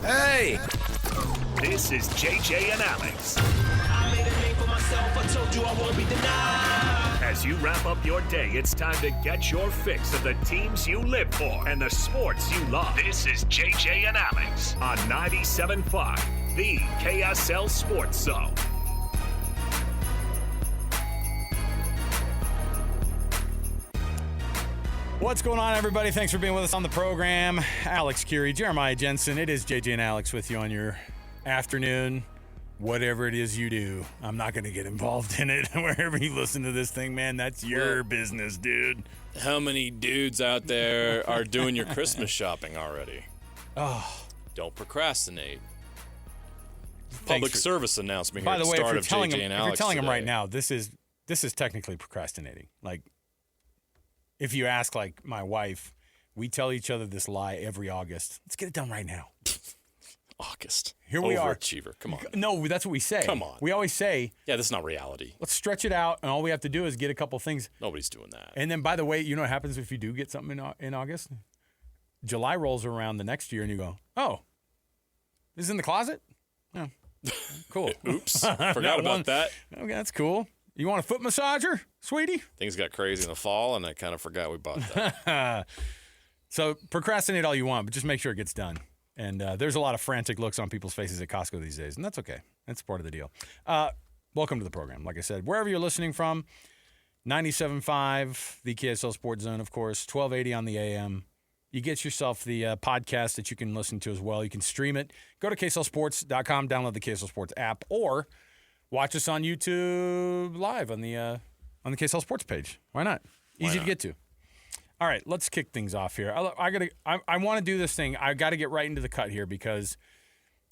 Hey! This is JJ and Alex. I made a name for myself, I told you I won't be denied. As you wrap up your day, it's time to get your fix of the teams you live for and the sports you love. This is JJ and Alex on 97.5, the KSL Sports Zone. What's going on, everybody? Thanks for being with us on the program. Alex, Kirry, Jeremiah, Jensen. It is JJ and Alex with you on your afternoon, whatever it is you do. I'm not going to get involved in it. Wherever you listen to this thing, man, that's your business, dude. How many dudes out there are doing your Christmas shopping already? Oh, don't procrastinate. Public service announcement here. By the way, if you're telling them right now, this is technically procrastinating. Like, if you ask, like, my wife, we tell each other this lie every August. Let's get it done right now. August. Here we are. Overachiever. Come on. No, that's what we say. Come on. We always say, yeah, this is not reality. Let's stretch it out, and all we have to do is get a couple things. Nobody's doing that. And then, by the way, you know what happens if you do get something in August? July rolls around the next year, and you go, oh, this is in the closet? Oh, cool. Oops. Forgot about that. Okay, that's cool. You want a foot massager, sweetie? Things got crazy in the fall, and I kind of forgot we bought that. So procrastinate all you want, but just make sure it gets done. And there's a lot of frantic looks on people's faces at Costco these days, and that's okay. That's part of the deal. Welcome to the program. Like I said, wherever you're listening from, 97.5, the KSL Sports Zone, of course, 1280 on the AM. You get yourself the podcast that you can listen to as well. You can stream it. Go to KSLSports.com, download the KSL Sports app, or watch us on YouTube live on the KSL Sports page. Why not? Easy to get to. All right, let's kick things off here. I want to do this thing. I got to get right into the cut here because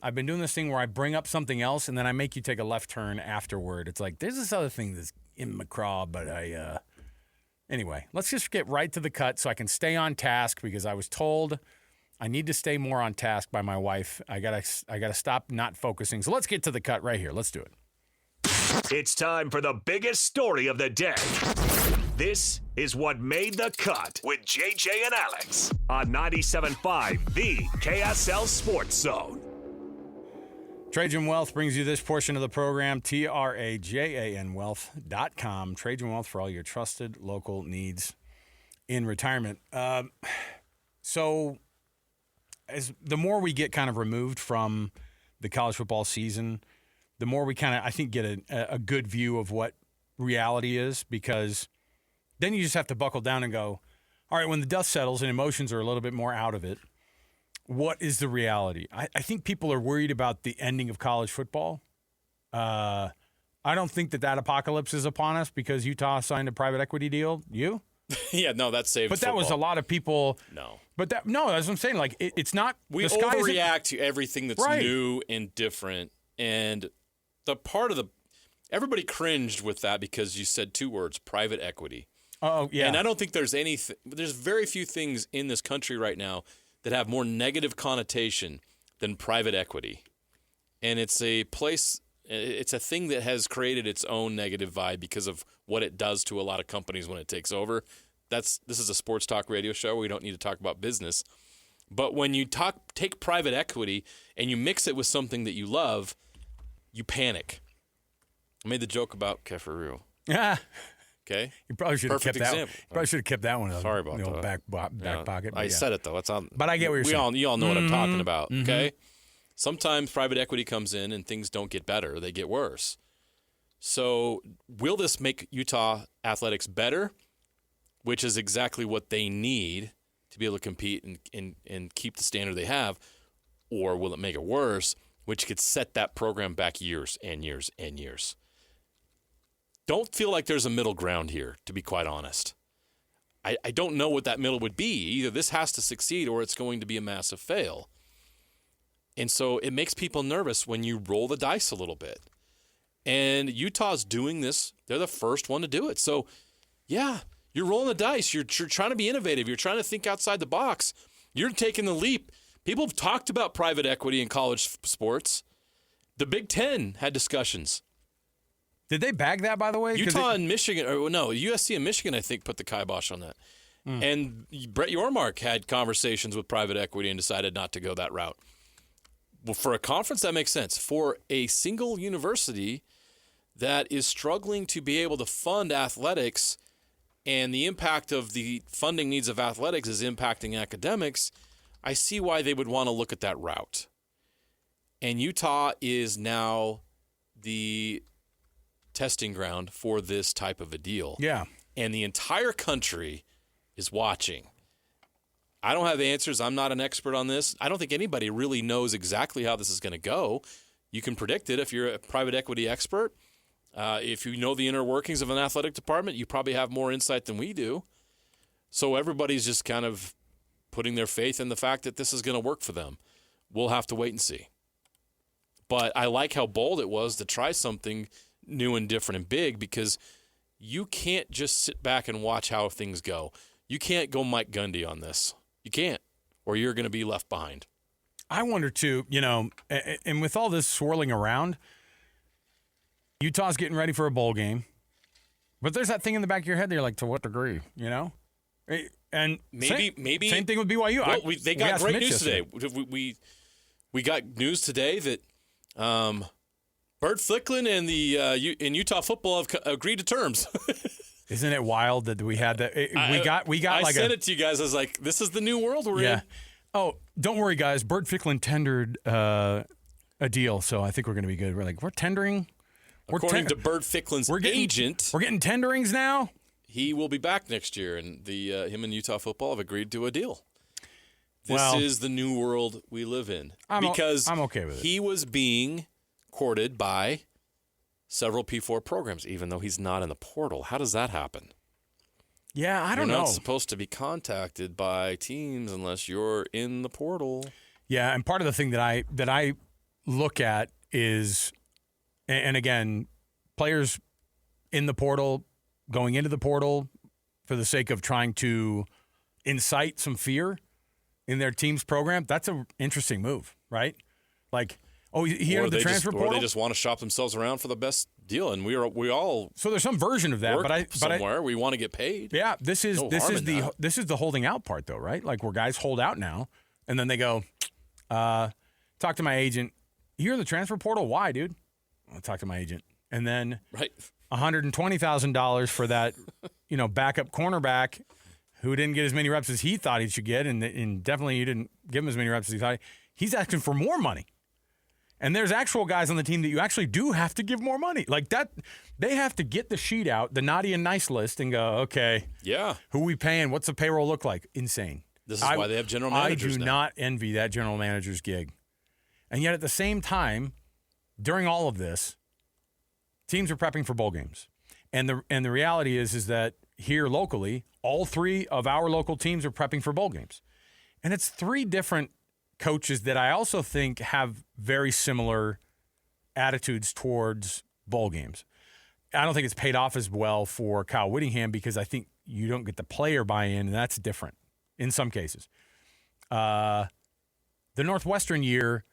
I've been doing this thing where I bring up something else and then I make you take a left turn afterward. It's like there's this other thing that's in my craw, but anyway, let's just get right to the cut so I can stay on task because I was told I need to stay more on task by my wife. I gotta stop not focusing. So let's get to the cut right here. Let's do it. It's time for the biggest story of the day. This is what made the cut with JJ and Alex on 97.5, the KSL Sports Zone. Trajan Wealth brings you this portion of the program, TRAJANwealth.com. Trajan Wealth for all your trusted local needs in retirement. So as the more we get kind of removed from the college football season, the more we kind of, I think, get a good view of what reality is, because then you just have to buckle down and go, all right, when the dust settles and emotions are a little bit more out of it, what is the reality? I think people are worried about the ending of college football. I don't think that apocalypse is upon us because Utah signed a private equity deal. You? Yeah, no, that saved But that football. was a lot of people. No. But that's what I'm saying. Like, it's not. We overreact to everything that's new and different. And the part of everybody cringed with that because you said two words, private equity. Oh, yeah. And I don't think there's very few things in this country right now that have more negative connotation than private equity. And it's a thing that has created its own negative vibe because of what it does to a lot of companies when it takes over. This is a sports talk radio show. We don't need to talk about business. But when you take private equity and you mix it with something that you love, you panic. I made the joke about Keferu. Yeah. Okay. You probably should have kept that. Example. Probably should have kept that one. Sorry about the old that. back pocket. I said it though. It's on. But I get what you're saying. You all know what I'm talking about. Mm-hmm. Okay. Sometimes private equity comes in and things don't get better; they get worse. So, will this make Utah athletics better? Which is exactly what they need to be able to compete and keep the standard they have, or will it make it worse? Which could set that program back years and years and years. Don't feel like there's a middle ground here, to be quite honest. I don't know what that middle would be. Either this has to succeed or it's going to be a massive fail. And so it makes people nervous when you roll the dice a little bit. And Utah's doing this. They're the first one to do it. So, yeah, you're rolling the dice. You're trying to be innovative. You're trying to think outside the box. You're taking the leap. People have talked about private equity in college sports. The Big Ten had discussions. Did they bag that, by the way? Utah and Michigan, or no, USC and Michigan, I think, put the kibosh on that. And Brett Yormark had conversations with private equity and decided not to go that route. Well, for a conference, that makes sense. For a single university that is struggling to be able to fund athletics, and the impact of the funding needs of athletics is impacting academics, I see why they would want to look at that route. And Utah is now the testing ground for this type of a deal. Yeah. And the entire country is watching. I don't have answers. I'm not an expert on this. I don't think anybody really knows exactly how this is going to go. You can predict it if you're a private equity expert. If you know the inner workings of an athletic department, you probably have more insight than we do. So everybody's just kind of putting their faith in the fact that this is going to work for them. We'll have to wait and see. But I like how bold it was to try something new and different and big, because you can't just sit back and watch how things go. You can't go Mike Gundy on this. You can't, or you're going to be left behind. I wonder, too, and with all this swirling around, Utah's getting ready for a bowl game. But there's that thing in the back of your head that you're like, to what degree, And maybe same thing with BYU. Well, they got great news yesterday. today. We got news today that Byrd Ficklin and in Utah football have agreed to terms. Isn't it wild that we had that? I sent it to you guys. I was like, this is the new world we're in. Oh, don't worry, guys. Byrd Ficklin tendered a deal, so I think we're going to be good. We're tendering. According to Byrd Ficklin's agent, we're getting tenderings now. He will be back next year, and him and Utah football have agreed to a deal. This is the new world we live in. I'm okay with it. He was being courted by several P4 programs, even though he's not in the portal. How does that happen? Yeah, I don't know. You're not supposed to be contacted by teams unless you're in the portal. Yeah, and part of the thing that I look at is, and again, players in the portal, going into the portal for the sake of trying to incite some fear in their team's program, that's an interesting move, right? Like, he entered the transfer portal? Or they just want to shop themselves around for the best deal, and we all. So there's some version of that, somewhere we want to get paid. Yeah, this is the holding out part, though, right? Like, where guys hold out now, and then they go, talk to my agent. You're in the transfer portal? Why, dude? I'll talk to my agent, and then $120,000 for that, backup cornerback who didn't get as many reps as he thought he should get, and definitely you didn't give him as many reps as he thought. He's asking for more money. And there's actual guys on the team that you actually do have to give more money. Like that, they have to get the sheet out, the naughty and nice list, and go, okay, who we paying? What's the payroll look like? Insane. This is why they have general managers I do not envy that general manager's gig. And yet at the same time, during all of this, teams are prepping for bowl games. And the reality is that here locally, all three of our local teams are prepping for bowl games. And it's three different coaches that I also think have very similar attitudes towards bowl games. I don't think it's paid off as well for Kyle Whittingham because I think you don't get the player buy-in, and that's different in some cases. The Northwestern year,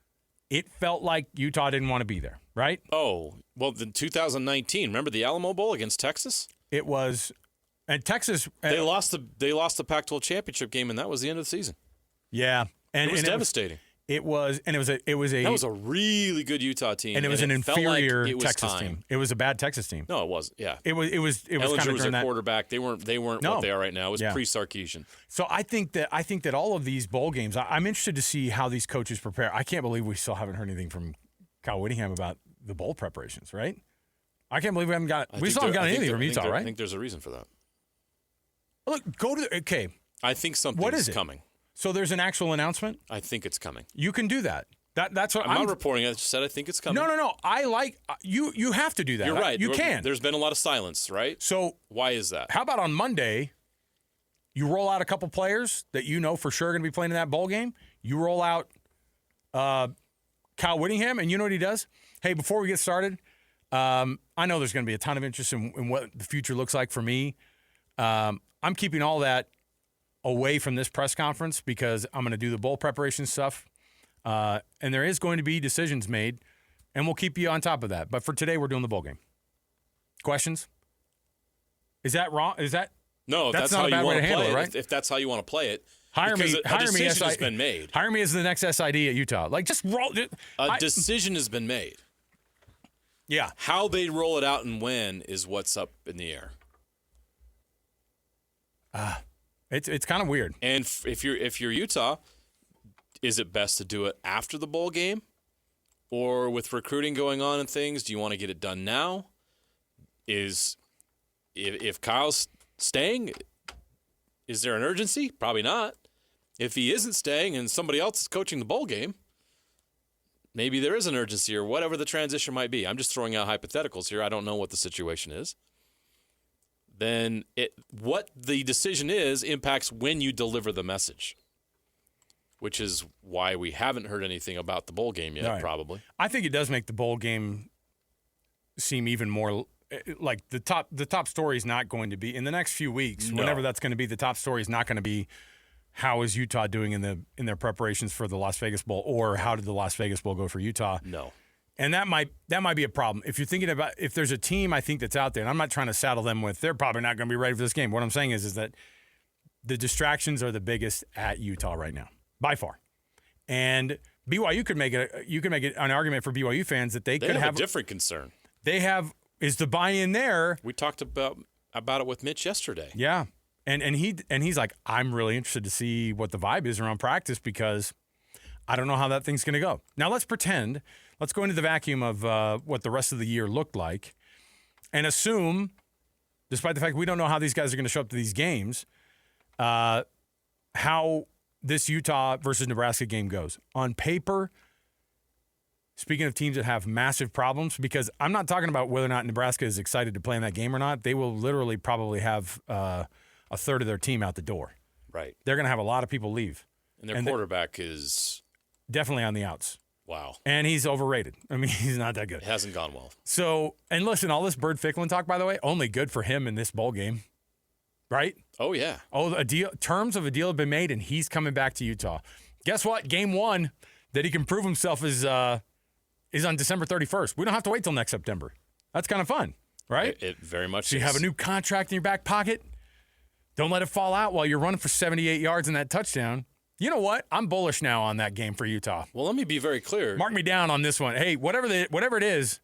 it felt like Utah didn't want to be there, right? Oh, well, the 2019, remember the Alamo Bowl against Texas? It was, and Texas. They lost the Pac-12 championship game, and that was the end of the season. Yeah. And it was devastating. That was a really good Utah team, and it was an inferior Texas team. It was a bad Texas team. No, it wasn't. Yeah, it was Ellinger kind of was their quarterback. They weren't what they are right now. It was pre-Sarkisian. So I think that all of these bowl games, I'm interested to see how these coaches prepare. I can't believe we still haven't heard anything from Kyle Whittingham about the bowl preparations. Right? I can't believe we haven't got anything from Utah. Right? I think there's a reason for that. Look, I think something's coming. So there's an actual announcement? I think it's coming. You can do that. That's what I'm not reporting. I just said I think it's coming. No. I like you. You have to do that. You're right. You can. There's been a lot of silence, right? So why is that? How about on Monday, you roll out a couple players that you know for sure are going to be playing in that bowl game. You roll out Kyle Whittingham, and you know what he does? Hey, before we get started, I know there's going to be a ton of interest in what the future looks like for me. I'm keeping all that away from this press conference because I'm going to do the bowl preparation stuff. And there is going to be decisions made, and we'll keep you on top of that. But for today, we're doing the bowl game. Questions? Is that wrong? Is that no? That's not a bad way to handle it, right? If that's how you want to play it, Hire because me. a Hire me. decision has been made. Hire me as the next SID at Utah. Like, just roll. A decision has been made. Yeah. How they roll it out and when is what's up in the air. It's kind of weird. And if you're Utah, is it best to do it after the bowl game, or with recruiting going on and things? Do you want to get it done now? If Kyle's staying, is there an urgency? Probably not. If he isn't staying and somebody else is coaching the bowl game, maybe there is an urgency or whatever the transition might be. I'm just throwing out hypotheticals here. I don't know what the situation is. Then what the decision is impacts when you deliver the message, which is why we haven't heard anything about the bowl game yet, probably. I think it does make the bowl game seem even more like the top story is not going to be in the next few weeks. No. Whenever that's going to be, the top story is not going to be how is Utah doing in their preparations for the Las Vegas Bowl, or how did the Las Vegas Bowl go for Utah? No. And that might be a problem. If you're thinking about, if there's a team I think that's out there, and I'm not trying to saddle them with, they're probably not going to be ready for this game. What I'm saying is that the distractions are the biggest at Utah right now, by far. And BYU could make an argument for BYU fans that they could have a different concern. They have is the buy-in there. We talked about it with Mitch yesterday. Yeah. And he's like, I'm really interested to see what the vibe is around practice because I don't know how that thing's going to go. Now let's go into the vacuum of what the rest of the year looked like and assume, despite the fact we don't know how these guys are going to show up to these games, how this Utah versus Nebraska game goes. On paper, speaking of teams that have massive problems, because I'm not talking about whether or not Nebraska is excited to play in that game or not. They will literally probably have a third of their team out the door. Right. They're going to have a lot of people leave. And their quarterback is definitely on the outs. Wow. And he's overrated. I mean, he's not that good. It hasn't gone well. So, and listen, all this Byrd Ficklin talk, by the way, only good for him in this bowl game. Right? Oh, yeah. Oh, terms of a deal have been made, and he's coming back to Utah. Guess what? Game one that he can prove himself is on December 31st. We don't have to wait till next September. That's kind of fun, right? It very much so you have a new contract in your back pocket. Don't let it fall out while you're running for 78 yards in that touchdown. You know what? I'm bullish now on that game for Utah. Well, let me be very clear. Mark me down on this one. Hey, whatever it is,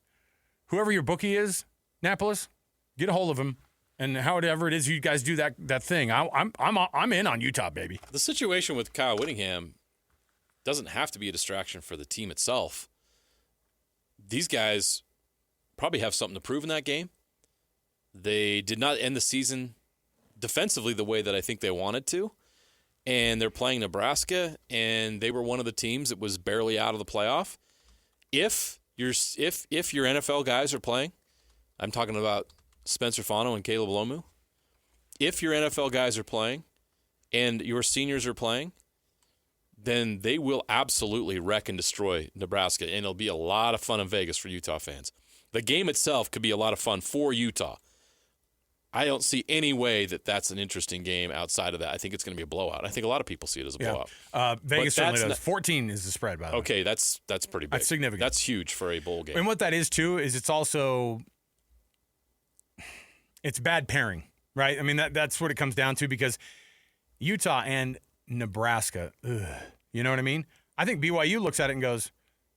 whoever your bookie is, Annapolis, get a hold of him. And however it is you guys do that thing, I'm in on Utah, baby. The situation with Kyle Whittingham doesn't have to be a distraction for the team itself. These guys probably have something to prove in that game. They did not end the season defensively the way that I think they wanted to. And they're playing Nebraska, and they were one of the teams that was barely out of the playoff. If your NFL guys are playing, I'm talking about Spencer Fano and Caleb Lomu. If your NFL guys are playing and your seniors are playing, then they will absolutely wreck and destroy Nebraska, and it'll be a lot of fun in Vegas for Utah fans. The game itself could be a lot of fun for Utah. I don't see any way that that's an interesting game outside of that. I think it's going to be a blowout. I think a lot of people see it as a blowout. Vegas certainly does. 14 is the spread, by the way. Okay, that's pretty big. That's significant. That's huge for a bowl game. And what that is, too, is it's also it's bad pairing, right? I mean, that's what it comes down to because Utah and Nebraska, you know what I mean? I think BYU looks at it and goes,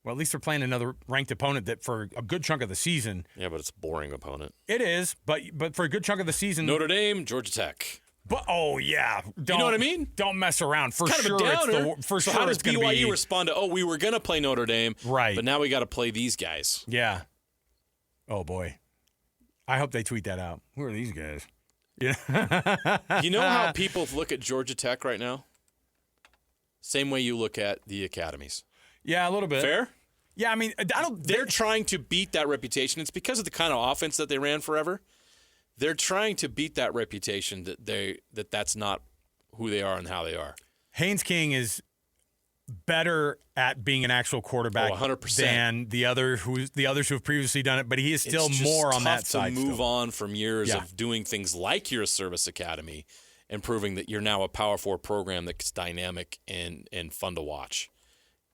well, at least they're playing another ranked opponent that for a good chunk of the season. Yeah, but it's a boring opponent. It is, but for a good chunk of the season. Notre Dame, Georgia Tech. But you know what I mean? Don't mess around. For it's sure, kind of a downer. How does BYU respond to? We were going to play Notre Dame, right? But now we got to play these guys. Yeah. Oh boy, I hope they tweet that out. Who are these guys? Yeah. You know how people look at Georgia Tech right now? Same way you look at the academies. Yeah, a little bit. Fair? Yeah, I mean, they're trying to beat that reputation. It's because of the kind of offense that they ran forever. They're trying to beat that reputation that's not who they are and how they are. Haynes King is better at being an actual quarterback 100%. than the others who have previously done it, but he is still more on that side. It's tough to move on from years of doing things like your service academy and proving that you're now a Power 4 program that's dynamic and fun to watch.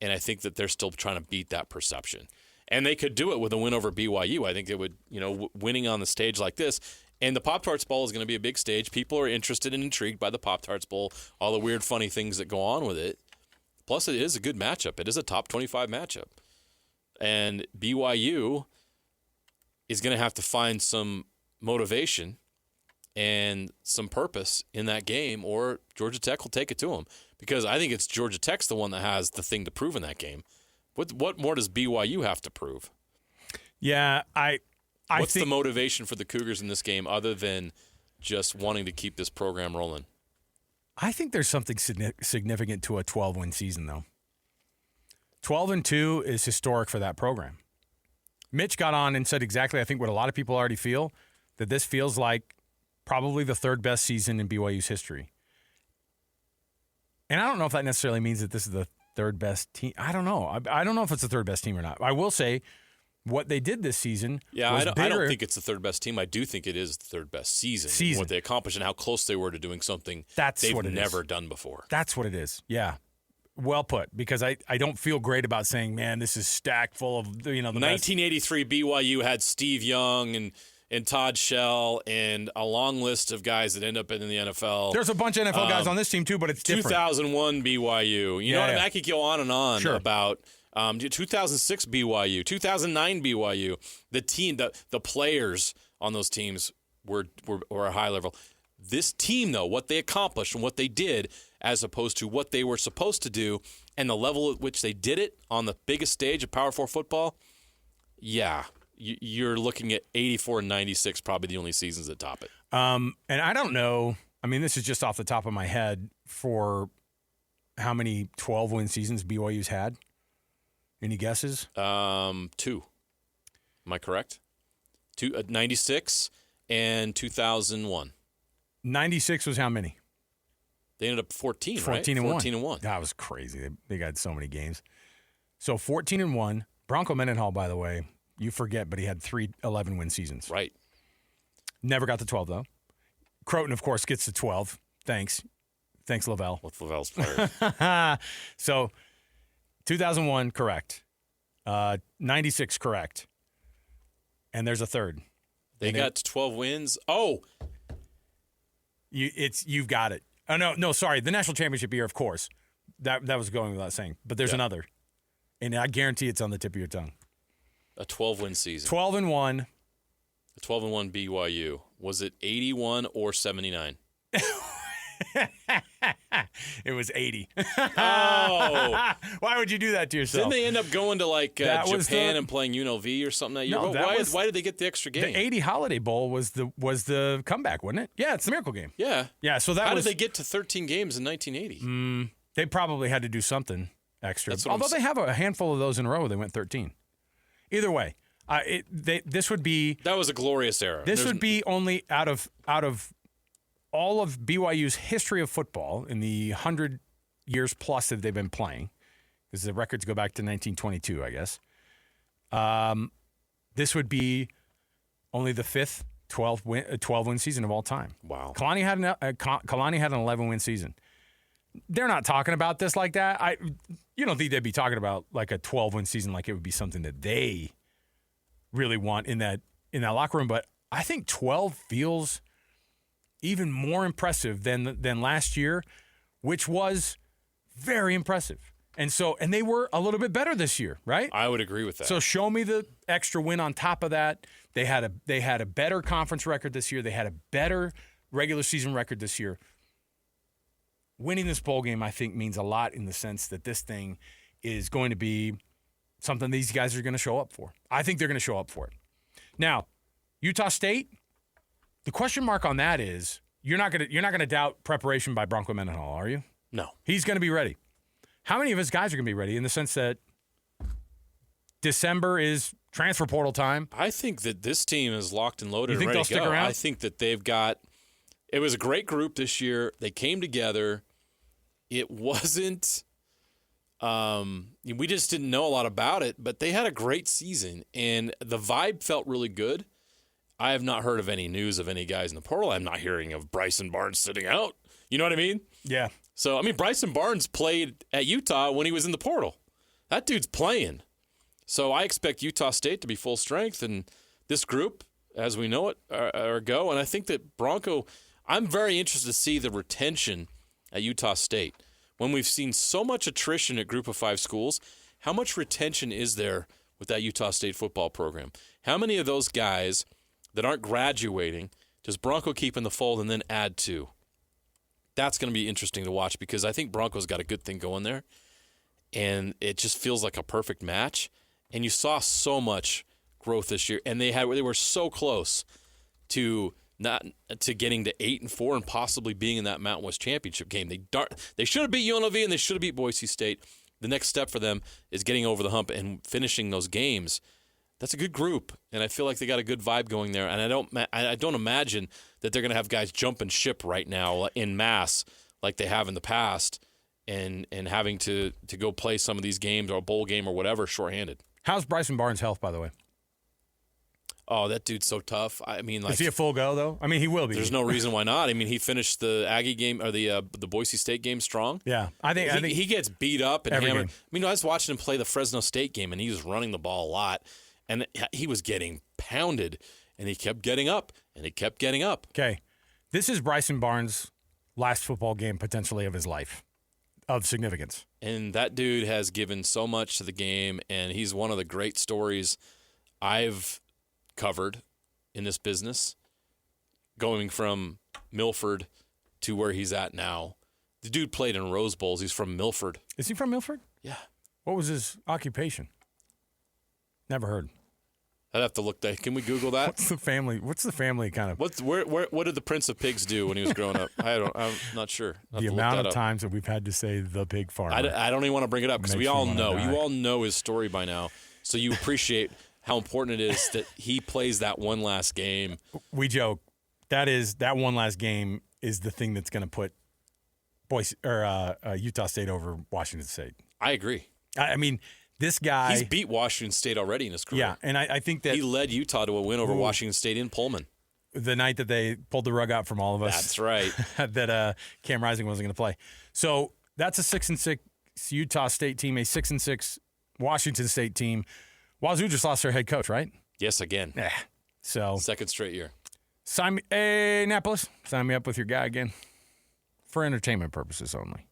And I think that they're still trying to beat that perception. And they could do it with a win over BYU. I think it would, winning on the stage like this. And the Pop-Tarts Bowl is going to be a big stage. People are interested and intrigued by the Pop-Tarts Bowl, all the weird, funny things that go on with it. Plus, it is a good matchup. It is a top 25 matchup. And BYU is going to have to find some motivation and some purpose in that game, or Georgia Tech will take it to them. Because I think it's Georgia Tech's the one that has the thing to prove in that game. What more does BYU have to prove? Yeah, What's the motivation for the Cougars in this game other than just wanting to keep this program rolling? I think there's something significant to a 12-win season, though. 12-2 is historic for that program. Mitch got on and said exactly, I think, what a lot of people already feel, that this feels like probably the third best season in BYU's history. And I don't know if that necessarily means that this is the third best team. I don't know. I don't know if it's the third best team or not. I will say what they did this season was I don't think it's the third best team. I do think it is the third best season. What they accomplished and how close they were to doing something they've never done before. That's what it is. Yeah. Well put, because I don't feel great about saying, man, this is stacked full of, the 1983 BYU had Steve Young and Todd Shell and a long list of guys that end up in the NFL. There's a bunch of NFL guys on this team too, but it's different. 2001 BYU. You know what I mean? I could go on and on about 2006 BYU, 2009 BYU. The team, the players on those teams were a high level. This team, though, what they accomplished and what they did, as opposed to what they were supposed to do, and the level at which they did it on the biggest stage of Power 4 football, you're looking at 84 and 96, probably the only seasons that top it. And I don't know. I mean, this is just off the top of my head for how many 12-win seasons BYU's had. Any guesses? 2. Am I correct? 96 and 2001. 96 was how many? They ended up 14, 14 right? and 14 and 1. That was crazy. They got so many games. So 14 and 1. Bronco Mendenhall, by the way, you forget, but he had 3 11-win seasons. Right. Never got to 12, though. Croton, of course, gets to 12. Thanks, Lavelle. With Lavelle's players. So 2001, correct. 96, correct. And there's a third. They got to 12 wins. Oh, you've got it. Oh no, sorry. The national championship year, of course. That was going without saying. But there's another, and I guarantee it's on the tip of your tongue. A 12-win season. 12 and 1. A 12 and 1 BYU. Was it 81 or 79? It was 80. Oh. Why would you do that to yourself? Didn't they end up going to Japan and playing UNLV or something that year? No, why did they get the extra game? The 80 Holiday Bowl was the comeback, wasn't it? Yeah, it's the Miracle Game. Yeah. Yeah, so How did they get to 13 games in 1980? They probably had to do something extra. Although they have a handful of those in a row, they went 13. Either way, this would be... That was a glorious era. This would be only out of all of BYU's history of football in the 100 years plus that they've been playing, because the records go back to 1922, I guess. This would be only the 5th 12-win season of all time. Wow. Kalani had an 11-win season. They're not talking about this like that. You don't think they'd be talking about like a 12-win season like it would be something that they really want in that locker room. But I think 12 feels even more impressive than last year, which was very impressive. And they were a little bit better this year, right? I would agree with that. So show me the extra win on top of that. They had a better conference record this year. They had a better regular season record this year. Winning this bowl game, I think, means a lot in the sense that this thing is going to be something these guys are going to show up for. I think they're going to show up for it. Now, Utah State, the question mark on that is you're not going to doubt preparation by Bronco Mendenhall, are you? No. He's going to be ready. How many of his guys are going to be ready in the sense that December is transfer portal time? I think that this team is locked and loaded and ready to go. You think they'll stick around? I think that they've got – it was a great group this year. They came together. It wasn't we just didn't know a lot about it, but they had a great season, and the vibe felt really good. I have not heard of any news of any guys in the portal. I'm not hearing of Bryson Barnes sitting out. You know what I mean? Yeah. So, I mean, Bryson Barnes played at Utah when he was in the portal. That dude's playing. So I expect Utah State to be full strength, and this group, as we know it or go. And I think that I'm very interested to see the retention at Utah State. When we've seen so much attrition at Group of 5 schools, how much retention is there with that Utah State football program? How many of those guys that aren't graduating does Bronco keep in the fold and then add to? That's going to be interesting to watch because I think Bronco's got a good thing going there, and it just feels like a perfect match. And you saw so much growth this year, and they were so close to getting to 8-4 and possibly being in that Mountain West championship game. They should have beat UNLV and they should have beat Boise State. The next step for them is getting over the hump and finishing those games. That's a good group, and I feel like they got a good vibe going there. And I don't imagine that they're going to have guys jumping ship right now in mass like they have in the past, and having to go play some of these games or a bowl game or whatever shorthanded. How's Bryson Barnes' health, by the way? Oh, that dude's so tough. I mean, like, is he a full go though? I mean, he will be. There's no reason why not. I mean, he finished the Aggie game or the Boise State game strong. Yeah, I think he gets beat up and every hammered. game. I mean, I was watching him play the Fresno State game, and he was running the ball a lot, and he was getting pounded, and he kept getting up, and he kept getting up. Okay, this is Bryson Barnes' last football game potentially of his life, of significance. And that dude has given so much to the game, and he's one of the great stories I've covered in this business, going from Milford to where he's at now. The dude played in Rose Bowls. He's from Milford. Is he from Milford? Yeah. What was his occupation? Never heard. I'd have to look that. Can we Google that? What's the family kind of? What did the Prince of Pigs do when he was growing up? I'm not sure. The amount of times that we've had to say the pig farmer. I don't even want to bring it up because we all know. Die. You all know his story by now, so you appreciate how important it is that he plays that one last game. We joke that one last game is the thing that's going to put Utah State over Washington State. I agree. I mean, this guy, he's beat Washington State already in his career. Yeah, and I think that he led Utah to a win over Washington State in Pullman. The night that they pulled the rug out from all of us. That's right. that Cam Rising wasn't going to play. So that's a 6-6 Utah State team, a 6-6 Washington State team. Wazoo just lost their head coach, right? Yes, again. Yeah. So second straight year. Sign me, hey, Annapolis, sign me up with your guy again, for entertainment purposes only.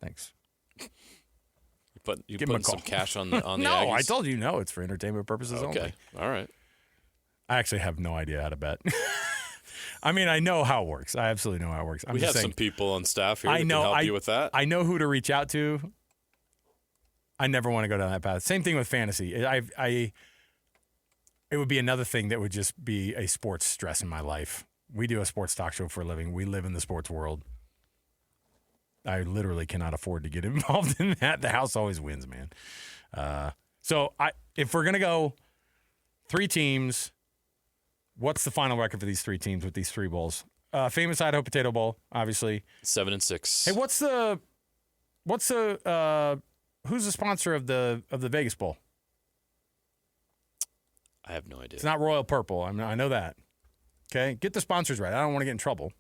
Thanks. You put some cash on the no, Aggies? I told you no. It's for entertainment purposes only. Okay, all right. I actually have no idea how to bet. I mean, I know how it works. I absolutely know how it works. We have some people on staff here that can help you with that. I know who to reach out to. I never want to go down that path. Same thing with fantasy. It would be another thing that would just be a sports stress in my life. We do a sports talk show for a living. We live in the sports world. I literally cannot afford to get involved in that. The house always wins, man. So if we're going to go 3 teams, what's the final record for these 3 teams with these 3 bowls? Famous Idaho Potato Bowl, obviously. 7-6. Hey, who's the sponsor of the Vegas Bowl? I have no idea. It's not Royal Purple. I know that. Okay, get the sponsors right. I don't want to get in trouble.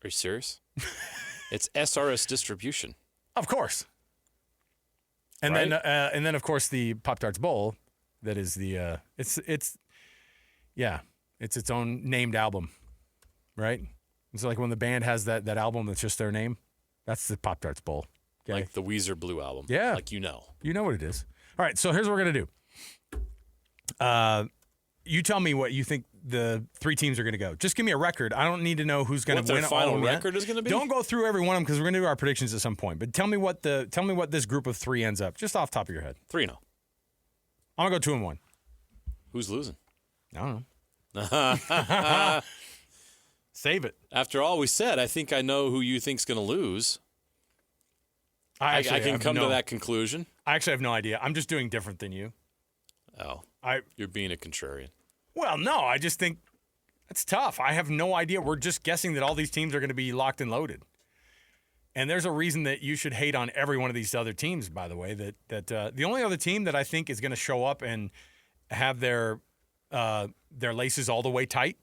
Are you serious? It's SRS Distribution. Of course. And right? then of course the Pop-Tarts Bowl. That is the it's its own named album, right? It's like when the band has that album that's just their name. That's the Pop-Tarts Bowl. Okay? Like the Weezer Blue album. Yeah. Like you know. You know what it is. All right, so here's what we're going to do. You tell me what you think the 3 teams are going to go. Just give me a record. I don't need to know who's going to win. What their final record is going to be? Don't go through every one of them because we're going to do our predictions at some point. But tell me what this group of 3 ends up, just off the top of your head. 3-0. I'm going to go 2-1. Who's losing? I don't know. Save it. After all we said, I think I know who you think's going to lose. I can come to that conclusion. I actually have no idea. I'm just doing different than you. Oh, you're being a contrarian. Well, no, I just think it's tough. I have no idea. We're just guessing that all these teams are going to be locked and loaded. And there's a reason that you should hate on every one of these other teams, by the way, that the only other team that I think is going to show up and have their laces all the way tight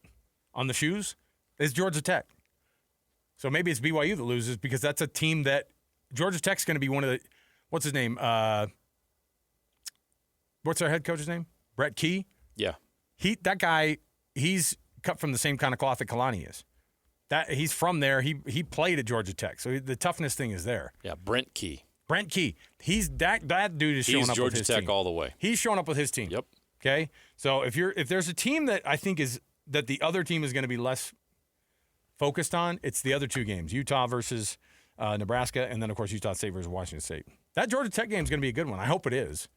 on the shoes is Georgia Tech. So maybe it's BYU that loses because that's a team that Georgia Tech's going to be one of the – what's his name? What's our head coach's name? Brett Key? Yeah. That guy he's cut from the same kind of cloth that Kalani is. That he's from there. He played at Georgia Tech, so the toughness thing is there. Yeah, Brent Key. He's that dude is showing up Georgia with his Tech team. all the way. He's showing up with his team. Yep. Okay. So if there's a team that I think is that the other team is going to be less focused on, it's the other two games: Utah versus Nebraska, and then of course Utah State versus Washington State. That Georgia Tech game is going to be a good one. I hope it is,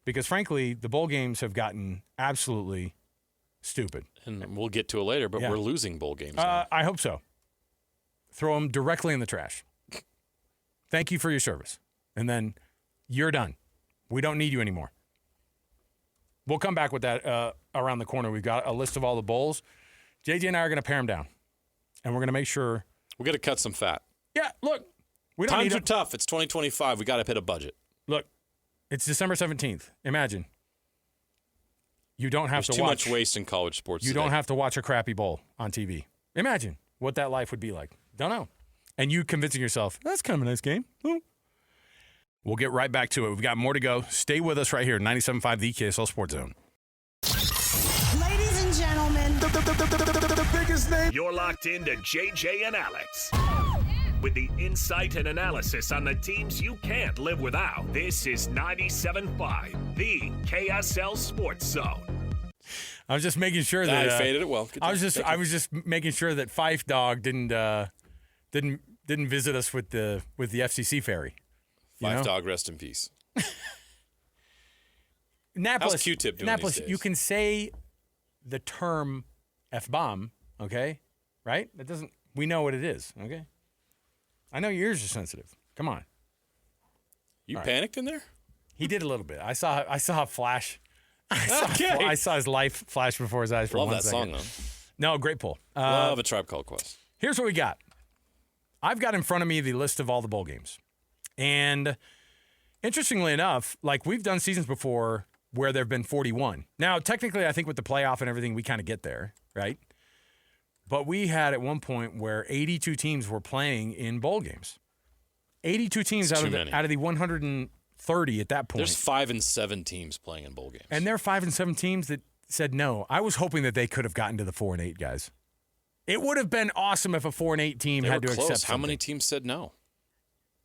because frankly, the bowl games have gotten absolutely stupid. And we'll get to it later, but Yeah. we're losing bowl games now. I hope so. Throw them directly in the trash. Thank you for your service. And then you're done. We don't need you anymore. We'll come back with that around the corner. We've got a list of all the bowls. JJ and I are going to pare them down. And we're going to make sure. We're going to cut some fat. Yeah, look. We don't Times need are tough. It's 2025. We got to hit a budget. Look, it's December 17th. Imagine. You don't have There's to too watch. much waste in college sports. You today. don't have to watch a crappy bowl on TV. Imagine what that life would be like. Don't know. And you convincing yourself, that's kind of a nice game. Oh. We'll get right back to it. We've got more to go. Stay with us right here, 97.5 The KSL Sports Zone. Ladies and gentlemen, The biggest name. You're locked into JJ and Alex. With the insight and analysis on the teams you can't live without. This is 97.5, the KSL Sports Zone. I was just making sure that I faded it well. Good I was job. just making sure that Fife Dog didn't visit us with the FCC ferry. You know? Dog, rest in peace. Annapolis, How's Q-Tip doing Annapolis, these days? you can say the term F-bomb, okay? Right? That doesn't. We know what it is, okay? I know your ears are sensitive. Come on. You All right. panicked in there? He did a little bit. I saw a flash. Okay. I saw his life flash before his eyes for Love 1 that second. song, though. No, great pull. Love A Tribe Called Quest. Here's what we got. I've got in front of me the list of all the bowl games. And interestingly enough, like we've done seasons before where there have been 41. Now, technically, I think with the playoff and everything, we kind of get there, right? But we had at one point where 82 teams were playing in bowl games. 82 teams It's out too of many. the 130 at that point. There's 5 and 7 teams playing in bowl games. And there are 5 and 7 teams that said no. I was hoping that they could have gotten to the 4 and 8 guys. It would have been awesome if a 4 and 8 team they had were to close. accept How many something. teams said no?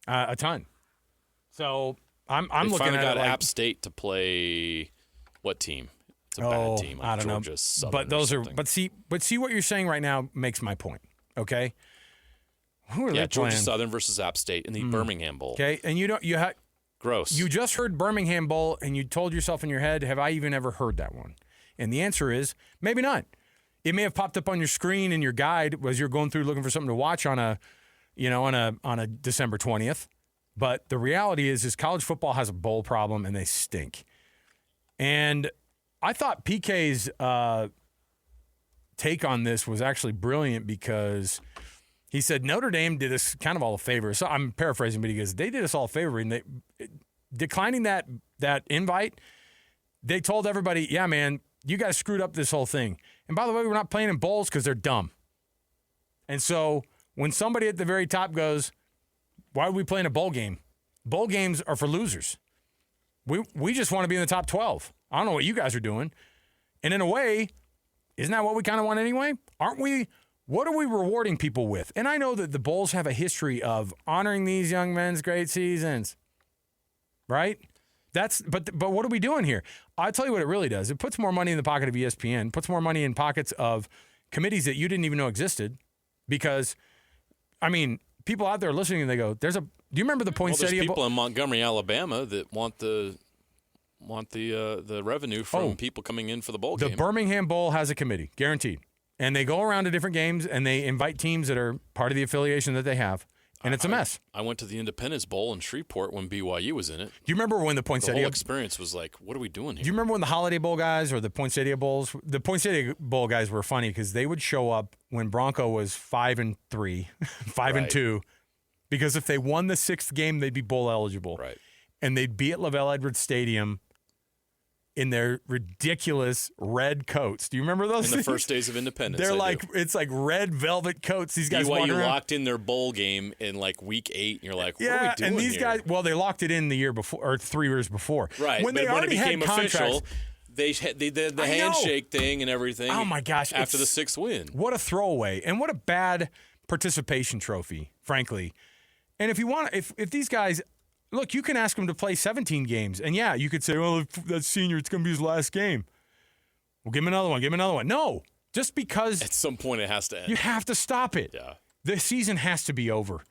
A ton. So I'm They looking finally at got it like, App State to play what team? It's a oh, bad team. Like I don't Georgia know. Southern But or those are. something. But see what you're saying right now makes my point. Okay. Who are yeah, they Georgia playing? Southern versus App State in the Birmingham Bowl. Okay, and you Gross. you just heard Birmingham Bowl, and you told yourself in your head, have I even ever heard that one? And the answer is maybe not. It may have popped up on your screen in your guide as you're going through looking for something to watch on a December 20th. But the reality is college football has a bowl problem, and they stink. And I thought PK's take on this was actually brilliant because he said Notre Dame did us kind of all a favor. So I'm paraphrasing, but he goes, they did us all a favor. And they declining that invite, they told everybody, yeah, man, you guys screwed up this whole thing. And by the way, we're not playing in bowls because they're dumb. And so when somebody at the very top goes, why are we playing a bowl game? Bowl games are for losers. We just want to be in the top 12. I don't know what you guys are doing. And in a way, isn't that what we kind of want anyway? Aren't we? What are we rewarding people with? And I know that the Bulls have a history of honoring these young men's great seasons, right? But what are we doing here? I'll tell you what it really does. It puts more money in the pocket of ESPN, puts more money in pockets of committees that you didn't even know existed because, I mean, people out there listening, and they go, do you remember the poinsettia there's bowl? people in Montgomery, Alabama that want the revenue from people coming in for the bowl The game. Birmingham Bowl has a committee, guaranteed. And they go around to different games, and they invite teams that are part of the affiliation that they have. And it's a mess. I went to the Independence Bowl in Shreveport when BYU was in it. Do you remember when the The whole poinsettia experience was like, what are we doing here? Do you remember when the Holiday Bowl guys or the Poinsettia Bowls? The Poinsettia Bowl guys were funny because they would show up when Bronco was 5-3, 5-2, because if they won the 6th game, they'd be bowl eligible. Right. And they'd be at LaVell Edwards Stadium in their ridiculous red coats. Do you remember those? In the things? first days of independence. They're I like, do. it's like red velvet coats. These guys walking BYU around. locked in their bowl game in like week 8, and you're like, what Yeah, are we doing and these here? guys, well, they locked it in the year before or 3 years before. Right. When but they when it already became had contracts, official, They did the handshake thing and everything. Oh my gosh! After the 6th win, what a throwaway and what a bad participation trophy, frankly. And if you want, if these guys, look, you can ask them to play 17 games, and yeah, you could say, well, if that's senior, it's going to be his last game. Well, give him another one. Give him another one. No, just because at some point it has to end. You have to stop it. Yeah, the season has to be over.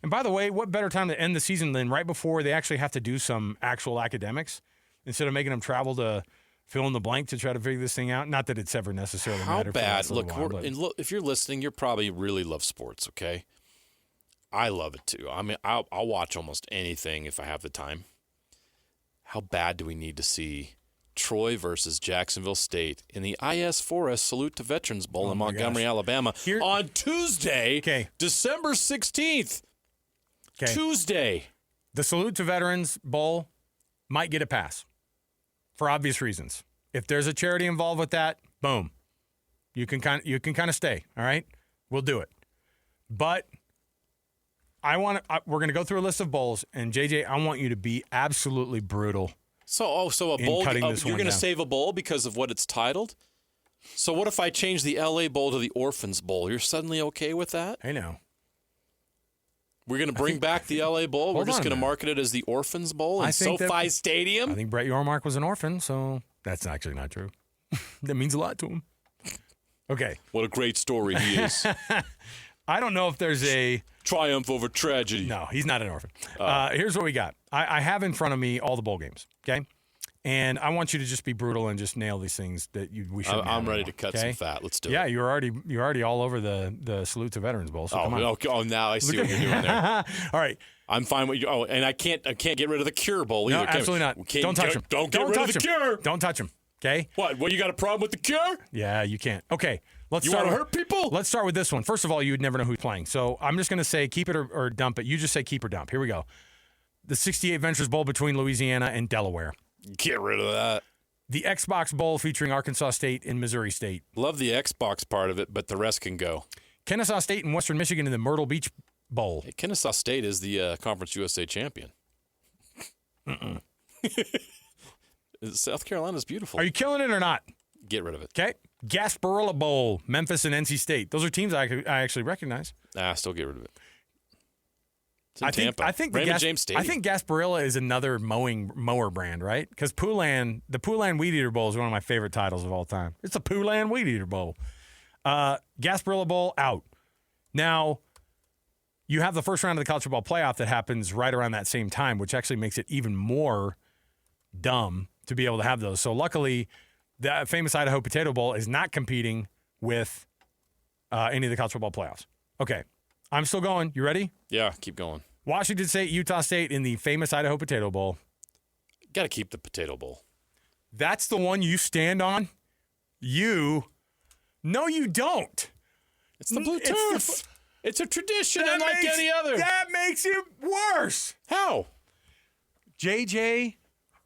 And by the way, what better time to end the season than right before they actually have to do some actual academics instead of making them travel to fill in the blank to try to figure this thing out? Not that it's ever necessarily mattered. How bad? Look, look, if you're listening, you probably really love sports, okay? I love it too. I mean, I'll watch almost anything if I have the time. How bad do we need to see Troy versus Jacksonville State in the IS4S Salute to Veterans Bowl in Montgomery, Alabama on Tuesday, December 16th? Tuesday. The Salute to Veterans Bowl might get a pass for obvious reasons. If there's a charity involved with that, boom, you can kind of stay. All right, we'll do it. But we're going to go through a list of bowls, and JJ, I want you to be absolutely brutal. So a bowl, you're going to save a bowl because of what it's titled? So what if I change the LA Bowl to the Orphans Bowl? You're suddenly okay with that? I know. We're going to bring back the LA Bowl. We're just going to market it as the Orphans Bowl in SoFi Stadium. I think Brett Yormark was an orphan, so that's actually not true. That means a lot to him. Okay. What a great story he is. I don't know if there's a triumph over tragedy. No, he's not an orphan. Here's what we got. I have in front of me all the bowl games, okay? And I want you to just be brutal and just nail these things that we should. I'm ready to cut some fat. Let's do it. Yeah, you're already all over the Salute to Veterans Bowl. So come on. Now I see what you're doing there. All right. I'm fine with you. Oh, and I can't get rid of the Cure Bowl either. No, absolutely not. Don't touch him. Don't get rid of the Cure. Don't touch him. Okay. What? Well, you got a problem with the Cure? Yeah, you can't. Okay. You want to hurt people? Let's start with this one. First of all, you'd never know who's playing. So I'm just going to say keep it or dump it. You just say keep or dump. Here we go. The 68 Ventures Bowl between Louisiana and Delaware. Get rid of that. The Xbox Bowl featuring Arkansas State and Missouri State. Love the Xbox part of it, but the rest can go. Kennesaw State and Western Michigan in the Myrtle Beach Bowl. Hey, Kennesaw State is the Conference USA champion. South Carolina's beautiful. Are you killing it or not? Get rid of it. Okay. Gasparilla Bowl, Memphis and NC State. Those are teams I actually recognize. Still get rid of it. I think James Stadium. I think Gasparilla is another mower brand, right? Because the Poulan Weed Eater Bowl is one of my favorite titles of all time. It's a Poulan Weed Eater Bowl. Gasparilla Bowl out. Now, you have the first round of the college football playoff that happens right around that same time, which actually makes it even more dumb to be able to have those. So luckily, the famous Idaho Potato Bowl is not competing with any of the college football playoffs. Okay. I'm still going. You ready? Yeah, keep going. Washington State, Utah State in the famous Idaho Potato Bowl. Got to keep the Potato Bowl. That's the one you stand on? No, you don't. It's the blue turf. It's a tradition unlike any other. That makes it worse. How? JJ,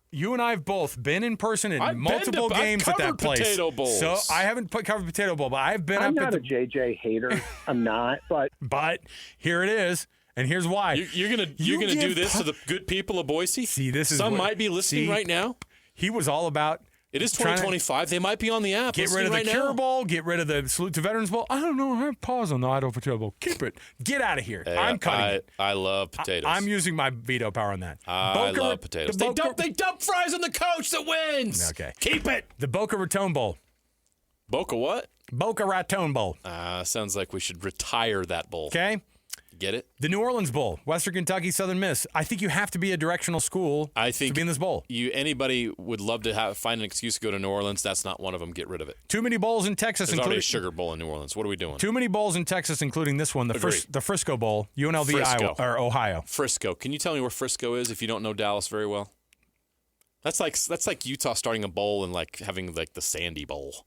you and I have both been in person in multiple games at that place. Potato Bowls. So I haven't covered Potato Bowl, but I've been. I'm not a JJ hater. I'm not, but here it is, and here's why. You're gonna do this to the good people of Boise. See, this is some might be listening right now. He was all about. It is 2025. They might be on the app. Get rid of the Cure Bowl. Get rid of the Salute to Veterans Bowl. I don't know. I have pause on the Idaho Potato Bowl. Keep it. Get out of here. I'm cutting it. I love potatoes. I'm using my veto power on that. I love potatoes. They dump fries on the coach that wins. Okay. Keep it. The Boca Raton Bowl. Boca what? Boca Raton Bowl. Sounds like we should retire that bowl. Okay. Get it? The New Orleans Bowl, Western Kentucky, Southern Miss. I think you have to be a directional school to be in this bowl. Anybody would love to find an excuse to go to New Orleans. That's not one of them. Get rid of it. Too many bowls in Texas. There's already a Sugar Bowl in New Orleans. What are we doing? Too many bowls in Texas, incluting this one, the Frisco Bowl, UNLV, Iowa, or Ohio. Frisco. Can you tell me where Frisco is if you don't know Dallas very well? That's like Utah starting a bowl and like having like the Sandy Bowl.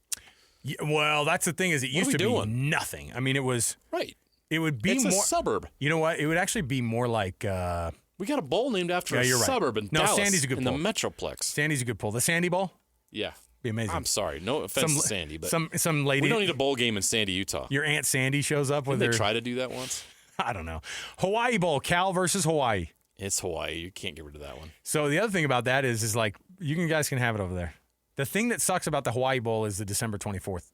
Yeah, well, that's the thing is it used to be nothing. I mean, it was right. It would be it's more a suburb. You know what? It would actually be more like we got a bowl named after a suburb in Dallas. Sandy's a good in pull. the Metroplex. Sandy's a good pull. The Sandy Bowl? Yeah. Be amazing. I'm sorry. No offense to Sandy, but some lady. We don't need a bowl game in Sandy, Utah. Your Aunt Sandy shows up with her. Did they try to do that once? I don't know. Hawaii Bowl, Cal versus Hawaii. It's Hawaii. You can't get rid of that one. So the other thing about that is like you guys can have it over there. The thing that sucks about the Hawaii Bowl is the December 24th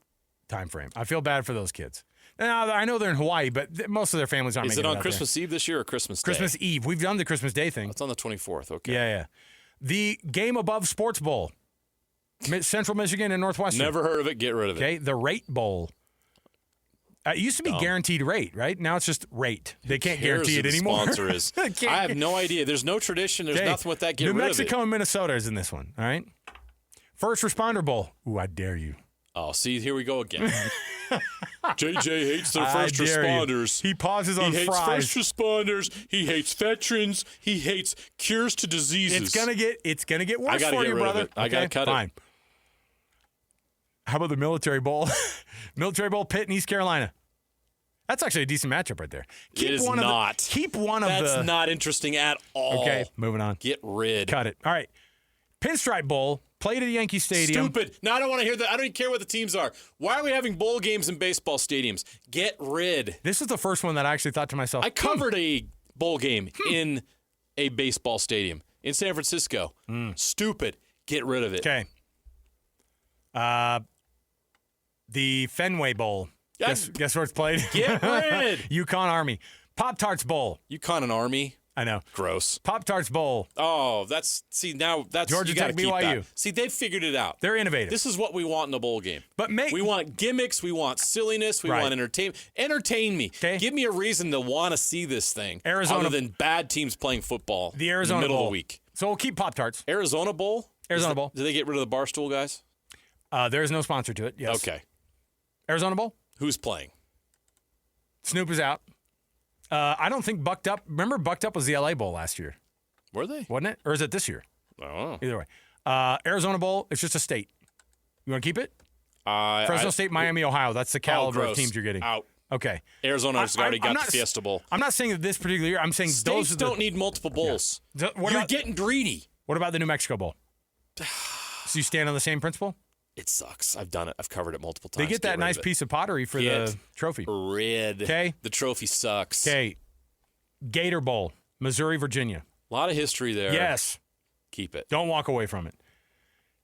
time frame. I feel bad for those kids. Now, I know they're in Hawaii, but most of their families aren't Is making it it on out Christmas Eve this year or Christmas Day? Christmas Eve. We've done the Christmas Day thing. It's on the 24th. Okay. Yeah. The Game Above Sports Bowl. Central Michigan and Northwestern. Never heard of it. Get rid of it. Okay. The Rate Bowl. It used to be guaranteed rate, right? Now it's just rate. They can't guarantee it anymore. Sponsor is. I have no idea. There's no tradition. There's nothing with that. Get New rid Mexico of it. and Minnesota is in this one. All right. First Responder Bowl. Ooh, I dare you. Oh, see, here we go again. JJ hates their I first dare you. responders. He pauses on He hates fries. first responders. He hates veterans. He hates cures to diseases. It's gonna get worse I gotta for get you, rid brother. of it. I gotta cut it. Fine. How about the Military Bowl? Military Bowl, Pitt and East Carolina. That's actually a decent matchup right there. It is not. Keep one of That's not interesting at all. Okay, moving on. Get rid. Cut it. All right. Pinstripe Bowl, played at Yankee Stadium. Stupid. No, I don't want to hear that. I don't even care what the teams are. Why are we having bowl games in baseball stadiums? Get rid. This is the first one that I actually thought to myself. I covered a bowl game in a baseball stadium in San Francisco. Stupid. Get rid of it. Okay. The Fenway Bowl. Guess where it's played? Get rid. UConn Army. Pop-Tarts Bowl. UConn and Army. I know. Gross. Pop-Tarts Bowl. Oh, now that's Georgia you gotta Tech, keep BYU. that. See, they've figured it out. They're innovative. This is what we want in a bowl game. But we want gimmicks. We want silliness. We Right. want entertainment. Entertain me. Okay. Give me a reason to want to see this thing. Arizona- other than bad teams playing football. The Arizona in the middle Bowl. of the week. So we'll keep Pop-Tarts. Arizona Bowl. Arizona Bowl. Did they get rid of the Barstool guys? There is no sponsor to it. Yes. Okay. Arizona Bowl. Who's playing? Snoop is out. I don't think Bucked Up. Remember, Bucked Up was the LA Bowl last year, Were they? wasn't it? Or is it this year? I don't know. Either way. Arizona Bowl. It's just a state. You want to keep it? Fresno State, Miami, Ohio. That's the caliber of gross. teams you're getting. Out. Okay. Arizona's already I'm got not the Fiesta Bowl. I'm not saying that this particular year. I'm saying States those are don't need multiple bowls. Yeah. What You're about- getting greedy. What about the New Mexico Bowl? So you stand on the same principle? It sucks. I've done it. I've covered it multiple They times. get that rid nice of it. piece of pottery for the trophy. Rid. Okay. The trophy sucks. Okay. Gator Bowl, Missouri, Virginia. A lot of history there. Yes. Keep it. Don't walk away from it.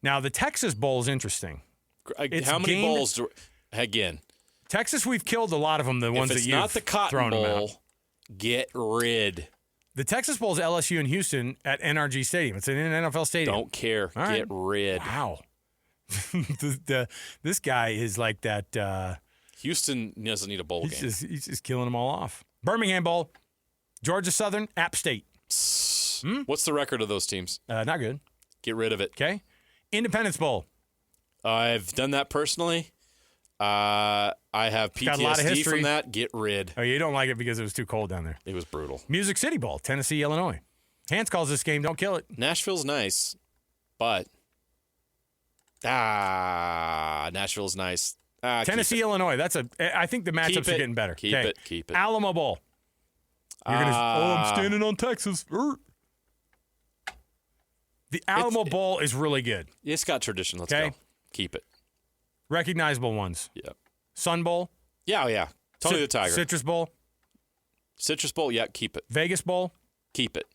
Now, the Texas Bowl is interesting. It's How many gained- bowls? Again, Texas, we've killed a lot of them, the ones if it's that you've not the Cotton thrown them out. Bowl, get rid. The Texas Bowl is LSU and Houston at NRG Stadium. It's in an NFL stadium. Don't care. All right. Get rid. Wow. This guy is like that. Houston doesn't need a bowl game. He's just killing them all off. Birmingham Bowl, Georgia Southern, App State. What's the record of those teams? Not good. Get rid of it. Okay. Independence Bowl. I've done that personally. I have Got a lot of PTSD history. from that. Get rid. Oh, you don't like it because it was too cold down there. It was brutal. Music City Bowl, Tennessee, Illinois. Hans calls this game, don't kill it. Nashville's nice, but Nashville's nice. Tennessee, Illinois. I think the matchups are getting better. Keep Okay. it. Keep it. Alamo Bowl. You're gonna. I'm standing on Texas. The Alamo Bowl is really good. It's got tradition. Let's Okay. go. Keep it. Recognizable ones. Yep. Sun Bowl. Yeah. Tony the Tiger. Citrus Bowl. Citrus Bowl. Yeah. Keep it. Vegas Bowl. Keep it.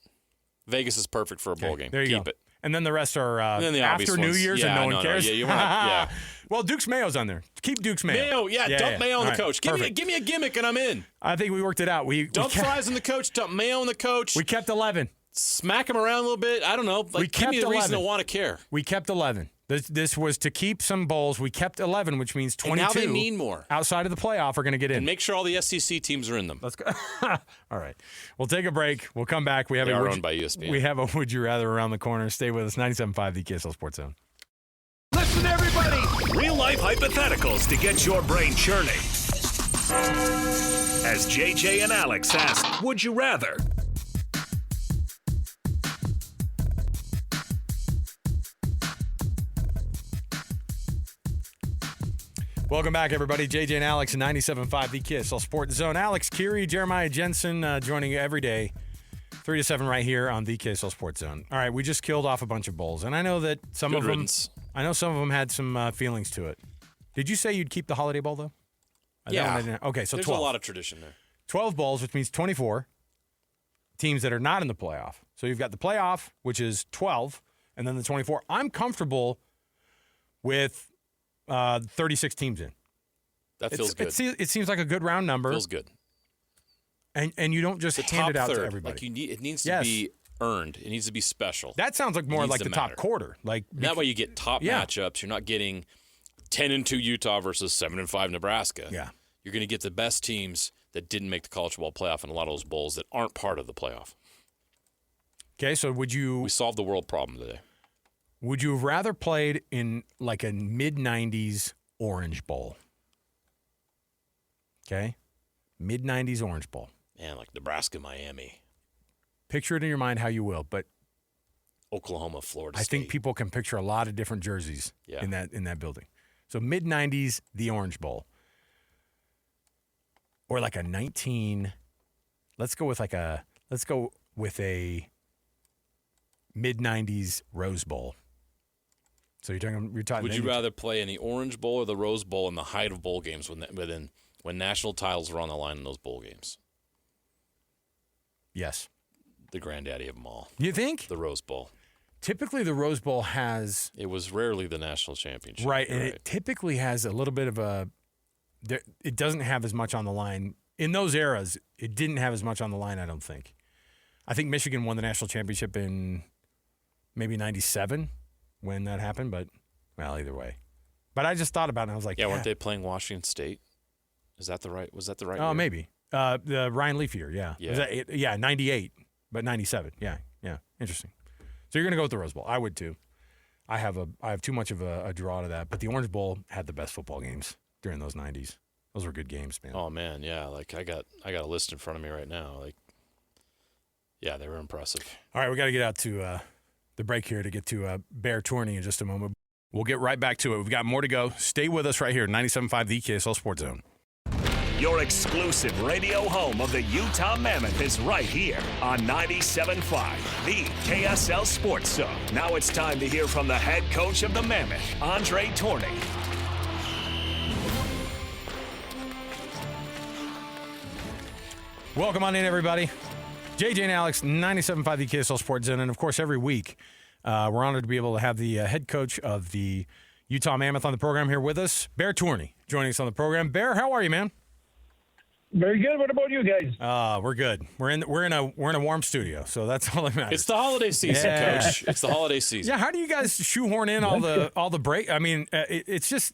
Vegas is perfect for a bowl game. There you Keep go. it. And then the rest are And then the obvious after New ones. Year's Yeah, and no one cares. Yeah, you want yeah. Well, Duke's Mayo's on there. Keep Duke's Mayo. Mayo, dump Mayo on All the right, coach. Give me a gimmick and I'm in. I think we worked it out. We Dump kept, fries on the coach, dump Mayo on the coach. We kept 11. Smack him around a little bit. I don't know. Like, give me a kept reason 11. to want to care. We kept 11. This was to keep some bowls. We kept 11, which means 22. And now they need more. Outside of the playoff are going to get in. And make sure all the SEC teams are in them. Let's go. All right. We'll take a break. We'll come back. We have They a are would owned by ESPN. We have a Would You Rather around the corner. Stay with us. 97.5, the KSL Sports Zone. Listen, everybody. Real life hypotheticals to get your brain churning. As JJ and Alex ask, would you rather? Welcome back, everybody. JJ and Alex, 97.5, the KSL Sports Zone. Alex, Kirry, Jeremiah Jensen joining you every day, 3 to 7 right here on the KSL Sports Zone. All right, we just killed off a bunch of bowls, and I know that some Good of them. riddance. I know some of them had some feelings to it. Did you say you'd keep the Holiday Bowl though? Yeah. Okay, so There's 12. a lot of tradition there. 12 bowls, which means 24 teams that are not in the playoff. So you've got the playoff, which is 12, and then the 24. I'm comfortable with 36 teams in. That feels good. It seems like a good round number. Feels good. And you don't just the hand top it out third, to everybody. Like it needs to be earned. It needs to be special. That sounds like more like the top quarter. Like that way you get top matchups. You're not getting 10-2 Utah versus 7-5 Nebraska. Yeah. You're going to get the best teams that didn't make the college football playoff in a lot of those bowls that aren't part of the playoff. Okay, so We solved the world problem today. Would you have rather played in like a mid-90s Orange Bowl? Okay? Mid-90s Orange Bowl. Man, like Nebraska, Miami. Picture it in your mind how you will, but Oklahoma, Florida State. I think people can picture a lot of different jerseys in that building. So mid-90s, the Orange Bowl. Or like a 19 – let's go with a mid-90s Rose Bowl. So you're talking Would you rather play in the Orange Bowl or the Rose Bowl in the height of bowl games when national titles were on the line in those bowl games? Yes. The granddaddy of them all. You think? The Rose Bowl. Typically, the Rose Bowl has... It was rarely the national championship. Right, and it typically has a little bit of a... It doesn't have as much on the line. In those eras, it didn't have as much on the line, I don't think. I think Michigan won the national championship in maybe 97 when that happened, but, well, either way. But I just thought about it, and I was like, weren't they playing Washington State? Was that the right year? Oh, maybe. The Ryan Leaf year, yeah. Yeah. 98, but 97. Yeah. Interesting. So you're going to go with the Rose Bowl. I would, too. I have too much of a draw to that, but the Orange Bowl had the best football games during those 90s. Those were good games, man. Oh, man, yeah. Like, I got a list in front of me right now. Like, yeah, they were impressive. All right, we got to get out to the break here to get to Bear Tourigny in just a moment. We'll get right back to it. We've got more to go. Stay with us right here, 97.5 The KSL Sports Zone. Your exclusive radio home of the Utah Mammoth is right here on 97.5 The KSL Sports Zone. Now it's time to hear from the head coach of the Mammoth, André Tourigny. Welcome on in, everybody. JJ and Alex, 97.5 The KSL Sports Zone. And, of course, every week we're honored to be able to have the head coach of the Utah Mammoth on the program here with us, Bear Tourigny, joining us on the program. Bear, how are you, man? Very good. What about you guys? We're good. We're in a warm studio, so that's all that matters. It's the holiday season, Coach. It's the holiday season. Yeah. How do you guys shoehorn in all the break? I mean, it's just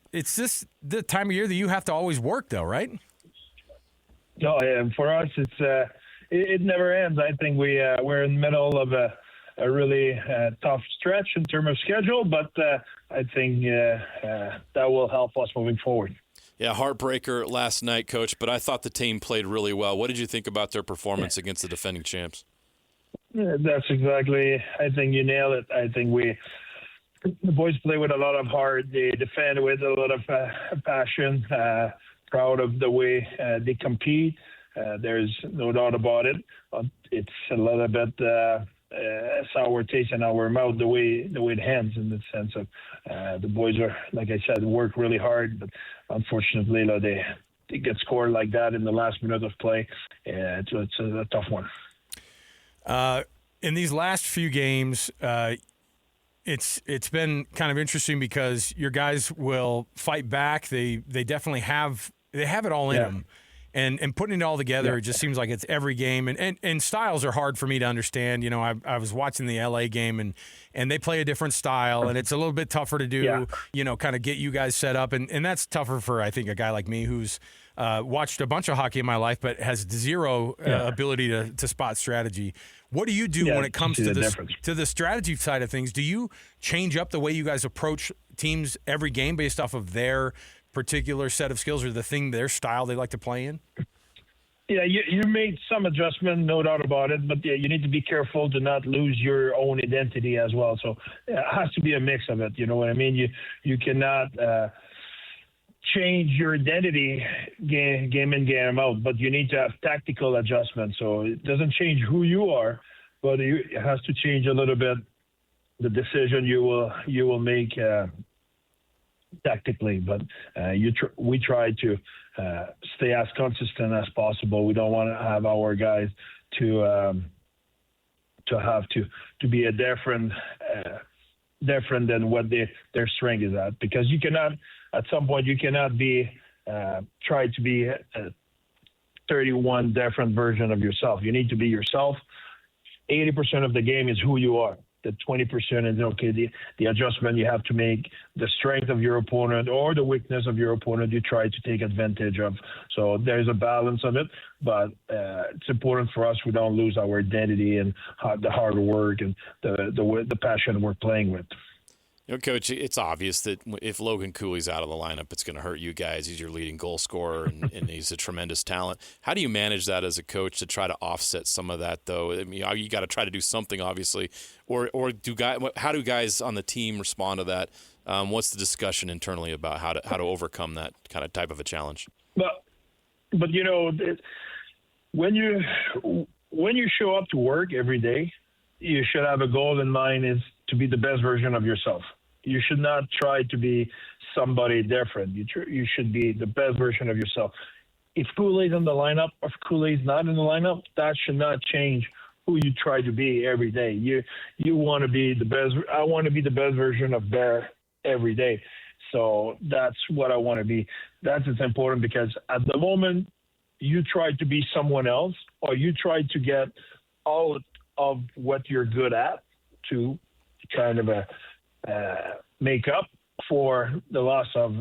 the time of year that you have to always work, though, right? No, for us, it never ends. I think we're in the middle of a really tough stretch in terms of schedule, but I think that will help us moving forward. Yeah, heartbreaker last night, Coach, but I thought the team played really well. What did you think about their performance against the defending champs? That's exactly, I think you nailed it. I think the boys play with a lot of heart. They defend with a lot of passion, proud of the way they compete. There's no doubt about it. It's a little bit sour taste in our mouth the way it ends, in the sense of the boys are, like I said, work really hard, but unfortunately they get scored like that in the last minute of play. It's a tough one. In these last few games, it's been kind of interesting because your guys will fight back. They definitely have it all in them. And putting it all together, it just seems like it's every game. And styles are hard for me to understand. You know, I was watching the LA game, and they play a different style, and it's a little bit tougher to do, you know, kind of get you guys set up. And that's tougher for, I think, a guy like me who's watched a bunch of hockey in my life but has zero ability to spot strategy. What do you do when it comes to the strategy side of things? Do you change up the way you guys approach teams every game based off of their particular set of skills or their style they like to play in? Yeah, you made some adjustment, no doubt about it, but you need to be careful to not lose your own identity as well. So it has to be a mix of it. You know what I mean? You cannot change your identity game in, game out, but you need to have tactical adjustments. So it doesn't change who you are, but it has to change a little bit the decision you will make tactically. But we try to stay as consistent as possible. We don't want to have our guys to have to be a different different than what their strength is at, because you cannot, at some point, you cannot be try to be a 31 different version of yourself. You need to be yourself. 80% of the game is who you are. The 20% is, okay, the adjustment you have to make, the strength of your opponent or the weakness of your opponent you try to take advantage of. So there's a balance of it, but it's important for us we don't lose our identity and the hard work and the passion we're playing with. Coach, it's obvious that if Loogan Cooley's out of the lineup, it's going to hurt you guys. He's your leading goal scorer, and he's a tremendous talent. How do you manage that as a coach to try to offset some of that, though? I mean, you got to try to do something, obviously. Or how do guys on the team respond to that? What's the discussion internally about how to overcome that kind of type of a challenge? But when you show up to work every day, you should have a goal in mind is to be the best version of yourself. You should not try to be somebody different. You should be the best version of yourself. If Cooley's in the lineup, or if Cooley's not in the lineup, that should not change who you try to be every day. You want to be the best. I want to be the best version of Bear every day. So that's what I want to be. That's important because at the moment you try to be someone else, or you try to get all of what you're good at to kind of make up for the loss of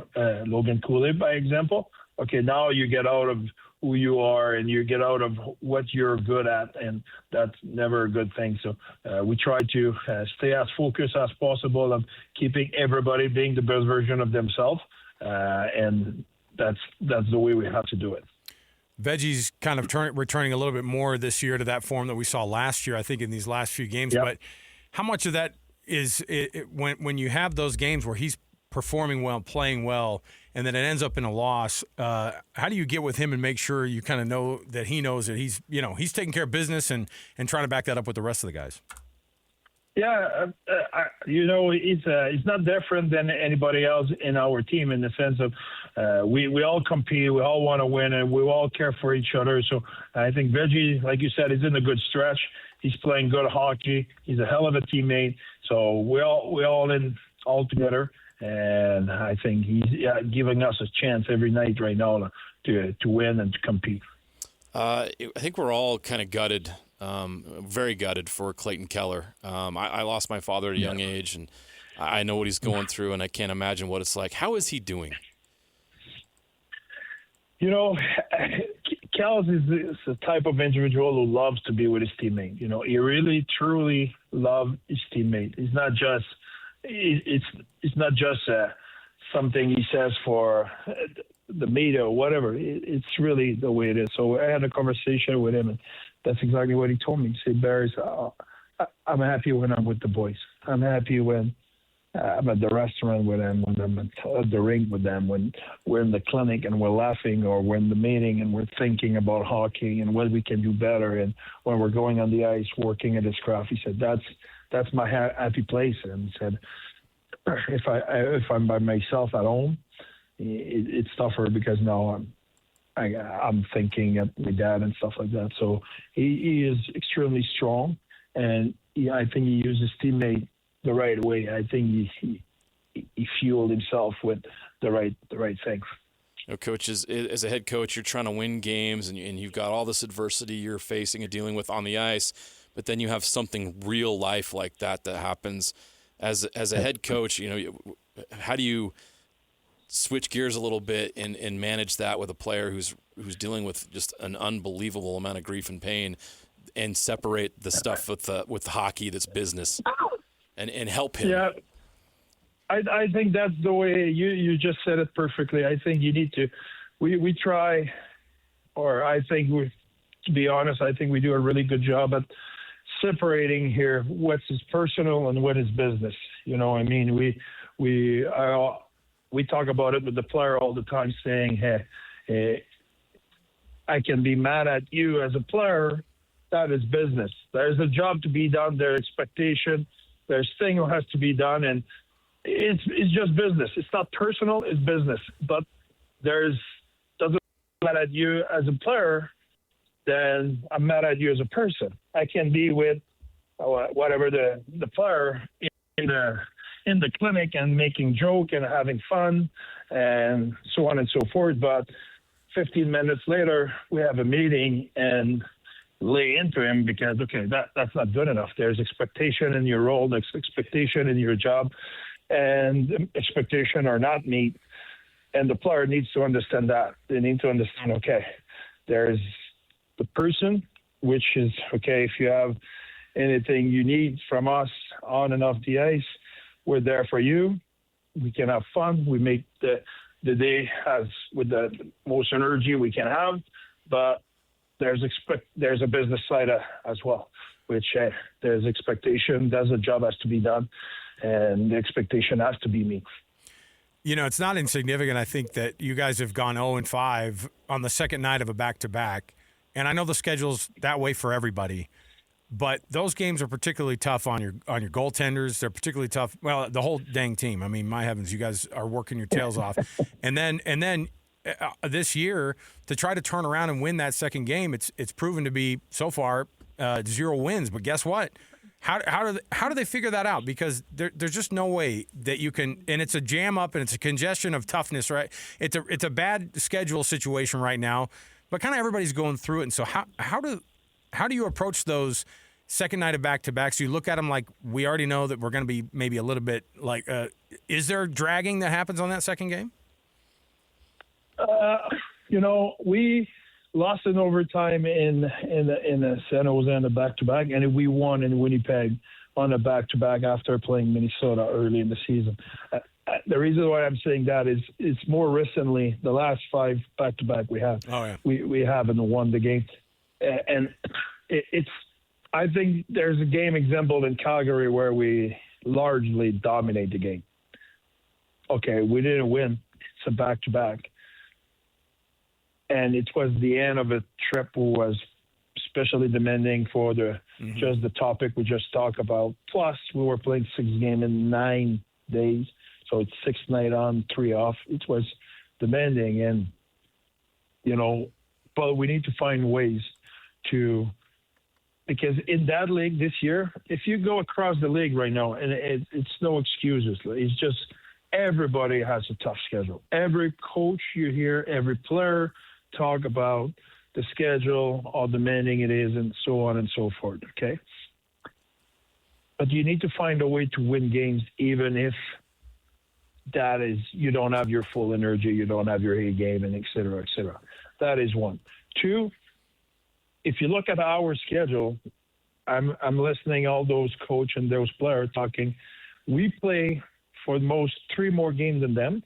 Loogan Cooley, by example. Okay, now you get out of who you are and you get out of what you're good at, and that's never a good thing. So we try to stay as focused as possible on keeping everybody being the best version of themselves, and that's the way we have to do it. Veggie's kind of returning a little bit more this year to that form that we saw last year, I think, in these last few games. Yep. But how much of that is when you have those games where he's performing well, playing well, and then it ends up in a loss, how do you get with him and make sure you kind of know that he knows that he's taking care of business and trying to back that up with the rest of the guys? Yeah, it's not different than anybody else in our team in the sense of we all compete, we all want to win, and we all care for each other. So I think Veggie, like you said, is in a good stretch. He's playing good hockey. He's a hell of a teammate. So we're all in all together, and I think he's giving us a chance every night right now to win and to compete. I think we're all kind of gutted. Very gutted for Clayton Keller. I lost my father at a young age, and I know what he's going through, and I can't imagine what it's like. How is he doing? Cal is the type of individual who loves to be with his teammate. He really, truly loves his teammate. It's not just something he says for the media or whatever. It's really the way it is. So I had a conversation with him, and that's exactly what he told me. He said, Barry, I'm happy when I'm with the boys. I'm happy when I'm at the restaurant with them, when I'm at the rink with them, when we're in the clinic and we're laughing, or we're in the meeting and we're thinking about hockey and what we can do better, and when we're going on the ice working at his craft. He said, that's my happy place. And he said, if I'm by myself at home, it's tougher because now I'm thinking of my dad and stuff like that. So he is extremely strong, and I think he used his teammate the right way. I think he fueled himself with the right things. Coach, as a head coach, you're trying to win games, and you've got all this adversity you're facing and dealing with on the ice, but then you have something real life like that happens. As a head coach, how do you switch gears a little bit and manage that with a player who's dealing with just an unbelievable amount of grief and pain, and separate the stuff with hockey that's business and help him? Yeah, I think that's the way you just said it perfectly. I think you need to. We try, or I think to be honest, I think we do a really good job at separating here what's his personal and what is business. I mean, we talk about it with the player all the time, saying, hey, I can be mad at you as a player. That is business. There's a job to be done. There's expectation. There's thing that has to be done, and it's just business. It's not personal. It's business. But doesn't mad at you as a player, then I'm mad at you as a person. I can be with whatever the player in in the clinic and making joke and having fun and so on and so forth. But 15 minutes later, we have a meeting and lay into him because, okay, that's not good enough. There's expectation in your role, there's expectation in your job, and expectation are not met. And the player needs to understand that. They need to understand, okay, there's the person, which is, okay, if you have anything you need from us on and off the ice, we're there for you. We can have fun. We make the day as with the most energy we can have, but there's a business side as well, which there's expectation. There's a job has to be done, and the expectation has to be met. You know, it's not insignificant, I think, that you guys have gone 0-5 on the second night of a back-to-back. And I know the schedule's that way for everybody, but those games are particularly tough on your goaltenders. They're particularly tough. Well, the whole dang team. I mean, my heavens, you guys are working your tails off. And then this year, to try to turn around and win that second game, it's proven to be, so far, 0 wins. But guess what? How do they figure that out? Because there's just no way that you can, and it's a jam up and it's a congestion of toughness, right? It's a bad schedule situation right now, but kind of everybody's going through it. And so how do you approach those second night of back-to-backs? You look at them like, we already know that we're going to be maybe a little bit like, is there dragging that happens on that second game? We lost in overtime in the San Jose on the back-to-back, and we won in Winnipeg on a back-to-back after playing Minnesota early in the season. The reason why I'm saying that is it's more recently, the last 5 back-to-back we have. Oh, yeah. We haven't won the game. And I think there's a game example in Calgary where we largely dominate the game. Okay, we didn't win. It's a back-to-back. And it was the end of a trip who was especially demanding for just the topic we just talked about. Plus, we were playing 6 games in 9 days. So it's 6 nights on, 3 off. It was demanding. And, but we need to find ways to – because in that league this year, if you go across the league right now, and it's no excuses. It's just everybody has a tough schedule. Every coach you hear, every player – talk about the schedule, how demanding it is, and so on and so forth, okay? But you need to find a way to win games, even if that is, you don't have your full energy, you don't have your A game, and et cetera, et cetera. That is one. 2, if you look at our schedule, I'm listening all those coach and those players talking, we play for the most 3 more games than them,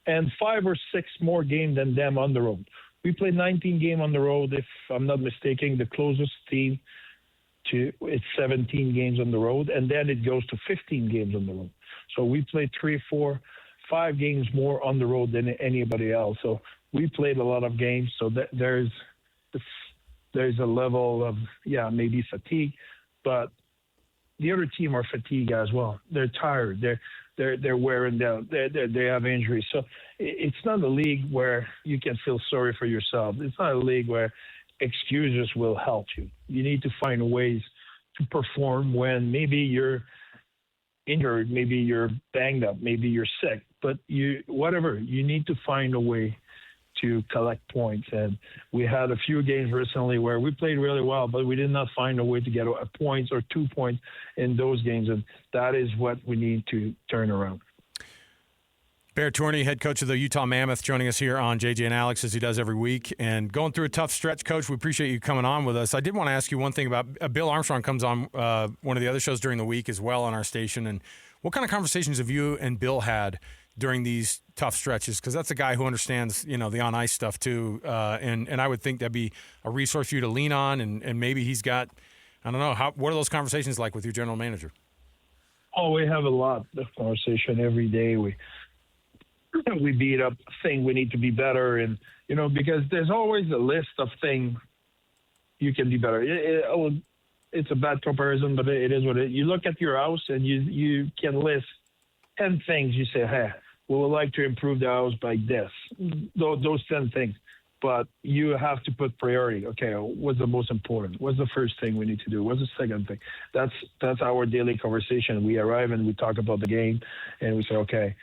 and 5 or 6 more games than them on the road. We play 19 games on the road, if I'm not mistaken. The closest team to it's 17 games on the road, and then it goes to 15 games on the road. So we play 3, 4, 5 games more on the road than anybody else. So we played a lot of games. So there's a level of maybe fatigue, but the other team are fatigued as well. They're tired. They're wearing down. They have injuries. So it's not a league where you can feel sorry for yourself. It's not a league where excuses will help you. You need to find ways to perform when maybe you're injured, maybe you're banged up, maybe you're sick. But you need to find a way to collect points. And we had a few games recently where we played really well, but we did not find a way to get a point or 2 points in those games. And that is what we need to turn around. Byrd Tourigny, head coach of the Utah Mammoth, joining us here on JJ and Alex as he does every week. And going through a tough stretch, Coach, we appreciate you coming on with us. I did want to ask you one thing about Bill Armstrong comes on one of the other shows during the week as well on our station. And what kind of conversations have you and Bill had during these tough stretches? Because that's a guy who understands, the on-ice stuff too. And I would think that'd be a resource for you to lean on. And maybe he's got, I don't know, what are those conversations like with your general manager? Oh, we have a lot of conversation every day. We beat up things we need to be better. And, because there's always a list of things you can be better. It's a bad comparison, but it is what it is. You look at your house and you can list 10 things. You say, hey, we would like to improve the house by this. Those 10 things. but you have to put priority. Okay, what's the most important? What's the first thing we need to do? What's the second thing? That's our daily conversation. We arrive and we talk about the game, and we say, okay,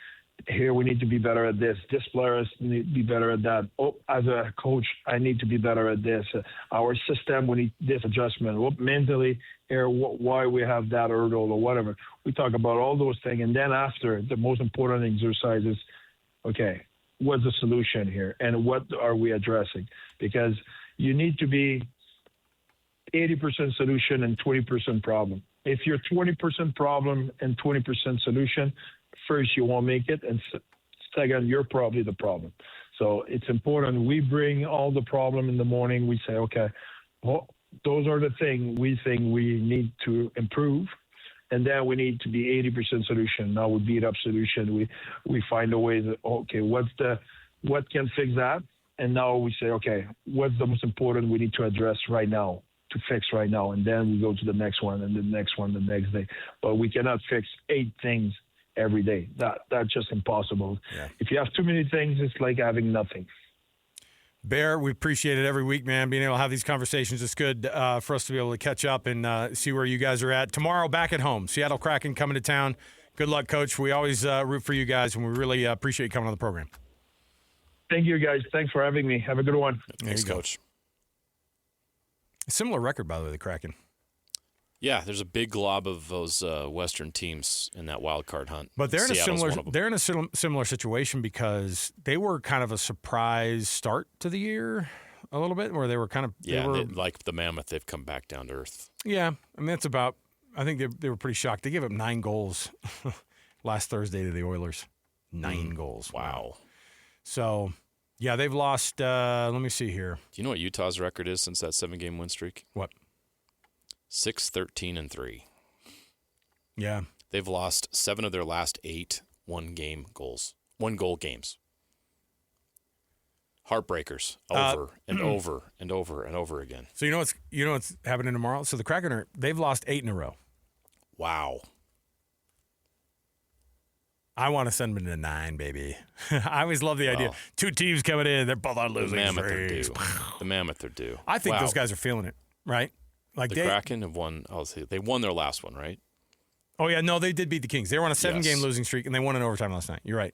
here we need to be better at this. This players need to be better at that. Oh, as a coach, I need to be better at this. Our system, we need this adjustment. Oh, mentally, here, why we have that hurdle or whatever. We talk about all those things, and then after, the most important exercise is, okay, what's the solution here, and what are we addressing? Because you need to be 80% solution and 20% problem. If you're 20% problem and 20% solution, first, you won't make it, and second, you're probably the problem. So it's important. We bring all the problem in the morning. We say, okay, well, those are the things we think we need to improve, and then we need to be 80% solution. Now we beat up solution. We find a way that, okay, what can fix that? And now we say, okay, what's the most important we need to address right now, to fix right now? And then we go to the next one, and the next one the next day. But we cannot fix 8 things every day. That's just impossible. Yeah. If you have too many things, it's like having nothing. Bear, we appreciate it every week, man. Being able to have these conversations, it's good for us to be able to catch up and see where you guys are at. Tomorrow, back at home, Seattle Kraken coming to town. Good luck, Coach. We always root for you guys, and we really appreciate you coming on the program. Thank you, guys. Thanks for having me. Have a good one. Thanks, Coach. A similar record, by the way, the Kraken. Yeah, there's a big glob of those Western teams in that wild card hunt. But they're in a similar situation because they were kind of a surprise start to the year a little bit, where they were kind of like the Mammoth, they've come back down to earth. Yeah, I mean I think they were pretty shocked. They gave up 9 goals last Thursday to the Oilers. 9 goals. Wow. So yeah, they've lost. Let me see here. Do you know what Utah's record is since that 7-game win streak? What? 6-13-3. Yeah. They've lost 7 of their last 8 one-goal games. Heartbreakers over and over and over and over again. So you know what's happening tomorrow? So the Kraken they've lost 8 in a row. Wow. I want to send them to 9, baby. I always love the idea. 2 teams coming in, they're both on losing streaks. The Mammoth are due. I think those guys are feeling it, right? Like the Kraken have won. They won their last one, right? Oh yeah, no, they did beat the Kings. They were on a 7-game losing streak, and they won in overtime last night. You're right.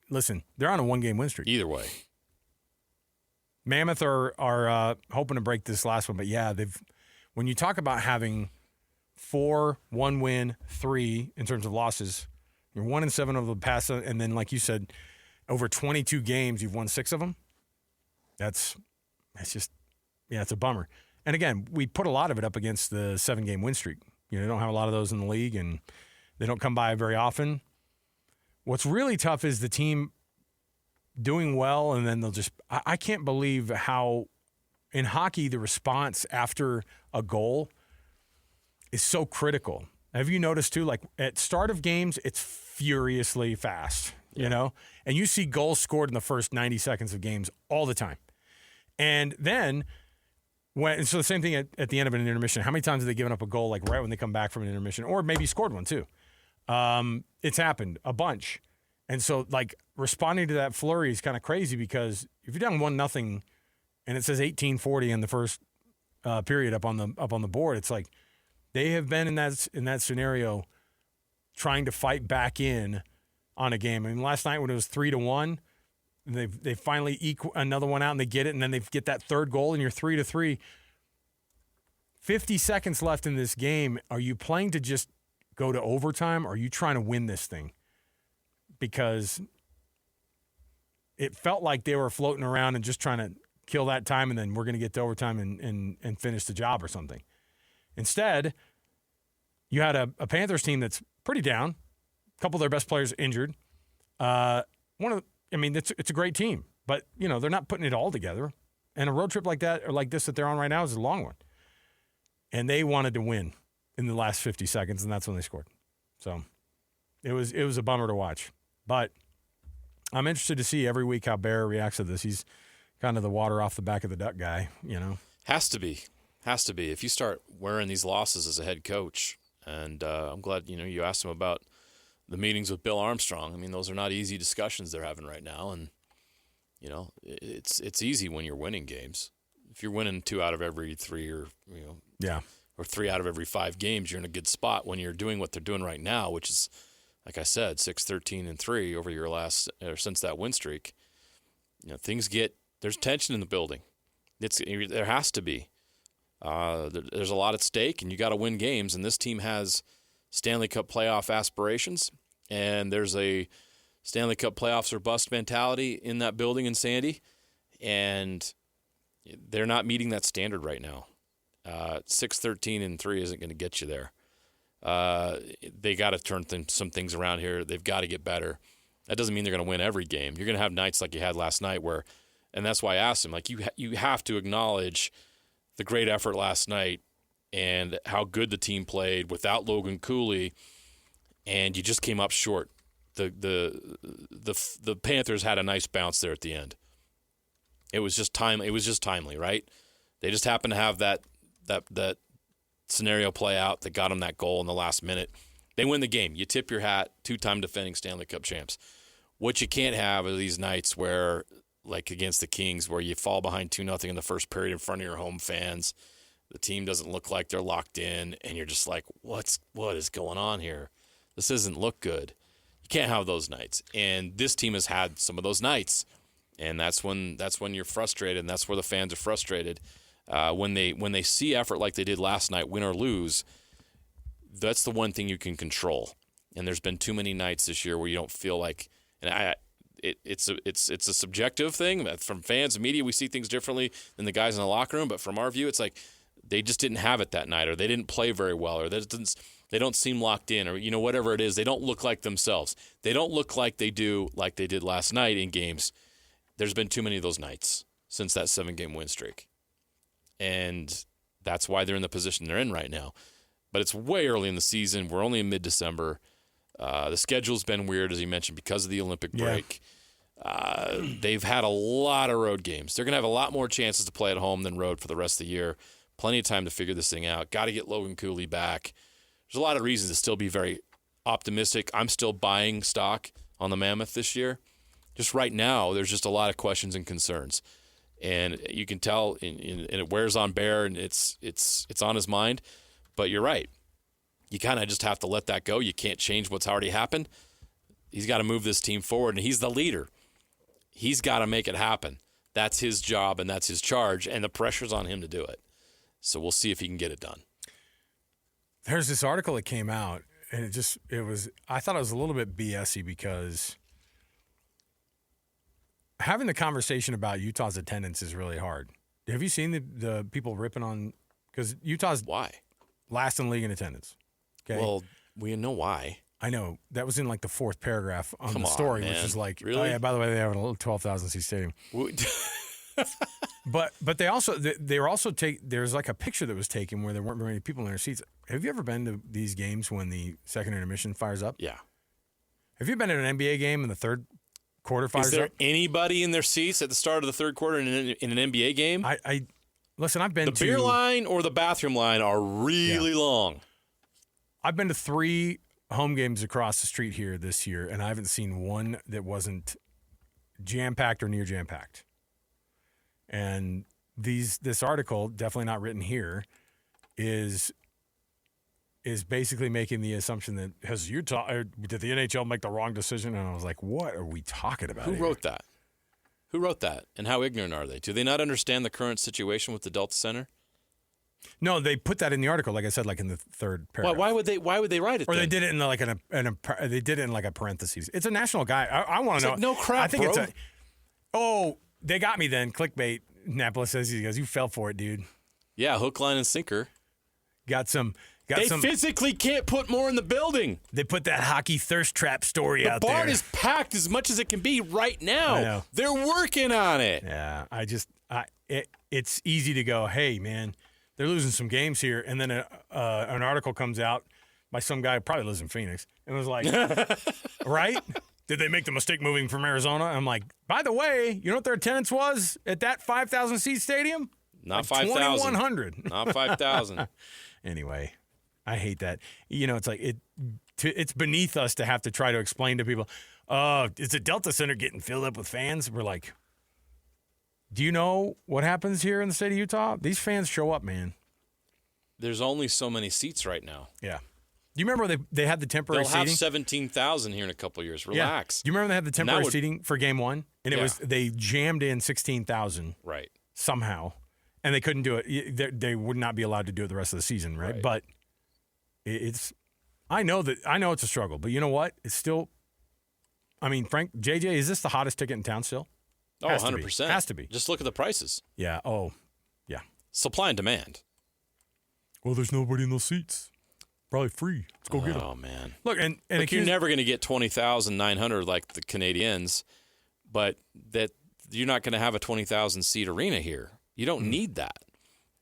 Listen, they're on a 1-game win streak. Either way, Mammoth are hoping to break this last one, but yeah, when you talk about having 4, 1 win, 3 in terms of losses, you're 1-7 over the past, and then like you said, over 22 games, you've won 6 of them. It's a bummer. And again, we put a lot of it up against the 7-game win streak. You know, they don't have a lot of those in the league, and they don't come by very often. What's really tough is the team doing well, and then they'll just – I can't believe how in hockey the response after a goal is so critical. Have you noticed, too, like at start of games, it's furiously fast, you know? And you see goals scored in the first 90 seconds of games all the time. And then – so the same thing at the end of an intermission. How many times have they given up a goal like right when they come back from an intermission, or maybe scored one too? It's happened a bunch, and so like responding to that flurry is kind of crazy because if you're down 1-0 and it says 18:40 in the first period up on the board, it's like they have been in that scenario trying to fight back in on a game. I mean, last night when it was 3-1. They finally equal another one out and they get it, and then they get that third goal and you're 3-3. 50 seconds left in this game. Are you playing to just go to overtime, or are you trying to win this thing? Because it felt like they were floating around and just trying to kill that time, and then we're going to get to overtime and finish the job or something. Instead, you had a Panthers team that's pretty down. A couple of their best players injured. It's a great team, but, you know, they're not putting it all together. And a road trip like that or like this that they're on right now is a long one. And they wanted to win in the last 50 seconds, and that's when they scored. So it was a bummer to watch. But I'm interested to see every week how Bear reacts to this. He's kind of the water off the back of the duck guy, you know. Has to be. If you start wearing these losses as a head coach, and I'm glad, you asked him about the meetings with Bill Armstrong. I mean, those are not easy discussions they're having right now, and It's easy when you're winning games. If you're winning 2 out of every 3 or 3 out of every 5 games, you're in a good spot. When you're doing what they're doing right now, which is, like I said, 6-13-3 over your since that win streak. There's tension in the building. There has to be. There's a lot at stake, and you got to win games. And this team has Stanley Cup playoff aspirations, and there's a Stanley Cup playoffs or bust mentality in that building in Sandy, and they're not meeting that standard right now. 6-13-3 isn't going to get you there. They got to turn some things around here. They've got to get better. That doesn't mean they're going to win every game. You're going to have nights like you had last night and that's why I asked him, like, you have to acknowledge the great effort last night and how good the team played without Loogan Cooley, and you just came up short. The Panthers had a nice bounce there at the end. It was just timely, right? They just happened to have that scenario play out that got them that goal in the last minute. They win the game. You tip your hat, 2-time defending Stanley Cup champs. What you can't have are these nights where, like against the Kings, where you fall behind 2-0 in the first period in front of your home fans. The team doesn't look like they're locked in, and you're just like, what is going on here? This doesn't look good. You can't have those nights. And this team has had some of those nights. And that's when you're frustrated, and that's where the fans are frustrated. When they see effort like they did last night, win or lose, that's the one thing you can control. And there's been too many nights this year where you don't feel like, and it's a subjective thing. From fans and media, we see things differently than the guys in the locker room. But from our view, it's like they just didn't have it that night, or they didn't play very well, or they don't seem locked in, or whatever it is. They don't look like themselves. They don't look like they did last night in games. There's been too many of those nights since that 7-game win streak. And that's why they're in the position they're in right now. But it's way early in the season. We're only in mid-December. The schedule's been weird, as you mentioned, because of the Olympic break. They've had a lot of road games. They're going to have a lot more chances to play at home than road for the rest of the year. Plenty of time to figure this thing out. Got to get Loogan Cooley back. There's a lot of reasons to still be very optimistic. I'm still buying stock on the Mammoth this year. Just right now, there's just a lot of questions and concerns. And you can tell, and it wears on Bear, and it's on his mind. But you're right. You kind of just have to let that go. You can't change what's already happened. He's got to move this team forward, and he's the leader. He's got to make it happen. That's his job, and that's his charge, and the pressure's on him to do it. So we'll see if he can get it done. There's this article that came out, and I thought it was a little bit BS-y because having the conversation about Utah's attendance is really hard. Have you seen the people ripping on – because Utah's why last in the league in attendance. Okay? Well, we know why. I know. That was in like the 4th paragraph on the story, which is like, really? Oh, yeah, by the way, they have a little 12,000-seat stadium. But they also there's like a picture that was taken where there weren't very many people in their seats. Have you ever been to these games when the second intermission fires up? Yeah. Have you been at an NBA game and the third quarter fires up? Is there anybody in their seats at the start of the third quarter in an NBA game? Listen, I've been to... The beer line or the bathroom line are really long. I've been to 3 home games across the street here this year, and I haven't seen one that wasn't jam-packed or near jam-packed. And this article, definitely not written here, is basically making the assumption that did the NHL make the wrong decision? And I was like, what are we talking about? Who wrote that? Who wrote that? And how ignorant are they? Do they not understand the current situation with the Delta Center? No, they put that in the article, like I said, like in the 3rd paragraph. Why would they write it? Or then? they did it they did it in like a parentheses. It's a national guy. I want to know. Like, no crap, I think bro. They got me then. Clickbait. Napola says, he goes, you fell for it, dude. Yeah, hook, line, and sinker. They physically can't put more in the building. They put that hockey thirst trap story out there. The bar is packed as much as it can be right now. I know. They're working on it. Yeah, it's easy to go, hey, man, they're losing some games here. And then an article comes out by some guy who probably lives in Phoenix. And it was like, right? Did they make the mistake moving from Arizona? I'm like, by the way, you know what their attendance was at that 5,000-seat stadium? Not like 5,000. 2,100. Not 5,000. Anyway, I hate that. It's like it's beneath us to have to try to explain to people, is the Delta Center getting filled up with fans? We're like, Do you know what happens here in the state of Utah? These fans show up, man. There's only so many seats right now. Yeah. Do you remember they had the temporary They'll seating? have 17,000 here in a couple of years. Relax. Yeah. Do you remember they had the temporary seating for game one? And they jammed in 16,000 Right. somehow, and they couldn't do it. They would not be allowed to do it the rest of the season, right? But I know it's a struggle, but you know what? It's still, I mean, Frank, JJ, is this the hottest ticket in town still? Oh, 100%. Has to be. Just look at the prices. Yeah. Oh, yeah. Supply and demand. Well, there's nobody in those seats. Probably free. Let's go get them. Oh, man. Look, and you're never going to get 20,900 like the Canadians, but that you're not going to have a 20,000 seat arena here. You don't need that.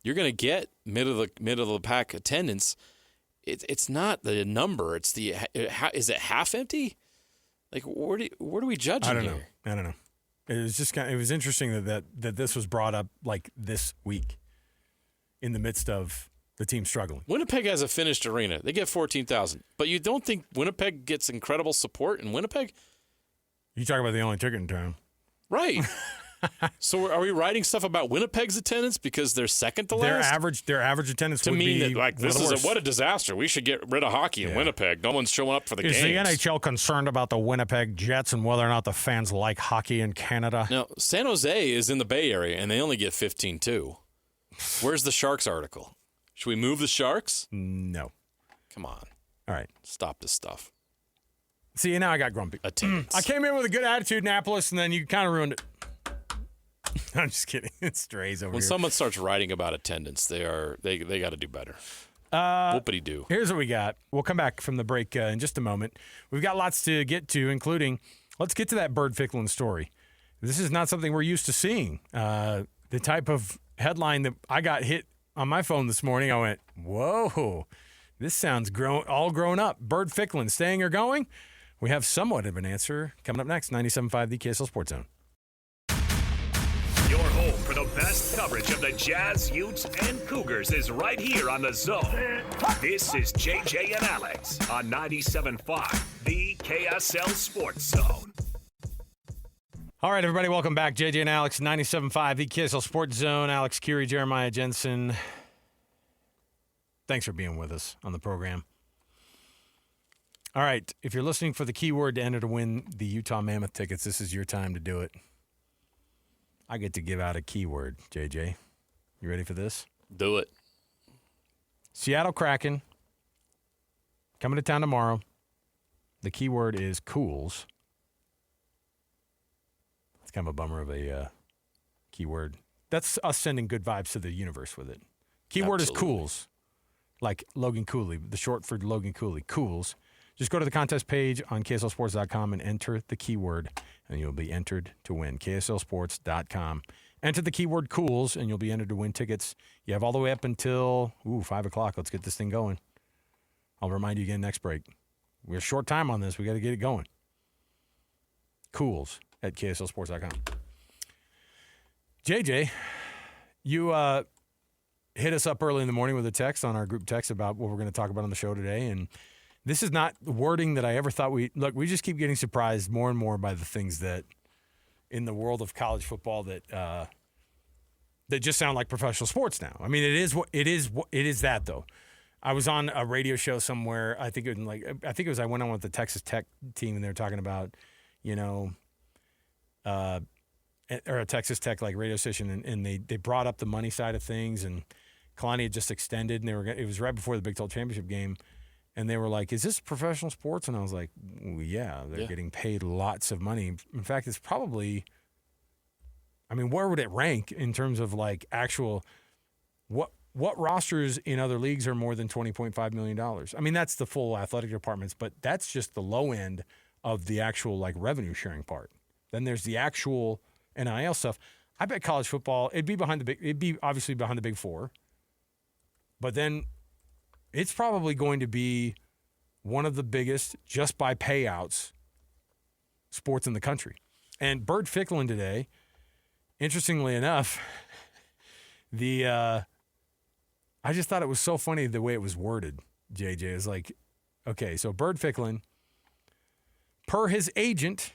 You're going to get middle of the pack attendance. It's not the number. It's is it half empty? Like where do we judge here? I don't know. It was just it was interesting that this was brought up like this week in the midst of the team struggling. Winnipeg has a finished arena. They get 14,000. But you don't think Winnipeg gets incredible support in Winnipeg? You talk about the only ticket in town. Right. So are we writing stuff about Winnipeg's attendance because they're second to last? Their average attendance to would mean be that like this is what a disaster. We should get rid of hockey in Winnipeg. No one's showing up for the games. Is the NHL concerned about the Winnipeg Jets and whether or not the fans like hockey in Canada? No, San Jose is in the Bay Area and they only get 15 too. Where's the Sharks article? Should we move the Sharks? No. Come on. All right. Stop this stuff. See, now I got grumpy. Attendance. I came in with a good attitude, Annapolis, and then you kind of ruined it. I'm just kidding. It's strays over when here. someone starts writing about attendance, they got to do better. Whoopity-doo. Here's what we got. We'll come back from the break in just a moment. We've got lots to get to, including let's get to that Byrd Ficklin story. This is not something we're used to seeing. The type of headline that I got hit on my phone this morning, I went, whoa, this sounds all grown up. Byrd Ficklin, staying or going? We have somewhat of an answer coming up next. 97.5, the KSL Sports Zone. Your home for the best coverage of the Jazz, Utes, and Cougars is right here on the Zone. This is JJ and Alex on 97.5, the KSL Sports Zone. All right, everybody, welcome back. JJ and Alex, 97.5, the KSL Sports Zone. Alex, Kirry, Jeremiah, Jensen. Thanks for being with us on the program. All right, if you're listening for the keyword to enter to win the Utah Mammoth tickets, this is your time to do it. I get to give out a keyword, JJ. You ready for this? Do it. Seattle Kraken, coming to town tomorrow. The keyword is cools. It's kind of a bummer of a keyword. That's us sending good vibes to the universe with it. Keyword is cools, like Loogan Cooley, the short for Loogan Cooley, cools. Just go to the contest page on KSLSports.com and enter the keyword, and you'll be entered to win. KSLSports.com. Enter the keyword cools, and you'll be entered to win tickets. You have all the way up until 5 o'clock. Let's get this thing going. I'll remind you again next break. We have a short time on this. We got to get it going. Cools at KSLSports.com. JJ, you hit us up early in the morning with a text on our group text about what we're going to talk about on the show today, and this is not wording that I ever thought we just keep getting surprised more and more by the things that in the world of college football that just sound like professional sports now. I mean, it is that though. I was on a radio show somewhere. I think it was I went on with the Texas Tech team and they were talking about, or a Texas Tech like radio station and they brought up the money side of things and Kalani had just extended and it was right before the Big 12 championship game. And they were like, is this professional sports? And I was like, well, yeah, they're getting paid lots of money. In fact, it's probably, where would it rank in terms of like actual, what rosters in other leagues are more than $20.5 million? That's the full athletic departments, but that's just the low end of the actual like revenue sharing part. Then there's the actual NIL stuff. I bet college football, it'd be obviously behind the Big Four, but then it's probably going to be one of the biggest, just by payouts, sports in the country. And Byrd Ficklin today, interestingly enough, I just thought it was so funny the way it was worded, JJ. Is like, okay, so Byrd Ficklin, per his agent,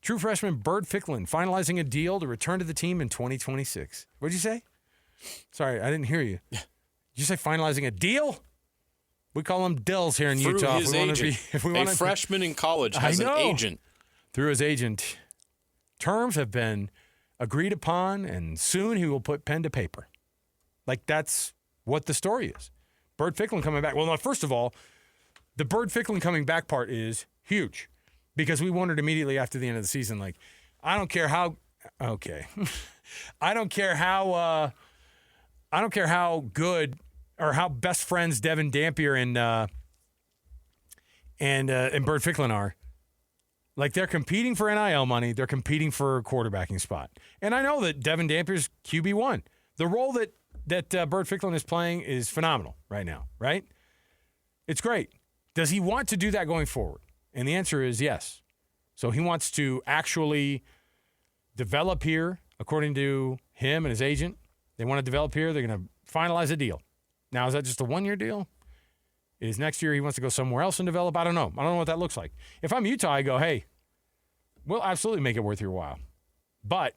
True freshman Byrd Ficklin finalizing a deal to return to the team in 2026. What'd you say? Sorry, I didn't hear you. Did you say finalizing a deal? We call them dills here in Through Utah. his agent. A freshman in college has an agent. Through his agent. Terms have been agreed upon, and soon he will put pen to paper. Like, that's what the story is. Byrd Ficklin coming back. Well, now, first of all, the Byrd Ficklin coming back part is huge because we wondered immediately after the end of the season, like, I don't care how good or how best friends Devin Dampier and Byrd Ficklin are. Like, they're competing for NIL money. They're competing for a quarterbacking spot. And I know that Devin Dampier's QB1. The role that Byrd Ficklin is playing is phenomenal right now, right? It's great. Does he want to do that going forward? And the answer is yes. So he wants to actually develop here, according to him and his agent. They want to develop here. They're going to finalize a deal. Now, is that just a one-year deal? Is next year he wants to go somewhere else and develop? I don't know. I don't know what that looks like. If I'm Utah, I go, hey, we'll absolutely make it worth your while. But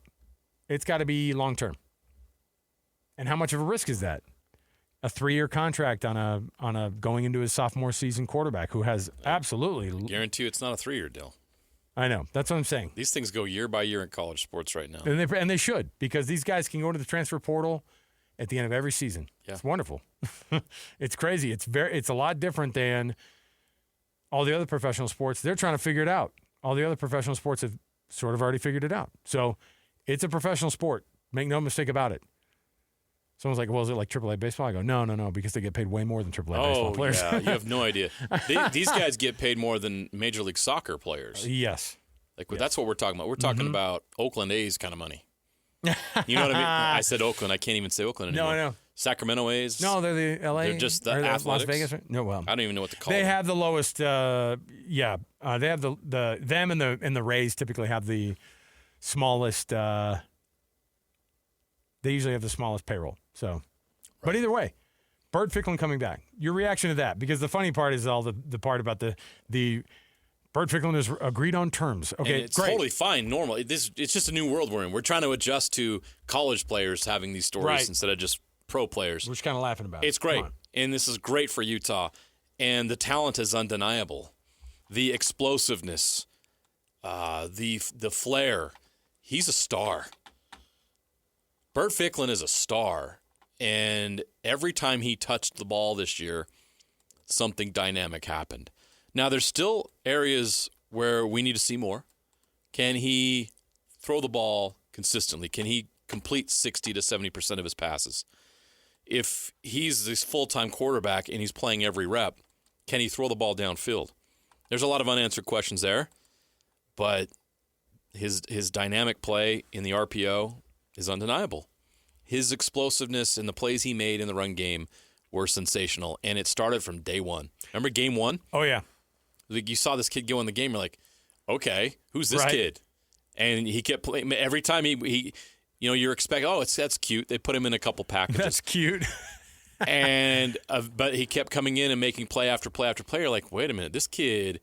it's got to be long-term. And how much of a risk is that? A 3-year contract on a going into his sophomore season quarterback who has absolutely Guarantee you it's not a 3-year deal. I know. That's what I'm saying. These things go year by year in college sports right now. And they should, because these guys can go to the transfer portal at the end of every season. Yeah. It's wonderful. It's crazy. It's a lot different than all the other professional sports. They're trying to figure it out. All the other professional sports have sort of already figured it out. So it's a professional sport. Make no mistake about it. Someone's like, well, is it like AAA baseball? I go, no, because they get paid way more than AAA baseball players. Yeah, you have no idea. These guys get paid more than Major League Soccer players. Yes. That's what we're talking about. We're talking about Oakland A's kind of money. You know what I mean? I said Oakland. I can't even say Oakland anymore. No, I know. Sacramento A's. No, they're the LA. They're just the Athletics. Las Vegas. No, well, I don't even know what to call them. They have the lowest. They have them and the Rays typically have the smallest. They usually have the smallest payroll. So. But either way, Byrd Ficklin coming back. Your reaction to that? Because the funny part is all the part about the Byrd Ficklin is agreed on terms. Okay, and it's great. Totally fine, normal. It's just a new world we're in. We're trying to adjust to college players having these stories instead of just pro players. We're just kind of laughing about it. It's great, and this is great for Utah. And the talent is undeniable. The explosiveness, the flair. He's a star. Byrd Ficklin is a star. And every time he touched the ball this year, something dynamic happened. Now, there's still areas where we need to see more. Can he throw the ball consistently? Can he complete 60 to 70% of his passes? If he's this full-time quarterback and he's playing every rep, can he throw the ball downfield? There's a lot of unanswered questions there, but his dynamic play in the RPO is undeniable. His explosiveness and the plays he made in the run game were sensational, and it started from day one. Remember game one? Oh, yeah. Like you saw this kid go in the game, you're like, okay, who's this kid? And he kept playing. Every time he you're expecting, that's cute. They put him in a couple packages. That's cute. But he kept coming in and making play after play after play. You're like, wait a minute, this kid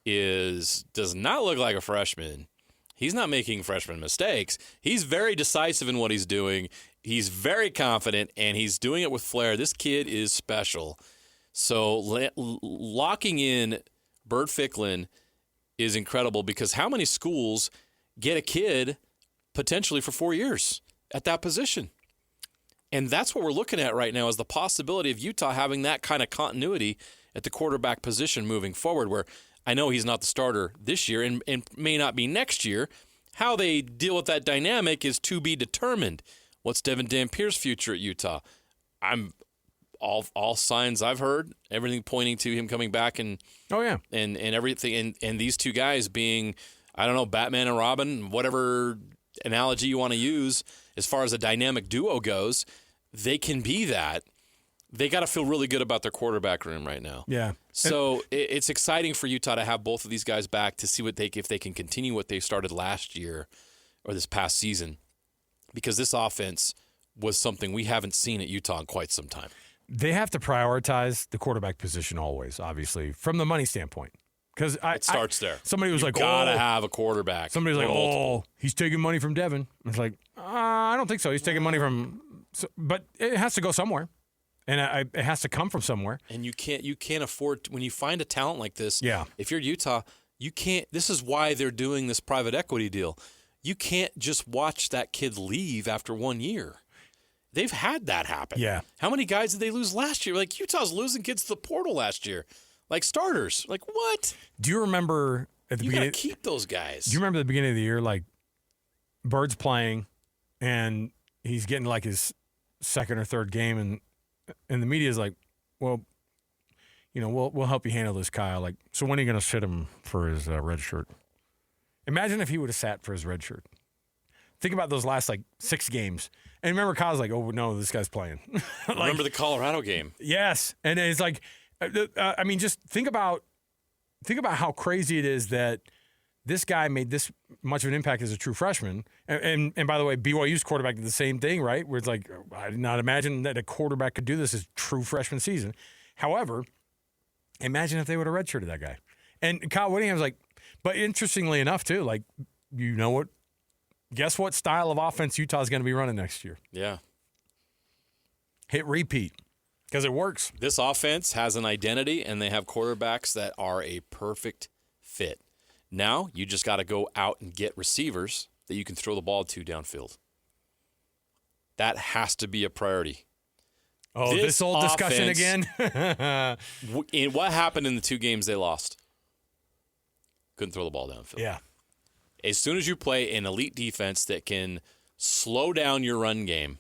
does not look like a freshman. He's not making freshman mistakes. He's very decisive in what he's doing. He's very confident, and he's doing it with flair. This kid is special. So locking in Byrd Ficklin is incredible because how many schools get a kid potentially for 4 years at that position? And that's what we're looking at right now is the possibility of Utah having that kind of continuity at the quarterback position moving forward where I know he's not the starter this year and may not be next year. How they deal with that dynamic is to be determined. What's Devin Dampier's future at Utah? I'm all signs I've heard, everything pointing to him coming back and everything and these two guys being, I don't know, Batman and Robin, whatever analogy you want to use as far as a dynamic duo goes, they can be that. They got to feel really good about their quarterback room right now. Yeah. So it's exciting for Utah to have both of these guys back to see if they can continue what they started last year or this past season, because this offense was something we haven't seen at Utah in quite some time. They have to prioritize the quarterback position always, obviously, from the money standpoint. Because It starts there. Somebody was you like, gotta have a quarterback. Somebody's like, multiple. he's taking money from Devin. It's like, I don't think so. He's taking money from, but it has to go somewhere, and it has to come from somewhere. And you can't afford when you find a talent like this. Yeah. If you're Utah, you can't. This is why they're doing this private equity deal. You can't just watch that kid leave after 1 year. They've had that happen. Yeah. How many guys did they lose last year? Like Utah's losing kids to the portal last year, like starters. Like what? Do you remember at the beginning? You gotta keep those guys. Do you remember the beginning of the year, like Bird's playing, and he's getting like his second or third game, and the media's like, well, we'll help you handle this, Kyle. Like, so when are you going to sit him for his red shirt? Imagine if he would have sat for his red shirt. Think about those last, 6 games. And remember, Kyle's like, oh, no, this guy's playing. Remember the Colorado game? Yes. And it's like, just think about how crazy it is that this guy made this much of an impact as a true freshman. And by the way, BYU's quarterback did the same thing, right? Where it's like, I did not imagine that a quarterback could do this as true freshman season. However, imagine if they would have redshirted that guy. And Kyle Whittingham's like, but interestingly enough, too, like, you know what? Guess what style of offense Utah's going to be running next year? Yeah. Hit repeat, because it works. This offense has an identity, and they have quarterbacks that are a perfect fit. Now you just got to go out and get receivers that you can throw the ball to downfield. That has to be a priority. Oh, this old discussion again? And what happened in the 2 games they lost? Couldn't throw the ball downfield. Yeah. As soon as you play an elite defense that can slow down your run game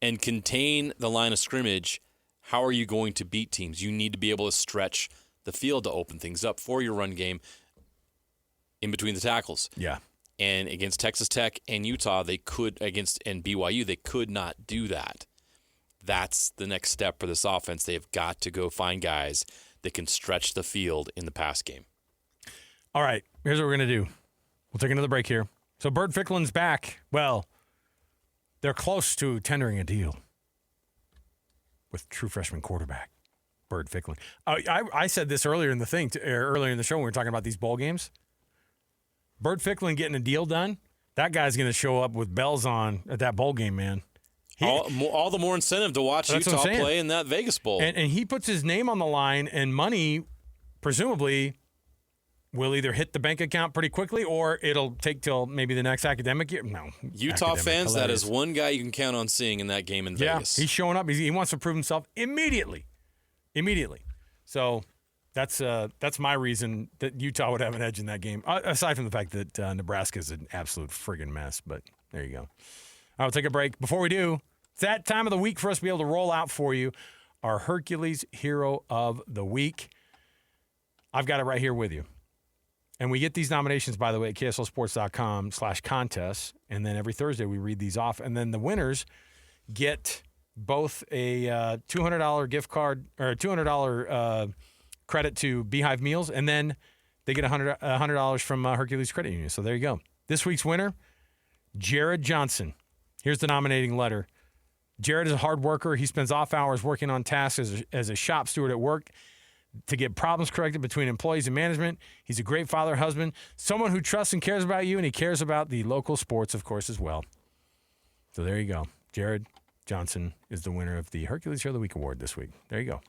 and contain the line of scrimmage, how are you going to beat teams? You need to be able to stretch the field to open things up for your run game in between the tackles. Yeah. And against Texas Tech and Utah, and BYU, they could not do that. That's the next step for this offense. They've got to go find guys that can stretch the field in the pass game. All right, here's what we're going to do. We'll take another break here. So Byrd Ficklin's back. Well, they're close to tendering a deal with true freshman quarterback Byrd Ficklin. I said this earlier in the show when we were talking about these bowl games. Byrd Ficklin getting a deal done, that guy's going to show up with bells on at that bowl game, man. All the more incentive to watch Utah play in that Vegas Bowl. And he puts his name on the line, and money, presumably, will either hit the bank account pretty quickly or it'll take till maybe the next academic year. No. Utah fans, that is one guy you can count on seeing in that game in Vegas. Yeah, he's showing up. He wants to prove himself immediately. So that's my reason that Utah would have an edge in that game, aside from the fact that Nebraska is an absolute friggin' mess. But there you go. I'll take a break. Before we do, it's that time of the week for us to be able to roll out for you our Hercules Hero of the Week. I've got it right here with you. And we get these nominations, by the way, at KSLSports.com/contests. And then every Thursday we read these off. And then the winners get both a $200 gift card or $200 credit to Beehive Meals. And then they get $100 from Hercules Credit Union. So there you go. This week's winner, Jared Johnson. Here's the nominating letter. Jared is a hard worker. He spends off hours working on tasks as a shop steward at work to get problems corrected between employees and management. He's a great father, husband, someone who trusts and cares about you, and he cares about the local sports, of course, as well. So there you go. Jared Johnson is the winner of the Hercules Hero of the Week award this week. There you go.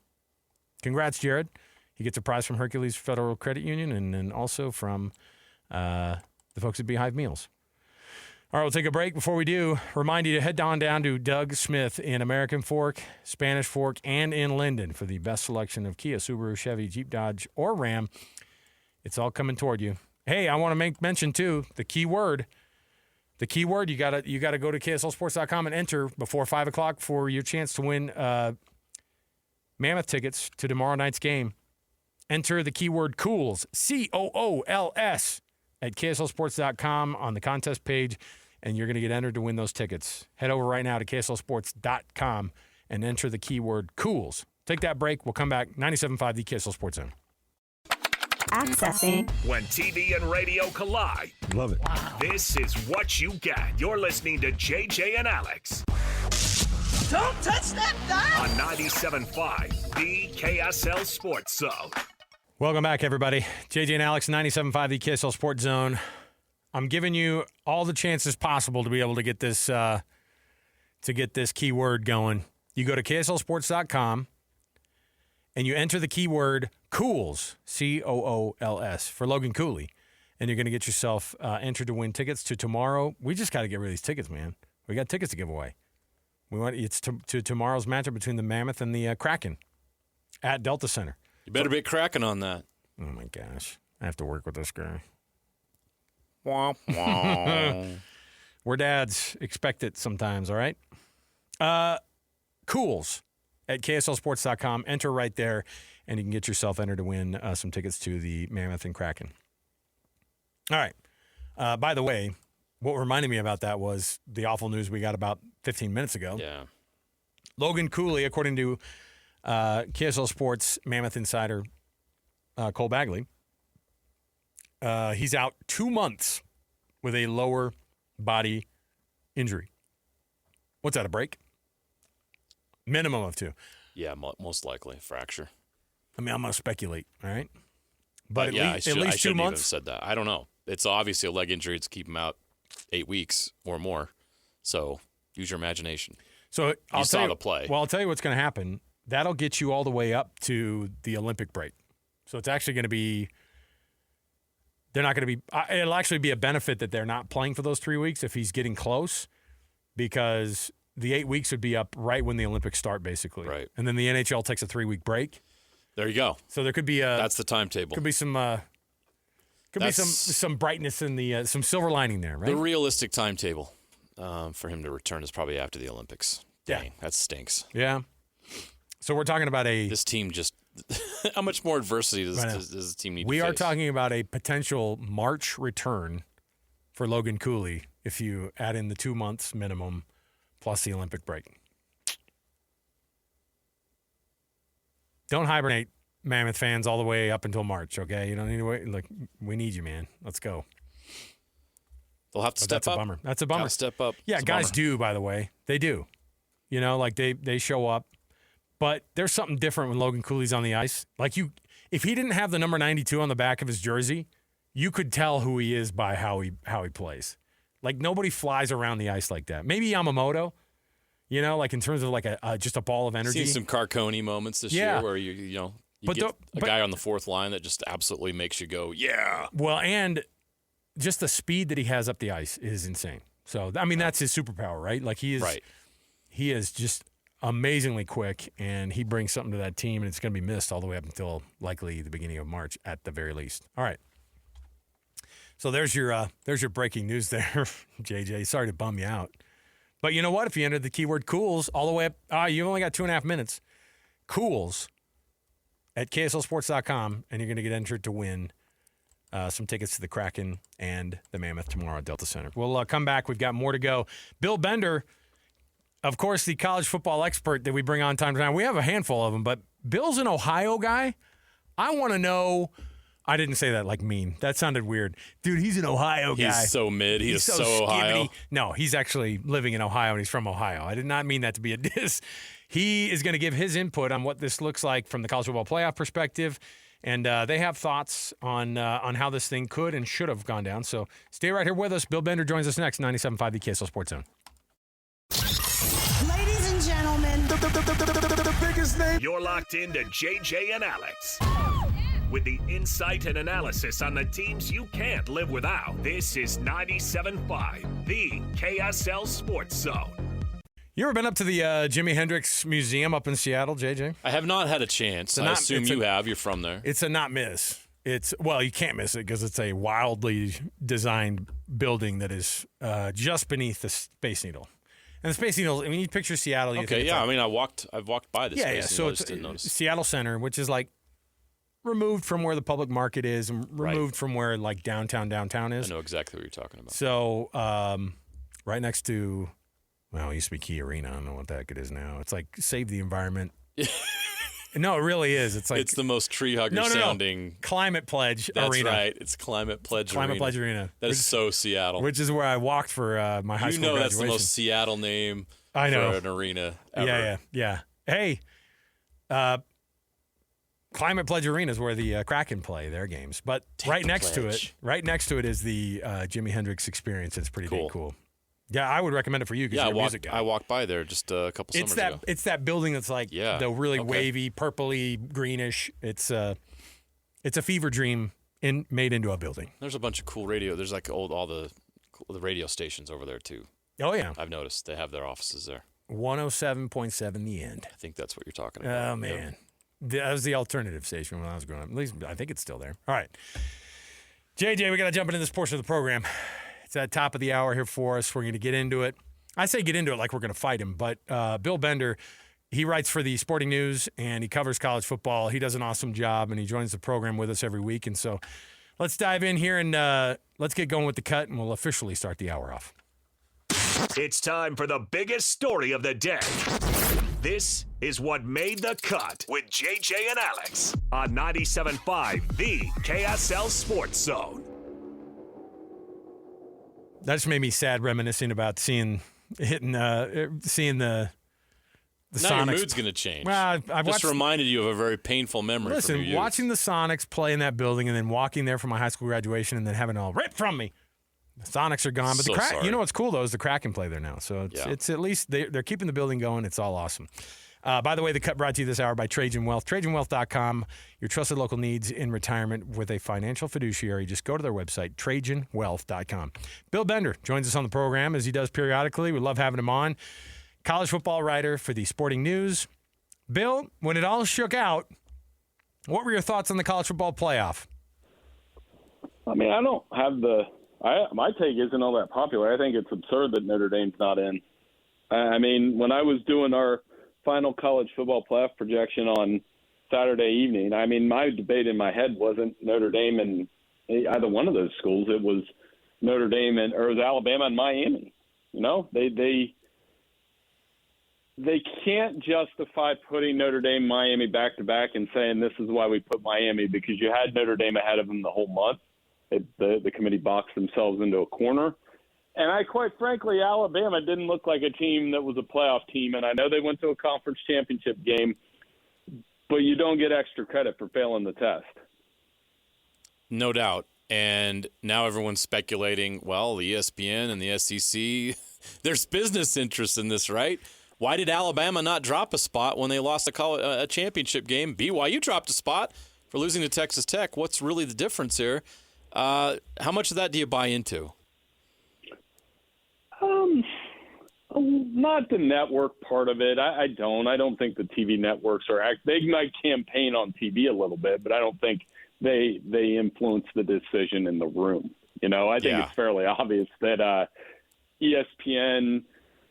Congrats, Jared. He gets a prize from Hercules Federal Credit Union and then also from the folks at Beehive Meals. All right, we'll take a break. Before we do, remind you to head down to Doug Smith in American Fork, Spanish Fork, and in Linden for the best selection of Kia, Subaru, Chevy, Jeep, Dodge, or Ram. It's all coming toward you. Hey, I want to make mention, too, the keyword. The keyword, you gotta go to KSLSports.com and enter before 5 o'clock for your chance to win Mammoth tickets to tomorrow night's game. Enter the keyword COOLS, COOLS, at KSLSports.com on the contest page, and you're going to get entered to win those tickets. Head over right now to KSLSports.com and enter the keyword COOLS. Take that break. We'll come back. 97.5, the KSL Sports Zone. Accessing. When TV and radio collide. Love it. Wow. This is what you get. You're listening to JJ and Alex. Don't touch that dial. On 97.5, the KSL Sports Zone. Welcome back, everybody. JJ and Alex, 97.5, the KSL Sports Zone. I'm giving you all the chances possible to be able to get this keyword going. You go to KSLSports.com and you enter the keyword COOLS, COOLS, for Loogan Cooley, and you're going to get yourself entered to win tickets to tomorrow. We just got to get rid of these tickets, man. We got tickets to give away. It's to tomorrow's matchup between the Mammoth and the Kraken at Delta Center. You better be cracking on that. Oh, my gosh. I have to work with this guy. Wah, wah. We're dads. Expect it sometimes, all right? Cools at KSLSports.com. Enter right there, and you can get yourself entered to win some tickets to the Mammoth and Kraken. All right. By the way, what reminded me about that was the awful news we got about 15 minutes ago. Yeah. Loogan Cooley, according to KSL Sports Mammoth insider Cole Bagley, he's out 2 months with a lower body injury. What's that, a break? Minimum of 2. Yeah, most likely fracture. I mean, I'm going to speculate, all right? But yeah, at least I 2 shouldn't even have months? said that. I don't know. It's obviously a leg injury to keep him out 8 weeks or more. So use your imagination. So I'll saw tell you, the play. Well, I'll tell you what's going to happen. That'll get you all the way up to the Olympic break. So it's actually going to be – they're not going to be – it'll actually be a benefit that they're not playing for those 3 weeks if he's getting close, because the 8 weeks would be up right when the Olympics start, basically. Right. And then the NHL takes a 3-week break. There you go. So there could be a – That's the timetable. Could be some some brightness in the some silver lining there, right? The realistic timetable for him to return is probably after the Olympics. Yeah. Dang, that stinks. Yeah. So we're talking about This team just – how much more adversity does the team need to face? We are talking about a potential March return for Loogan Cooley if you add in the 2 months minimum plus the Olympic break. Don't hibernate, Mammoth fans, all the way up until March, okay? You don't need to wait. Like, we need you, man. Let's go. They'll have to step up. That's a bummer. That's a bummer. Gotta step up. Yeah, It's a guys bummer. do, by the way. They do. You know, like they show up. But there's something different when Loogan Cooley's on the ice. Like, if he didn't have the number 92 on the back of his jersey, you could tell who he is by how he plays. Like, nobody flies around the ice like that. Maybe Yamamoto, you know, like in terms of like just a ball of energy. Seen some Carcone moments this year where you get a guy on the fourth line that just absolutely makes you go, yeah. Well, and just the speed that he has up the ice is insane. So, I mean, that's his superpower, right? Like, he is just amazingly quick, and he brings something to that team, and it's going to be missed all the way up until likely the beginning of March at the very least. All right. So there's your breaking news there, JJ. Sorry to bum you out. But you know what? If you entered the keyword COOLS all the way up, you only got 2.5 minutes. COOLS at KSLSports.com, and you're going to get entered to win some tickets to the Kraken and the Mammoth tomorrow at Delta Center. We'll come back. We've got more to go. Bill Bender, of course, the college football expert that we bring on time to time. We have a handful of them, but Bill's an Ohio guy. I want to know. I didn't say that like mean. That sounded weird. Dude, he's an Ohio guy. He's so mid. He is so Ohio. No, he's actually living in Ohio, and he's from Ohio. I did not mean that to be a diss. He is going to give his input on what this looks like from the college football playoff perspective, and they have thoughts on how this thing could and should have gone down. So stay right here with us. Bill Bender joins us next, 97.5 the KSL Sports Zone. Ladies and gentlemen, the biggest name. You're locked into JJ and Alex. With the insight and analysis on the teams you can't live without. This is 97.5, the KSL Sports Zone. You ever been up to the Jimi Hendrix Museum up in Seattle, JJ? I have not had a chance. I assume you have. You're from there. It's a not miss. You can't miss it because it's a wildly designed building that is just beneath the Space Needle. And the Space Needle, I mean, you picture Seattle. Okay, yeah. I mean, I've walked by the Space Needle. So I just didn't notice. Seattle Center, which is like removed from where the public market is and removed from where like downtown is. I know exactly what you're talking about. So right next to, well, it used to be Key Arena. I don't know what the heck it is now. It's like Save the Environment. No, it really is. It's like it's the most tree hugger sounding Climate Pledge Arena. That's right. It's Climate Pledge Arena. That is so Seattle. Which is where I walked for my high school graduation. That's the most Seattle name for an arena ever. Yeah. Hey, Climate Pledge Arena is where the Kraken play their games. But right next to it is the Jimi Hendrix Experience. It's pretty dang cool. Yeah, I would recommend it for you because you're a music guy. I walked by there just a couple summers ago. It's that building that's like the really wavy, purpley, greenish. It's a fever dream made into a building. There's a bunch of cool radio. There's like all the radio stations over there too. Oh yeah, I've noticed they have their offices there. 107.7 The End. I think that's what you're talking about. Oh man, that was the alternative station when I was growing up. At least I think it's still there. All right, JJ, we got to jump into this portion of the program. It's at the top of the hour here for us. We're going to get into it. I say get into it like we're going to fight him, but Bill Bender, he writes for the Sporting News, and he covers college football. He does an awesome job, and he joins the program with us every week. And so let's dive in here, and let's get going with the cut, and we'll officially start the hour off. It's time for the biggest story of the day. This is what made the cut with JJ and Alex on 97.5, the KSL Sports Zone. That just made me sad reminiscing about seeing the now Sonics. Your mood's going to change. Well, I've just reminded you of a very painful memory. Listen, from your watching the Sonics play in that building and then walking there for my high school graduation and then having it all ripped from me. The Sonics are gone, but sorry. You know what's cool though is the Kraken play there now. So it's at least they're keeping the building going. It's all awesome. By the way, the cut brought to you this hour by Trajan Wealth. TrajanWealth.com, your trusted local needs in retirement with a financial fiduciary. Just go to their website, TrajanWealth.com. Bill Bender joins us on the program as he does periodically. We love having him on. College football writer for the Sporting News. Bill, when it all shook out, what were your thoughts on the college football playoff? I mean, I don't have my take isn't all that popular. I think it's absurd that Notre Dame's not in. I mean, when I was doing our final college football playoff projection on Saturday evening, I mean, my debate in my head wasn't Notre Dame and either one of those schools. It was Notre Dame or it was Alabama and Miami. You know, they can't justify putting Notre Dame, Miami back to back and saying this is why we put Miami, because you had Notre Dame ahead of them the whole month. The committee boxed themselves into a corner. And quite frankly, Alabama didn't look like a team that was a playoff team. And I know they went to a conference championship game, but you don't get extra credit for failing the test. No doubt. And now everyone's speculating, well, the ESPN and the SEC, there's business interest in this, right? Why did Alabama not drop a spot when they lost a championship game? BYU dropped a spot for losing to Texas Tech. What's really the difference here? How much of that do you buy into? Not the network part of it. I don't think the TV networks they might campaign on TV a little bit, but I don't think they influence the decision in the room. You know, I think it's fairly obvious that ESPN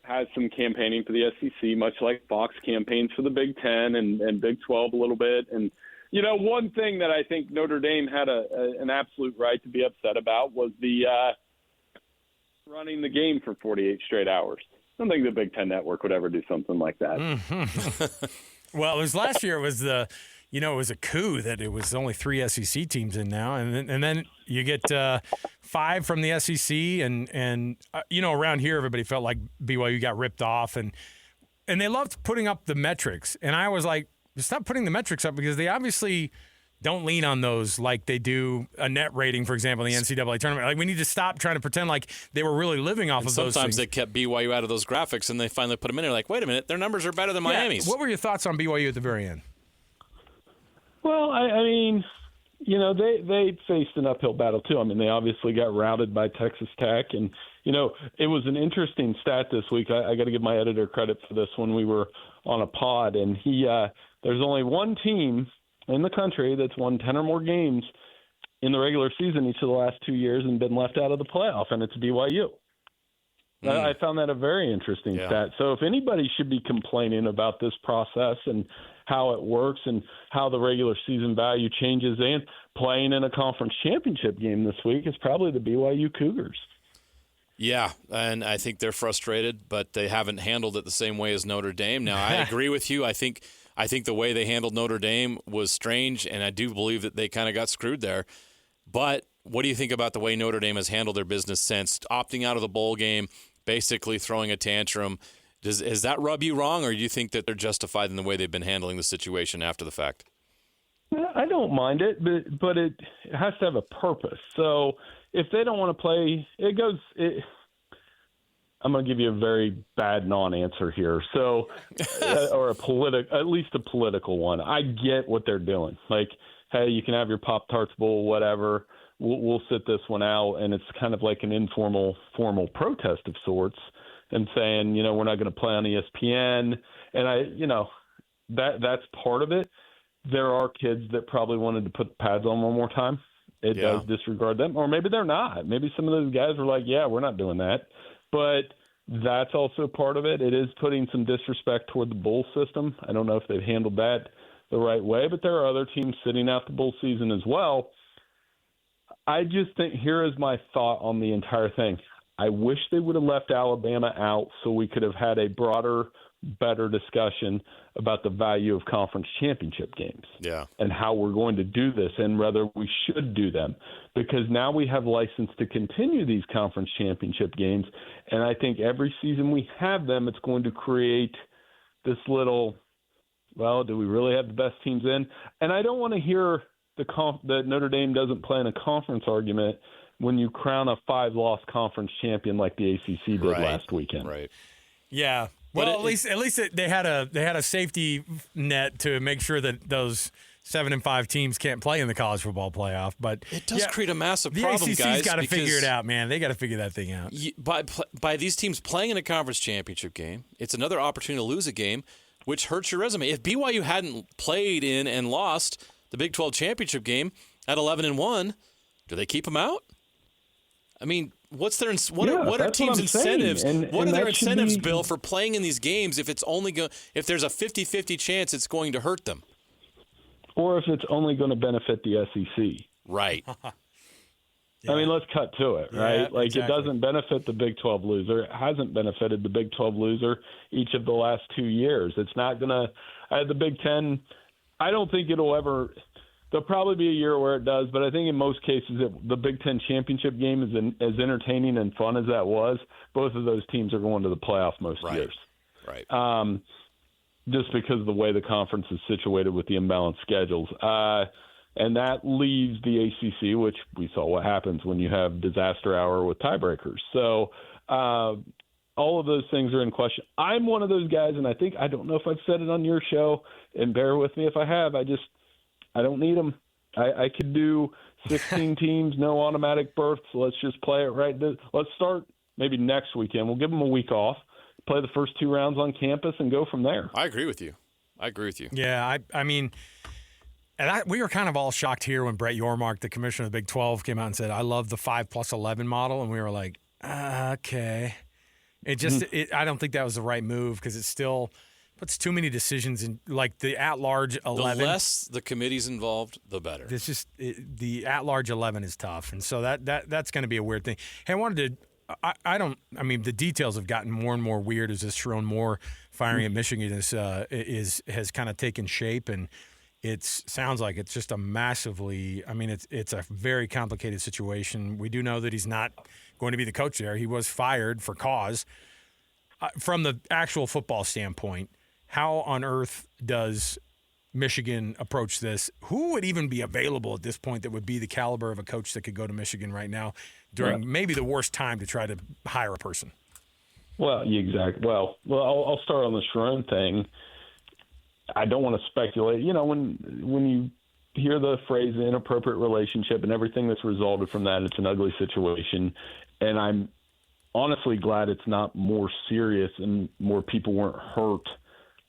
has some campaigning for the SEC, much like Fox campaigns for the Big Ten and Big 12 a little bit. And, you know, one thing that I think Notre Dame had an absolute right to be upset about was the running the game for 48 straight hours. I don't think the Big Ten Network would ever do something like that. Mm-hmm. Well, it was last year. It was it was a coup that it was only 3 SEC teams in now, and then you get 5 from the SEC, and around here everybody felt like BYU got ripped off, and they loved putting up the metrics, and I was like, stop putting the metrics up because they obviously don't lean on those like they do a net rating, for example, in the NCAA tournament. Like, we need to stop trying to pretend like they were really living off of those things. Sometimes they kept BYU out of those graphics, and they finally put them in there like, wait a minute, their numbers are better than Miami's. What were your thoughts on BYU at the very end? Well, I mean, they faced an uphill battle, too. I mean, they obviously got routed by Texas Tech. And, it was an interesting stat this week. I got to give my editor credit for this when we were on a pod. And there's only one team in the country that's won 10 or more games in the regular season each of the last 2 years and been left out of the playoff, and it's BYU. I found that a very interesting stat. So if anybody should be complaining about this process and how it works and how the regular season value changes and playing in a conference championship game this week, it's probably the BYU Cougars. Yeah, and I think they're frustrated, but they haven't handled it the same way as Notre Dame. Now, I agree with you. I think the way they handled Notre Dame was strange, and I do believe that they kind of got screwed there. But what do you think about the way Notre Dame has handled their business since opting out of the bowl game, basically throwing a tantrum? Does that rub you wrong, or do you think that they're justified in the way they've been handling the situation after the fact? I don't mind it, but it has to have a purpose. So if they don't want to play, I'm going to give you a very bad non-answer here. So, or at least a political one. I get what they're doing. Like, hey, you can have your Pop-Tarts Bowl, whatever. We'll sit this one out, and it's kind of like an informal, formal protest of sorts, and saying, we're not going to play on ESPN, and that's part of it. There are kids that probably wanted to put the pads on one more time. It does disregard them, or maybe they're not. Maybe some of those guys were like, yeah, we're not doing that. But that's also part of it. It is putting some disrespect toward the bowl system. I don't know if they've handled that the right way, but there are other teams sitting out the bowl season as well. I just think here is my thought on the entire thing. I wish they would have left Alabama out so we could have had a broader, better discussion about the value of conference championship games and how we're going to do this and whether we should do them, because now we have license to continue these conference championship games. And I think every season we have them, it's going to create this little, well, do we really have the best teams in? And I don't want to hear that Notre Dame doesn't play in a conference argument when you crown a 5-loss conference champion like the ACC did last weekend. Right. Yeah. Well, at least they had a safety net to make sure that those 7-5 teams can't play in the college football playoff. But it does create a massive problem, the guys. ACC's got to figure it out, man. They got to figure that thing out. By these teams playing in a conference championship game, it's another opportunity to lose a game, which hurts your resume. If BYU hadn't played in and lost the Big 12 championship game at 11-1, do they keep them out? I mean, what are teams' incentives? What are their incentives, Bill, for playing in these games if it's if there's a 50-50 chance it's going to hurt them? Or if it's only going to benefit the SEC. Right. I mean, let's cut to it, right? It doesn't benefit the Big 12 loser. It hasn't benefited the Big 12 loser each of the last 2 years. It's not going to the Big 10, I don't think it'll ever – there'll probably be a year where it does, but I think in most cases the Big Ten championship game is as entertaining and fun as that was. Both of those teams are going to the playoff most years. Right. Just because of the way the conference is situated with the imbalanced schedules. And that leaves the ACC, which we saw what happens when you have disaster hour with tiebreakers. So all of those things are in question. I'm one of those guys, and I don't know if I've said it on your show, and bear with me if I have. I don't need them. I could do 16 teams, no automatic berths. Let's just play it right. Let's start maybe next weekend. We'll give them a week off, play the first 2 rounds on campus, and go from there. I agree with you. Yeah, I mean, we were kind of all shocked here when Brett Yormark, the commissioner of the Big 12, came out and said, I love the 5+11 model. And we were like, okay. I don't think that was the right move because it's still – puts too many decisions in, like the at-large 11. The less the committee's involved, the better. It's just the at-large 11 is tough, and so that's going to be a weird thing. Hey, I mean, the details have gotten more and more weird as this Sharon Moore firing at Michigan has kind of taken shape, and it sounds like it's just a massively. I mean, it's a very complicated situation. We do know that he's not going to be the coach there. He was fired for cause. From the actual football standpoint, how on earth does Michigan approach this? Who would even be available at this point that would be the caliber of a coach that could go to Michigan right now during maybe the worst time to try to hire a person? Well, exactly. Well, I'll start on the Sharon thing. I don't want to speculate. When you hear the phrase inappropriate relationship and everything that's resulted from that, it's an ugly situation. And I'm honestly glad it's not more serious and more people weren't hurt,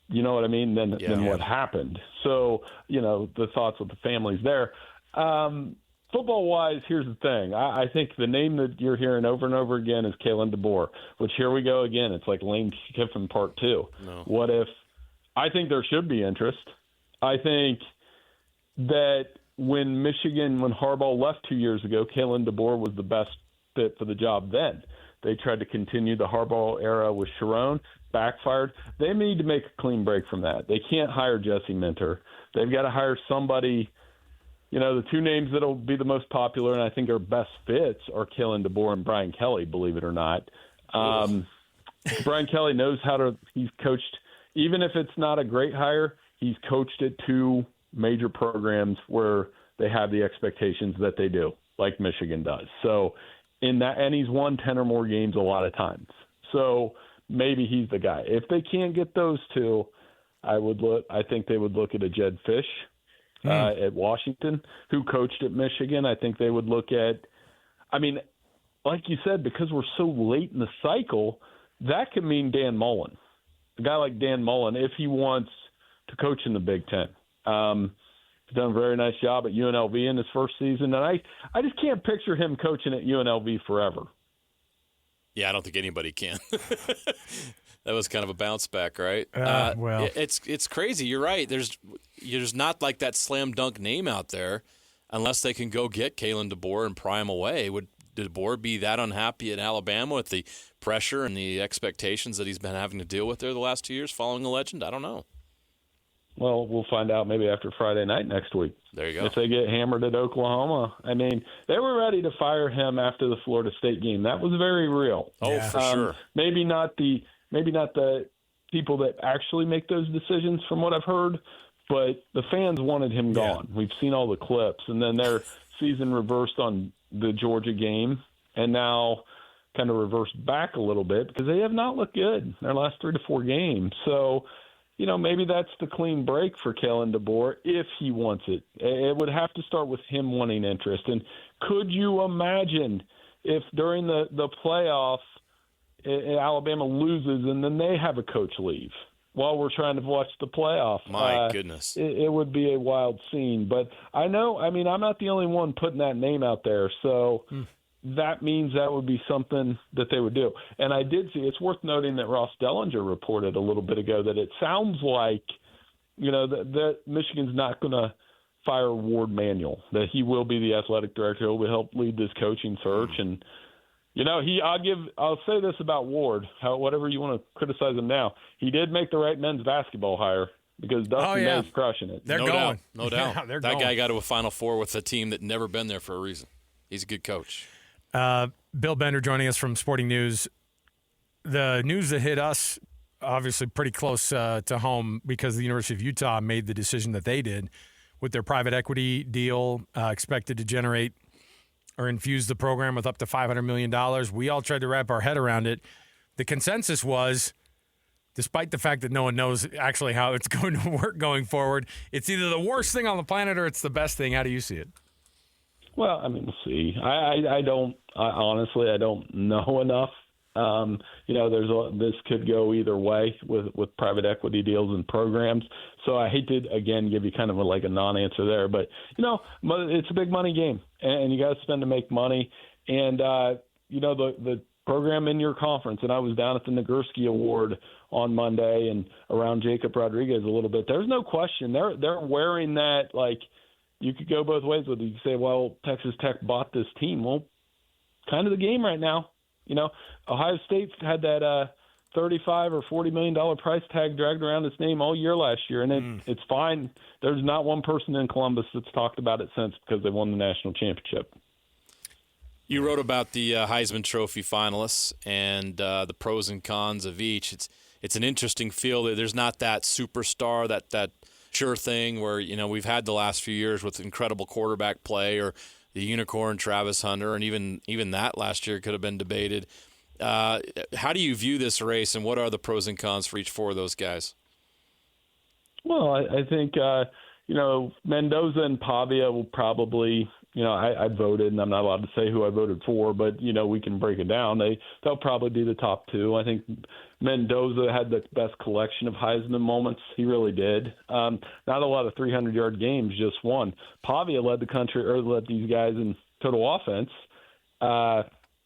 you know what I mean, than what happened. So, the thoughts with the families there. Football-wise, here's the thing. I think the name that you're hearing over and over again is Kalen DeBoer, which here we go again. It's like Lane Kiffin Part 2. No. What if – I think there should be interest. I think that when Harbaugh left 2 years ago, Kalen DeBoer was the best fit for the job then. They tried to continue the Harbaugh era with Sharon, backfired. They need to make a clean break from that. They can't hire Jesse Minter. They've got to hire somebody. The 2 names that will be the most popular and I think are best fits are Kalen DeBoer and Brian Kelly, believe it or not. Brian Kelly knows he's coached, even if it's not a great hire, he's coached it to major programs where they have the expectations that they do, like Michigan does. So and he's won 10 or more games a lot of times. So maybe he's the guy. If they can't get those two, I think they would look at a Jed Fish at Washington, who coached at Michigan. I think they would look at, like you said, because we're so late in the cycle, that could mean Dan Mullen. A guy like Dan Mullen, if he wants to coach in the Big Ten. He's done a very nice job at UNLV in his first season, and I just can't picture him coaching at UNLV forever. Yeah, I don't think anybody can. That was kind of a bounce back, right? Well, it's crazy. You're right. There's not like that slam dunk name out there, unless they can go get Kalen DeBoer and pry him away. Would DeBoer be that unhappy at Alabama with the pressure and the expectations that he's been having to deal with there the last 2 years following a legend? I don't know. Well, we'll find out maybe after Friday night next week. There you go. If they get hammered at Oklahoma. They were ready to fire him after the Florida State game. That was very real. Oh, for sure. Maybe not the people that actually make those decisions from what I've heard, but the fans wanted him gone. We've seen all the clips. And then their season reversed on the Georgia game, and now kind of reversed back a little bit because they have not looked good in their last 3 to 4 games. So, maybe that's the clean break for Kalen DeBoer if he wants it. It would have to start with him wanting interest. And could you imagine if during the playoff Alabama loses and then they have a coach leave while we're trying to watch the playoff? My goodness. It would be a wild scene. But I know, I'm not the only one putting that name out there. So that means that would be something that they would do. And I did see, it's worth noting that Ross Dellinger reported a little bit ago that it sounds like, that Michigan's not going to fire Ward Manuel, that he will be the athletic director. He'll help lead this coaching search. And, I'll say this about Ward, whatever you want to criticize him now, he did make the right men's basketball hire because Dusty May's crushing it. They're no going. Doubt. No doubt. Yeah, that guy got to a Final Four with a team that never been there for a reason. He's a good coach. Bill Bender joining us from Sporting News. The news that hit us, obviously pretty close to home because the University of Utah made the decision that they did with their private equity deal, expected to generate or infuse the program with up to $500 million. We all tried to wrap our head around it. The consensus was, despite the fact that no one knows actually how it's going to work going forward, it's either the worst thing on the planet or it's the best thing. How do you see it? Well, we'll see. I honestly don't know enough. This could go either way with private equity deals and programs. So I hate to, again, give you kind of a non-answer there. But, it's a big money game, and you got to spend to make money. And, the program in your conference, and I was down at the Nagurski Award on Monday and around Jacob Rodriguez a little bit. There's no question. They're wearing that, you could go both ways with it. You could say, well, Texas Tech bought this team. Well, kind of the game right now. Ohio State had that $35 or $40 million price tag dragged around its name all year last year, and it's fine. There's not one person in Columbus that's talked about it since because they won the national championship. You wrote about the Heisman Trophy finalists and the pros and cons of each. It's an interesting field. There's not that superstar, that sure thing where we've had the last few years with incredible quarterback play or the unicorn Travis Hunter, and even that last year could have been debated. How do you view this race, and what are the pros and cons for each 4 of those guys? Well, I think Mendoza and Pavia will probably. I voted, and I'm not allowed to say who I voted for, but we can break it down. They'll probably be the top 2. I think Mendoza had the best collection of Heisman moments. He really did. Not a lot of 300-yard games, just one. Pavia led the country, or led these guys in total offense.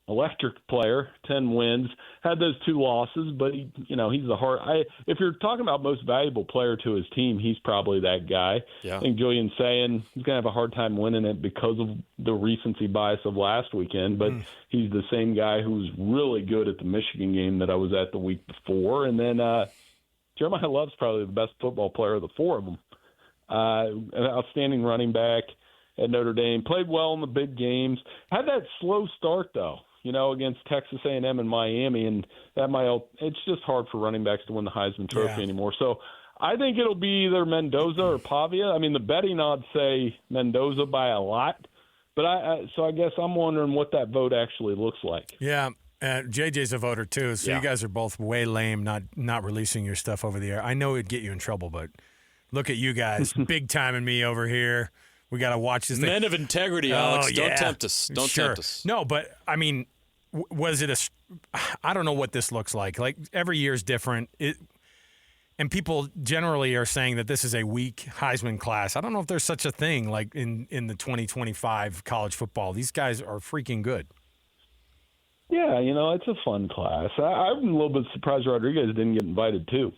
Electric player, 10 wins, had those 2 losses, but he's the heart. If you're talking about most valuable player to his team, he's probably that guy. Yeah. I think Julian's saying he's going to have a hard time winning it because of the recency bias of last weekend, but he's the same guy who was really good at the Michigan game that I was at the week before. And then Jeremiah Love's probably the best football player of the 4 of them. An outstanding running back at Notre Dame, played well in the big games. Had that slow start, though. Against Texas A&M and Miami, and it's just hard for running backs to win the Heisman Trophy anymore. So I think it'll be either Mendoza or Pavia. I mean, the betting odds say Mendoza by a lot, but so I guess I'm wondering what that vote actually looks like. Yeah, JJ's a voter too, so you guys are both way lame not releasing your stuff over the air. I know it'd get you in trouble, but look at you guys, big time in me over here. We got to watch this thing. Men of integrity, Alex. Don't tempt us. Don't tempt us. No, but I mean, was it I don't know what this looks like. Like every year is different. And people generally are saying that this is a weak Heisman class. I don't know if there's such a thing like in the 2025 college football. These guys are freaking good. Yeah, it's a fun class. I'm a little bit surprised Rodriguez didn't get invited too.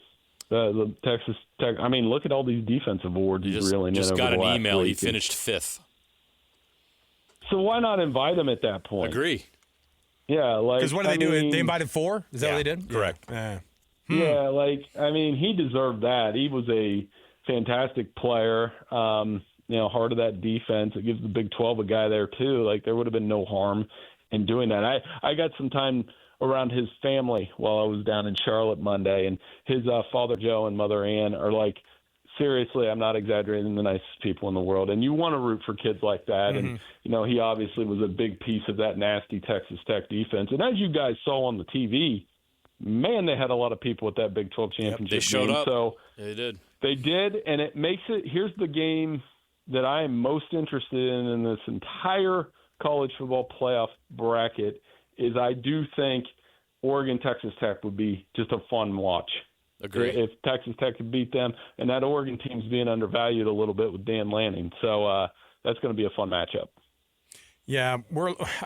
The Texas Tech. I mean, look at all these defensive awards he's reeling in over got an email. Week. He finished 5th. So why not invite him at that point? Agree. Yeah, because what did they do? They invited 4. Is that what they did? Correct. Yeah, he deserved that. He was a fantastic player. Heart of that defense. It gives the Big 12 a guy there too. Like there would have been no harm in doing that. I got some time around his family while I was down in Charlotte Monday, and his father Joe and mother Ann are like, seriously, I'm not exaggerating, the nicest people in the world. And you want to root for kids like that. Mm-hmm. And, he obviously was a big piece of that nasty Texas Tech defense. And as you guys saw on the TV, man, they had a lot of people at that Big 12 championship they showed game. up. So they did. They did, and it makes it – here's the game that I am most interested in this entire college football playoff bracket is I do think Oregon-Texas Tech would be just a fun watch. Agree. If Texas Tech could beat them, and that Oregon team's being undervalued a little bit with Dan Lanning. So that's going to be a fun matchup. Yeah,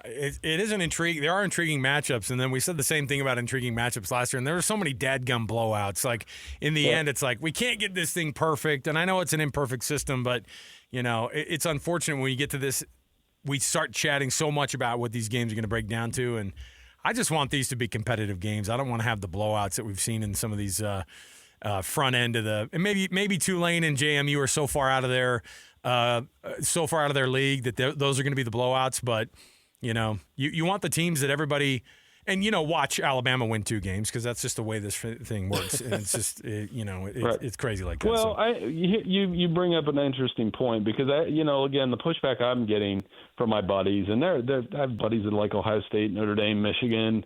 it is an intrigue. There are intriguing matchups, and then we said the same thing about intriguing matchups last year, and there were so many dadgum blowouts. Like, in the end, it's like, we can't get this thing perfect, and I know it's an imperfect system, but, it's unfortunate when you get to this, we start chatting so much about what these games are going to break down to, and I just want these to be competitive games. I don't want to have the blowouts that we've seen in some of these front end of the – and maybe Tulane and JMU are so far out of their league that those are going to be the blowouts. But, you want the teams that everybody – and, watch Alabama win 2 games because that's just the way this thing works. And it's just, it's crazy like that. Well, you bring up an interesting point because, again, the pushback I'm getting from my buddies, and I have buddies that like Ohio State, Notre Dame, Michigan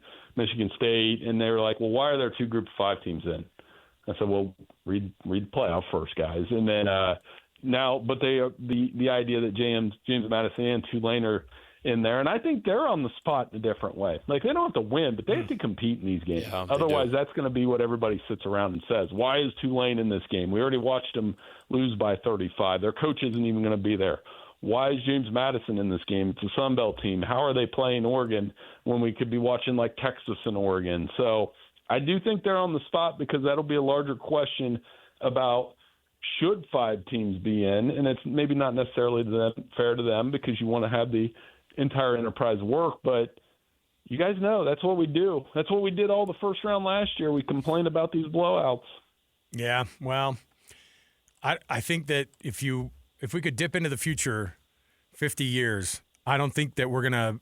State, and they're like, well, why are there 2 Group of 5 teams in? I said, well, read the playoff first, guys. And then now, but the idea that James Madison and Tulane are in there, and I think they're on the spot in a different way. Like, they don't have to win, but they have to compete in these games. Yeah, otherwise, that's going to be what everybody sits around and says. Why is Tulane in this game? We already watched them lose by 35. Their coach isn't even going to be there. Why is James Madison in this game? It's a Sun Belt team. How are they playing Oregon when we could be watching like Texas and Oregon? So I do think they're on the spot because that'll be a larger question about should 5 teams be in, and it's maybe not necessarily fair to them because you want to have the entire enterprise work, but you guys know that's what we do. That's what we did all the first round last year. We complained about these blowouts. Yeah, well, I think that if we could dip into the future 50 years, I don't think that we're gonna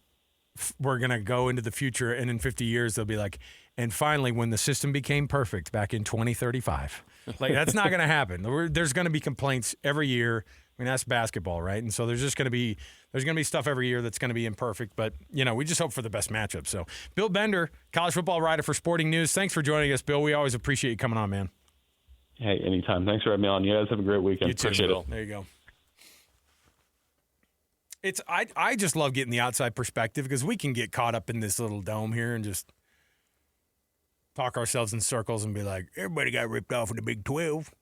go into the future and in 50 years they'll be like, and finally when the system became perfect back in 2035. Like, that's not going to happen. There's going to be complaints every year. I mean, that's basketball, right? And so there's going to be stuff every year that's going to be imperfect, but we just hope for the best matchup. So, Bill Bender, college football writer for Sporting News. Thanks for joining us, Bill. We always appreciate you coming on, man. Hey, anytime. Thanks for having me on. You guys have a great weekend. You too, appreciate Bill. it. There you go. I just love getting the outside perspective because we can get caught up in this little dome here and just talk ourselves in circles and be like, everybody got ripped off in the Big 12.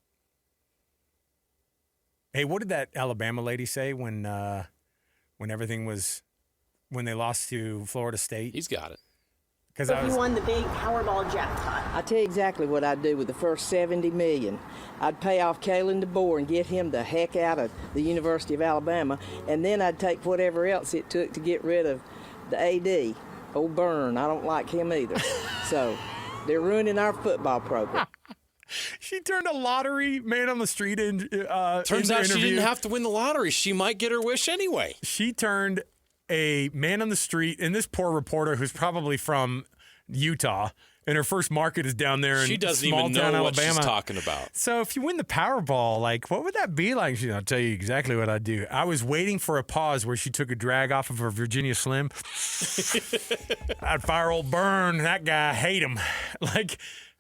Hey, what did that Alabama lady say when everything was when they lost to Florida State? He's got it. Because you won the big Powerball jackpot. I tell you exactly what I'd do with the first $70 million. I'd pay off Kalen DeBoer and get him the heck out of the University of Alabama, and then I'd take whatever else it took to get rid of the AD, old Byrne. I don't like him either. So they're ruining our football program. She turned a lottery man on the street in Turns out she didn't have to win the lottery. She might get her wish anyway. She turned a man on the street, and this poor reporter who's probably from Utah, and her first market is down there in She doesn't small even know town what Alabama. she's talking about. So if you win the Powerball, like, what would that be like? I'll tell you exactly what I'd do. I was waiting for a pause where she took a drag off of her Virginia Slim. I'd fire old Burn. That guy, I hate him. Like,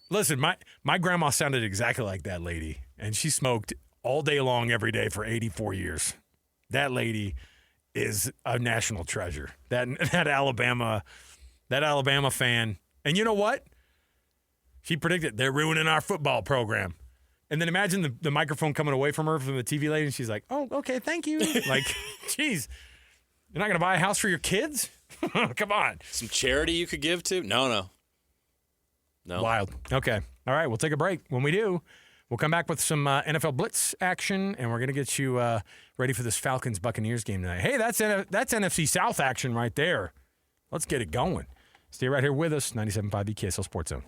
listen, my grandma sounded exactly like that lady, and she smoked all day long every day for 84 years. That lady is a national treasure. That Alabama fan. And you know what? She predicted they're ruining our football program. And then imagine the microphone coming away from her from the TV lady, and she's like, oh, okay, thank you. Like, geez, you're not going to buy a house for your kids? Come on. Some charity you could give to? No. Wild. Okay. All right, we'll take a break. When we do, we'll come back with some NFL Blitz action, and we're going to get you ready for this Falcons-Buccaneers game tonight. Hey, that's NFC South action right there. Let's get it going. Stay right here with us, 97.5 the KSL Sports Zone.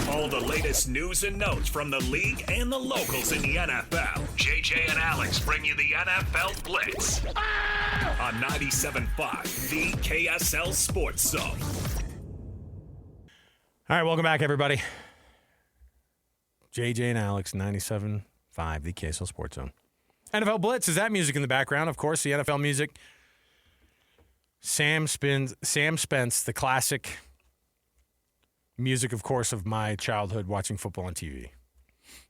All the latest news and notes from the league and the locals in the NFL. JJ and Alex bring you the NFL Blitz on 97.5 the KSL Sports Zone. All right, welcome back, everybody. JJ and Alex, 97.5 the KSL Sports Zone. NFL Blitz is that music in the background, of course, the NFL music. Sam Spence, the classic music, of course, of my childhood watching football on TV.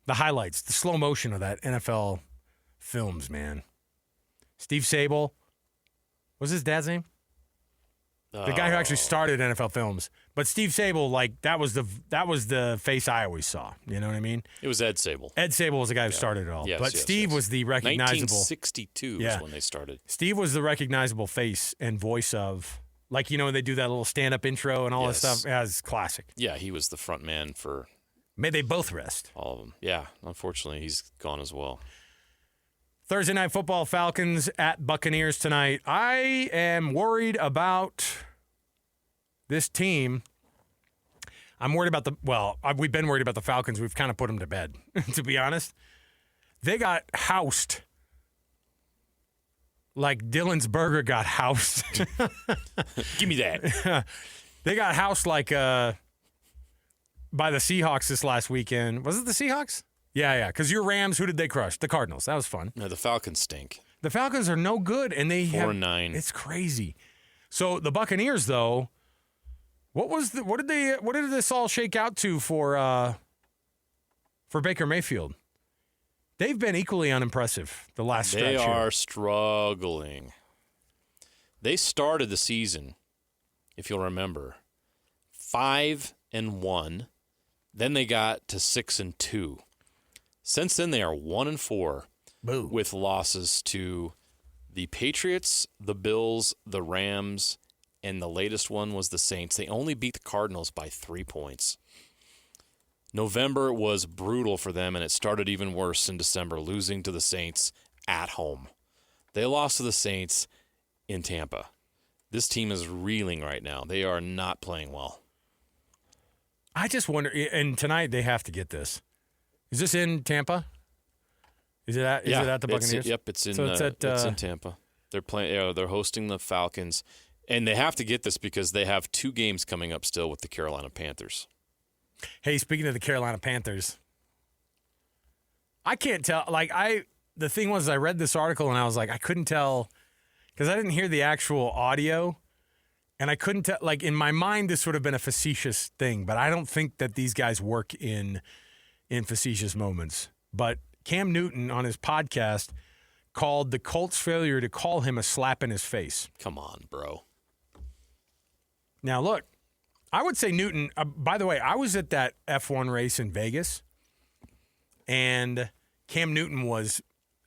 The highlights, the slow motion of that NFL films, man. Steve Sable. What's his dad's name? The guy who actually started NFL Films. But Steve Sable, like, that was the face I always saw. You know what I mean? It was Ed Sable. Ed Sable was the guy who started it all. Yes, but yes, Steve was the recognizable. 1962 is when they started. Steve was the recognizable face and voice of, like, you know, they do that little stand-up intro and all that stuff. Yeah, it's classic. Yeah, he was the front man for. May they both rest. All of them. Yeah, unfortunately, he's gone as well. Thursday Night Football, Falcons at Buccaneers tonight. I am worried about this team. I'm worried about we've been worried about the Falcons. We've kind of put them to bed, to be honest. They got housed. Like Dylan's Burger got housed. Give me that. They got housed like by the Seahawks this last weekend. Was it the Seahawks? Yeah. Because your Rams, who did they crush? The Cardinals. That was fun. No, the Falcons stink. The Falcons are no good, and they 4-9. It's crazy. So the Buccaneers, though, what did this all shake out to for Baker Mayfield? They've been equally unimpressive the last stretch. They are struggling. They started the season, if you'll remember, 5-1. Then they got to 6-2. Since then, they are 1-4 with losses to the Patriots, the Bills, the Rams, and the latest one was the Saints. They only beat the Cardinals by 3 points. November was brutal for them, and it started even worse in December, losing to the Saints at home. They lost to the Saints in Tampa. This team is reeling right now. They are not playing well. I just wonder, and tonight they have to get this. Is this in Tampa? Is it at the Buccaneers? It's in Tampa. They're playing. They're hosting the Falcons, and they have to get this because they have 2 games coming up still with the Carolina Panthers. Hey, speaking of the Carolina Panthers, I can't tell. The thing was, I read this article and I was like, I couldn't tell because I didn't hear the actual audio, and I couldn't tell. Like in my mind, this would have been a facetious thing, but I don't think that these guys work in facetious moments. But Cam Newton on his podcast called the Colts' failure to call him a slap in his face. Come on, bro. Now, look, I would say Newton, by the way, I was at that F1 race in Vegas, and Cam Newton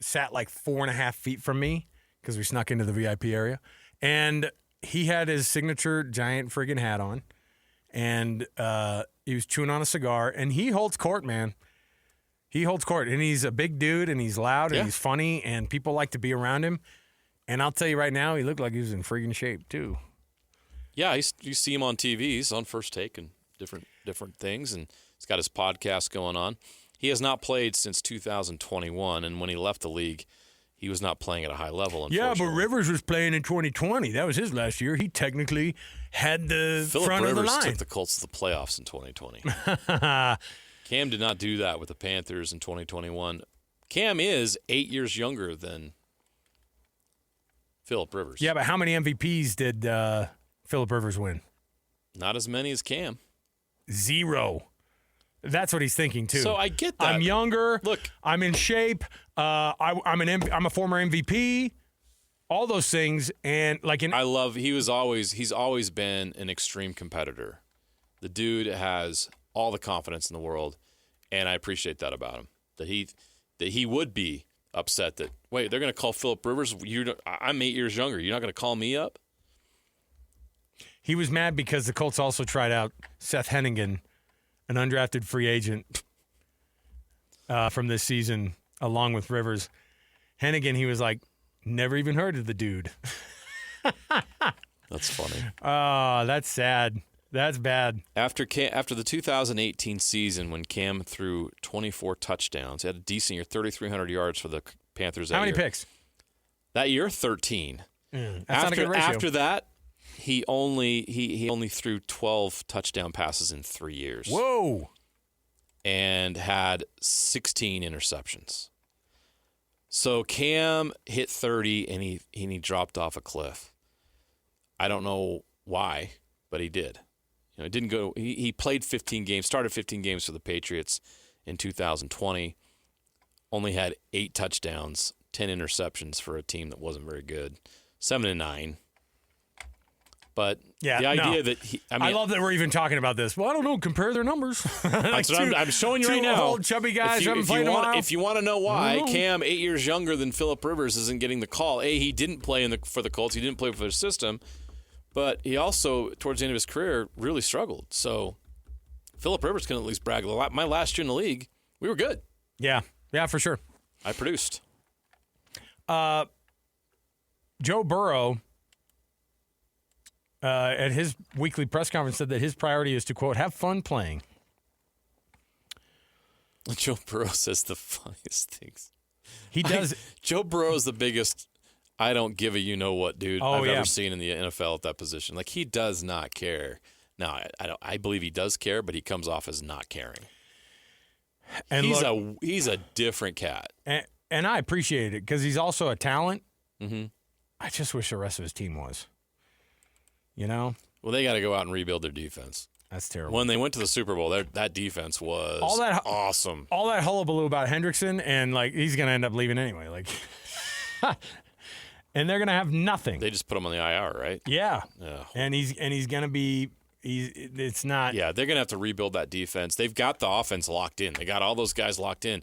sat like 4.5 feet from me because we snuck into the VIP area, and he had his signature giant friggin' hat on, and he was chewing on a cigar, and he holds court, man. He holds court, and he's a big dude, and he's loud, and he's funny, and people like to be around him. And I'll tell you right now, he looked like he was in friggin' shape, too. Yeah, you see him on TV. He's on First Take and different things, and he's got his podcast going on. He has not played since 2021, and when he left the league, he was not playing at a high level. Yeah, but Rivers was playing in 2020. That was his last year. He technically had the front of the line. Phillip Rivers took the Colts to the playoffs in 2020. Cam did not do that with the Panthers in 2021. Cam is 8 years younger than Phillip Rivers. Yeah, but how many MVPs did Phillip Rivers win? Not as many as Cam. 0. That's what he's thinking too. So I get that. I'm younger. Look, I'm in shape. I'm a former MVP. All those things, and he's always been an extreme competitor. The dude has all the confidence in the world, and I appreciate that about him. That he would be upset that they're going to call Phillip Rivers. I'm 8 years younger. You're not going to call me up. He was mad because the Colts also tried out Seth Hennigan, an undrafted free agent from this season, along with Rivers. Hennigan, he was like, never even heard of the dude. That's funny. Oh, that's sad. That's bad. After the 2018 season, when Cam threw 24 touchdowns, he had a decent year, 3,300 yards for the Panthers. How many picks? That year, 13. That's not a good ratio. After that, he only threw 12 touchdown passes in 3 years. Whoa! And had 16 interceptions. So Cam hit 30 and he dropped off a cliff. I don't know why, but he did. It didn't go. He played 15 games, started 15 games for the Patriots in 2020. Only had 8 touchdowns, 10 interceptions for a team that wasn't very good. 7-9. But the idea that I love that we're even talking about this. Well, I don't know. Compare their numbers. That's what I'm showing you right now. Old chubby guys haven't played in a while. If you want to know why Cam, 8 years younger than Phillip Rivers, isn't getting the call. He didn't play for the Colts. He didn't play for the system. But he also, towards the end of his career, really struggled. So Phillip Rivers can at least brag a lot. My last year in the league, we were good. Yeah, for sure. I produced. Joe Burrow, at his weekly press conference, said that his priority is to, quote, have fun playing. Joe Burrow says the funniest things. He does. Joe Burrow is the biggest I don't give a you-know-what dude I've ever seen in the NFL at that position. Like, he does not care. Now, I believe he does care, but he comes off as not caring. And he's a different cat. And I appreciate it because he's also a talent. Mm-hmm. I just wish the rest of his team was. You know? Well, they got to go out and rebuild their defense. That's terrible. When they went to the Super Bowl, that defense was awesome. All that hullabaloo about Hendrickson, and, he's going to end up leaving anyway. And they're going to have nothing. They just put him on the IR, right? Yeah. And he's going to be it's not. Yeah, they're going to have to rebuild that defense. They've got the offense locked in. They got all those guys locked in.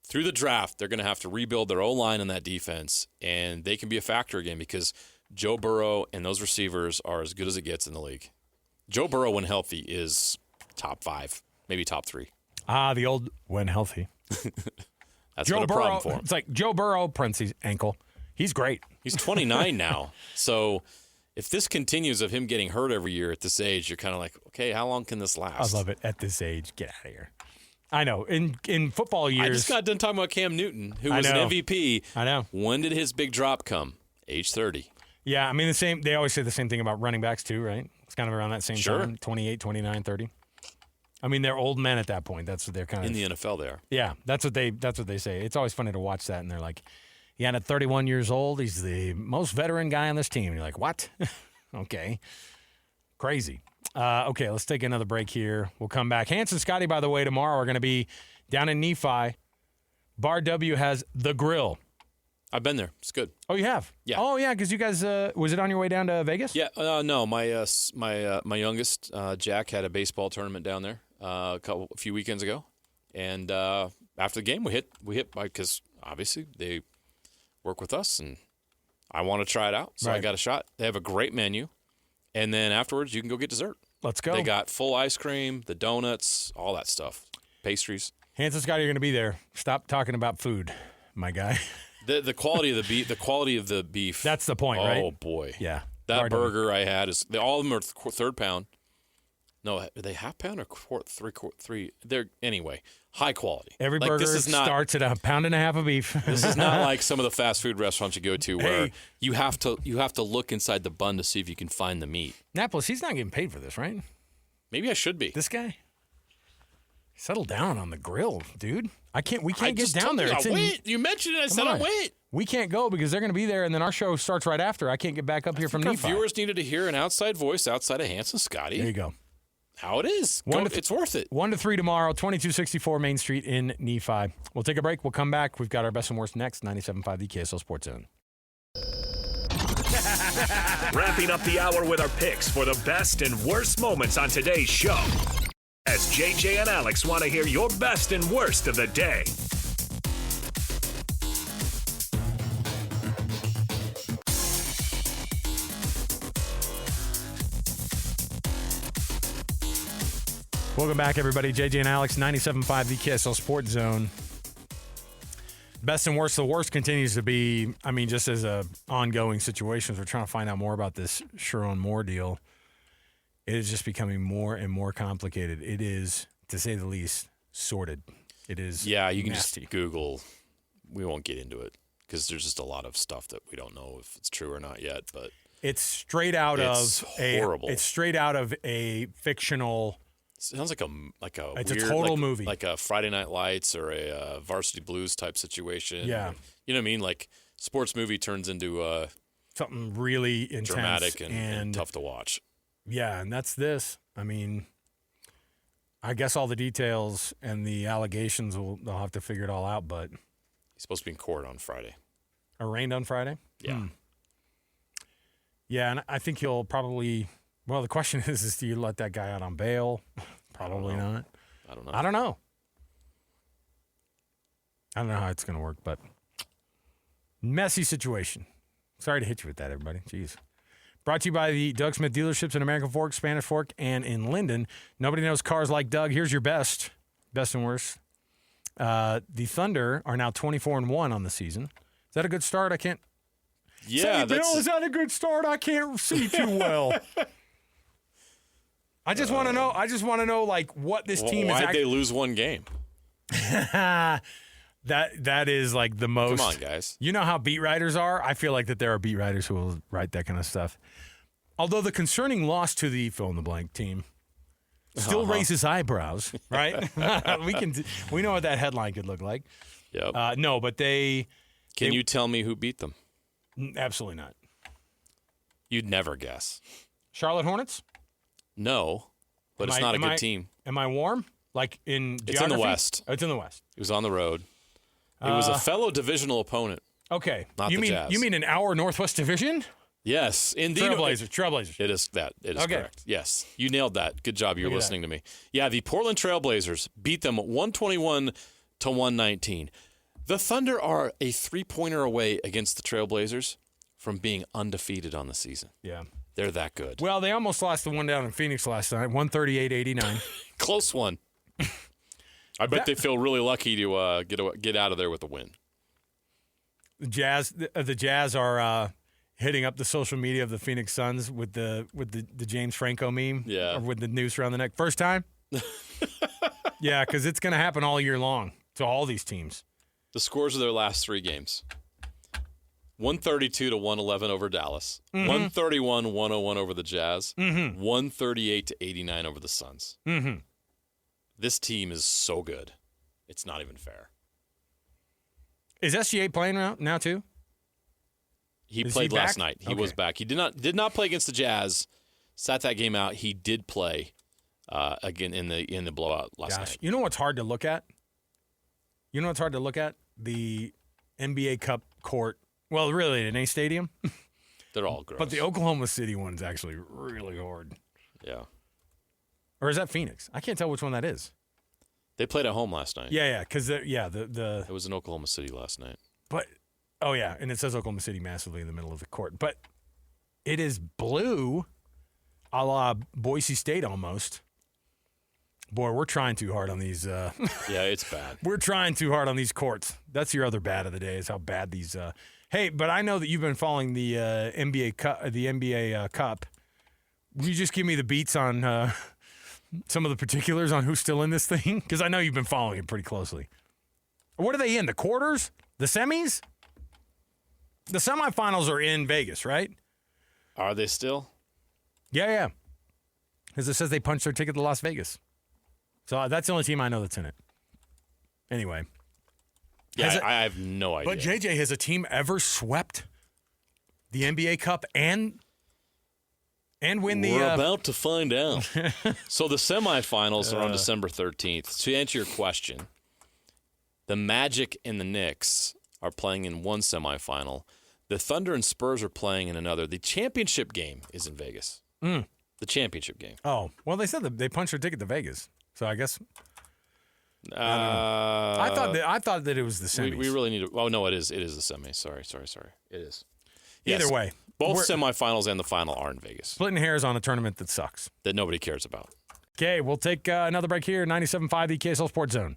Through the draft, they're going to have to rebuild their O-line in that defense, and they can be a factor again because Joe Burrow and those receivers are as good as it gets in the league. Joe Burrow, when healthy, is top 5, maybe top 3. The old when healthy. That's Joe been a Burrow, problem for him. It's like Joe Burrow, parentheses, ankle. He's great. He's 29 now. So if this continues of him getting hurt every year at this age, you're kind of like, okay, how long can this last? I love it. At this age, get out of here. I know. In football years. I just got done talking about Cam Newton, who was an MVP. I know. When did his big drop come? Age 30. Yeah, I mean, they always say the same thing about running backs too, right? It's kind of around that same time, 28, 29, 30. I mean, they're old men at that point. That's what they're kind of. In the NFL, they are. Yeah, that's what they say. It's always funny to watch that, and they're like, yeah, and at 31 years old, he's the most veteran guy on this team. And you're like, what? Okay. Crazy. Okay, let's take another break here. We'll come back. Hans and Scotty, by the way, tomorrow are going to be down in Nephi. Bar W has The Grill. I've been there. It's good. Oh, you have? Yeah. Oh, yeah, because you guys, was it on your way down to Vegas? Yeah. No, my youngest, Jack, had a baseball tournament down there a few weekends ago. And after the game, we hit because obviously they work with us, and I want to try it out. So I got a shot. They have a great menu. And then afterwards, you can go get dessert. Let's go. They got full ice cream, the donuts, all that stuff, pastries. Hans and Scotty are going to be there. Stop talking about food, my guy. The quality of the beef. That's the point, right? Oh boy, yeah. That burger I had all of them are third pound. No, are they half pound or three? They're anyway high quality. Every burger starts at a pound and a half of beef. This is not like some of the fast food restaurants you go to where you have to look inside the bun to see if you can find the meat. Napolis, he's not getting paid for this, right? Maybe I should be. This guy, settle down on the grill, dude. We can't get down there. Wait, you mentioned it. I said I'll wait. We can't go because they're going to be there, and then our show starts right after. I can't get back up here from Nephi. Our viewers needed to hear an outside voice outside of Hanson Scotty. There you go. How it is. It's worth it. 1 to 3 tomorrow, 2264 Main Street in Nephi. We'll take a break. We'll come back. We've got our best and worst next. 97.5 the KSL Sports Zone. Wrapping up the hour with our picks for the best and worst moments on today's show. As JJ and Alex want to hear your best and worst of the day. Welcome back, everybody. JJ and Alex, 97.5 the KSL Sports Zone. Best and worst. The worst continues to be, just as a ongoing situation. We're trying to find out more about this Sharon Moore deal. It is just becoming more and more complicated. It is, to say the least, sordid. It is Yeah, you can nasty. just Google. We won't get into it because there's just a lot of stuff that we don't know if it's true or not yet. But it's straight out horrible. It's straight out of a fictional. Sounds like a It's weird, a total movie, like a Friday Night Lights or a Varsity Blues type situation. Yeah, you know what I mean. Like sports movie turns into something really intense, dramatic, and tough to watch. Yeah, and that's this. I guess all the details and the allegations they'll have to figure it all out. But he's supposed to be in court on Friday. Arraigned on Friday. Yeah. Yeah, and I think he'll probably. Well, the question is do you let that guy out on bail? Probably not. I don't know. I don't know how it's going to work, but messy situation. Sorry to hit you with that, everybody. Jeez. Brought to you by the Doug Smith dealerships in American Fork, Spanish Fork, and in Linden. Nobody knows cars like Doug. Here's your best and worst. The Thunder are now 24-1 on the season. Is that a good start? I can't. Yeah, Bill, is that a good start? I can't see too well. I just want to know. Like what this team is. Why'd they lose one game? That is like the most. Come on, guys. You know how beat writers are. I feel like that there are beat writers who will write that kind of stuff. Although the concerning loss to the fill in the blank team still raises eyebrows, right? We know what that headline could look like. Yep. No, but they. Can you tell me who beat them? Absolutely not. You'd never guess. Charlotte Hornets? No, but it's not a good team. Am I warm? Like in geography? It's in the West. Oh, it's in the West. It was on the road. It was a fellow divisional opponent. Okay. Not the Jazz. You mean in our Northwest Division? Yes, indeed. Trailblazers. It is that. It is correct. Yes, you nailed that. Good job. You're listening to me. Yeah, the Portland Trailblazers beat them 121-119. The Thunder are a 3-pointer away against the Trailblazers from being undefeated on the season. Yeah. They're that good. Well, they almost lost the one down in Phoenix last night, 138-89. Close one. I bet they feel really lucky to get out of there with a win. The Jazz are hitting up the social media of the Phoenix Suns with the James Franco meme, or with the noose around the neck. First time? Yeah, because it's going to happen all year long to all these teams. The scores of their last 3 games. 132-111 over Dallas. 131-101 over the Jazz. 138-89 over the Suns. This team is so good. It's not even fair. Is SGA playing now too? He played last night. He was back. He did not play against the Jazz. Sat that game out. He did play again in the blowout last night. You know what's hard to look at? The NBA Cup court. Well, really, in a stadium. They're all gross. But the Oklahoma City one's actually really hard. Yeah. Or is that Phoenix? I can't tell which one that is. They played at home last night. Yeah, because it was in Oklahoma City last night. But and it says Oklahoma City massively in the middle of the court. But it is blue, a la Boise State almost. Boy, we're trying too hard on these. Yeah, it's bad. We're trying too hard on these courts. That's your other bad of the day is how bad these. Hey, but I know that you've been following the NBA Cup. Will you just give me the beats on some of the particulars on who's still in this thing? Because I know you've been following it pretty closely. What are they in? The quarters? The semis? The semifinals are in Vegas, right? Are they still? Yeah. Because it says they punched their ticket to Las Vegas. So that's the only team I know that's in it. Anyway. Yeah, I have no idea. But JJ, has a team ever swept the NBA Cup and win the... We're about to find out. So the semifinals are on December 13th. To answer your question, the Magic and the Knicks are playing in one semifinal. The Thunder and Spurs are playing in another. The championship game is in Vegas. The championship game. Oh, well, they said that they punched their ticket to Vegas. So I guess... I thought that it was the semis. We really need to... Oh, no, it is. It is the semis. Sorry. It is. Yes. Either way. Both semifinals and the final are in Vegas. Splitting hairs on a tournament that sucks. That nobody cares about. Okay, we'll take another break here. 97.5 the KSL Sports Zone.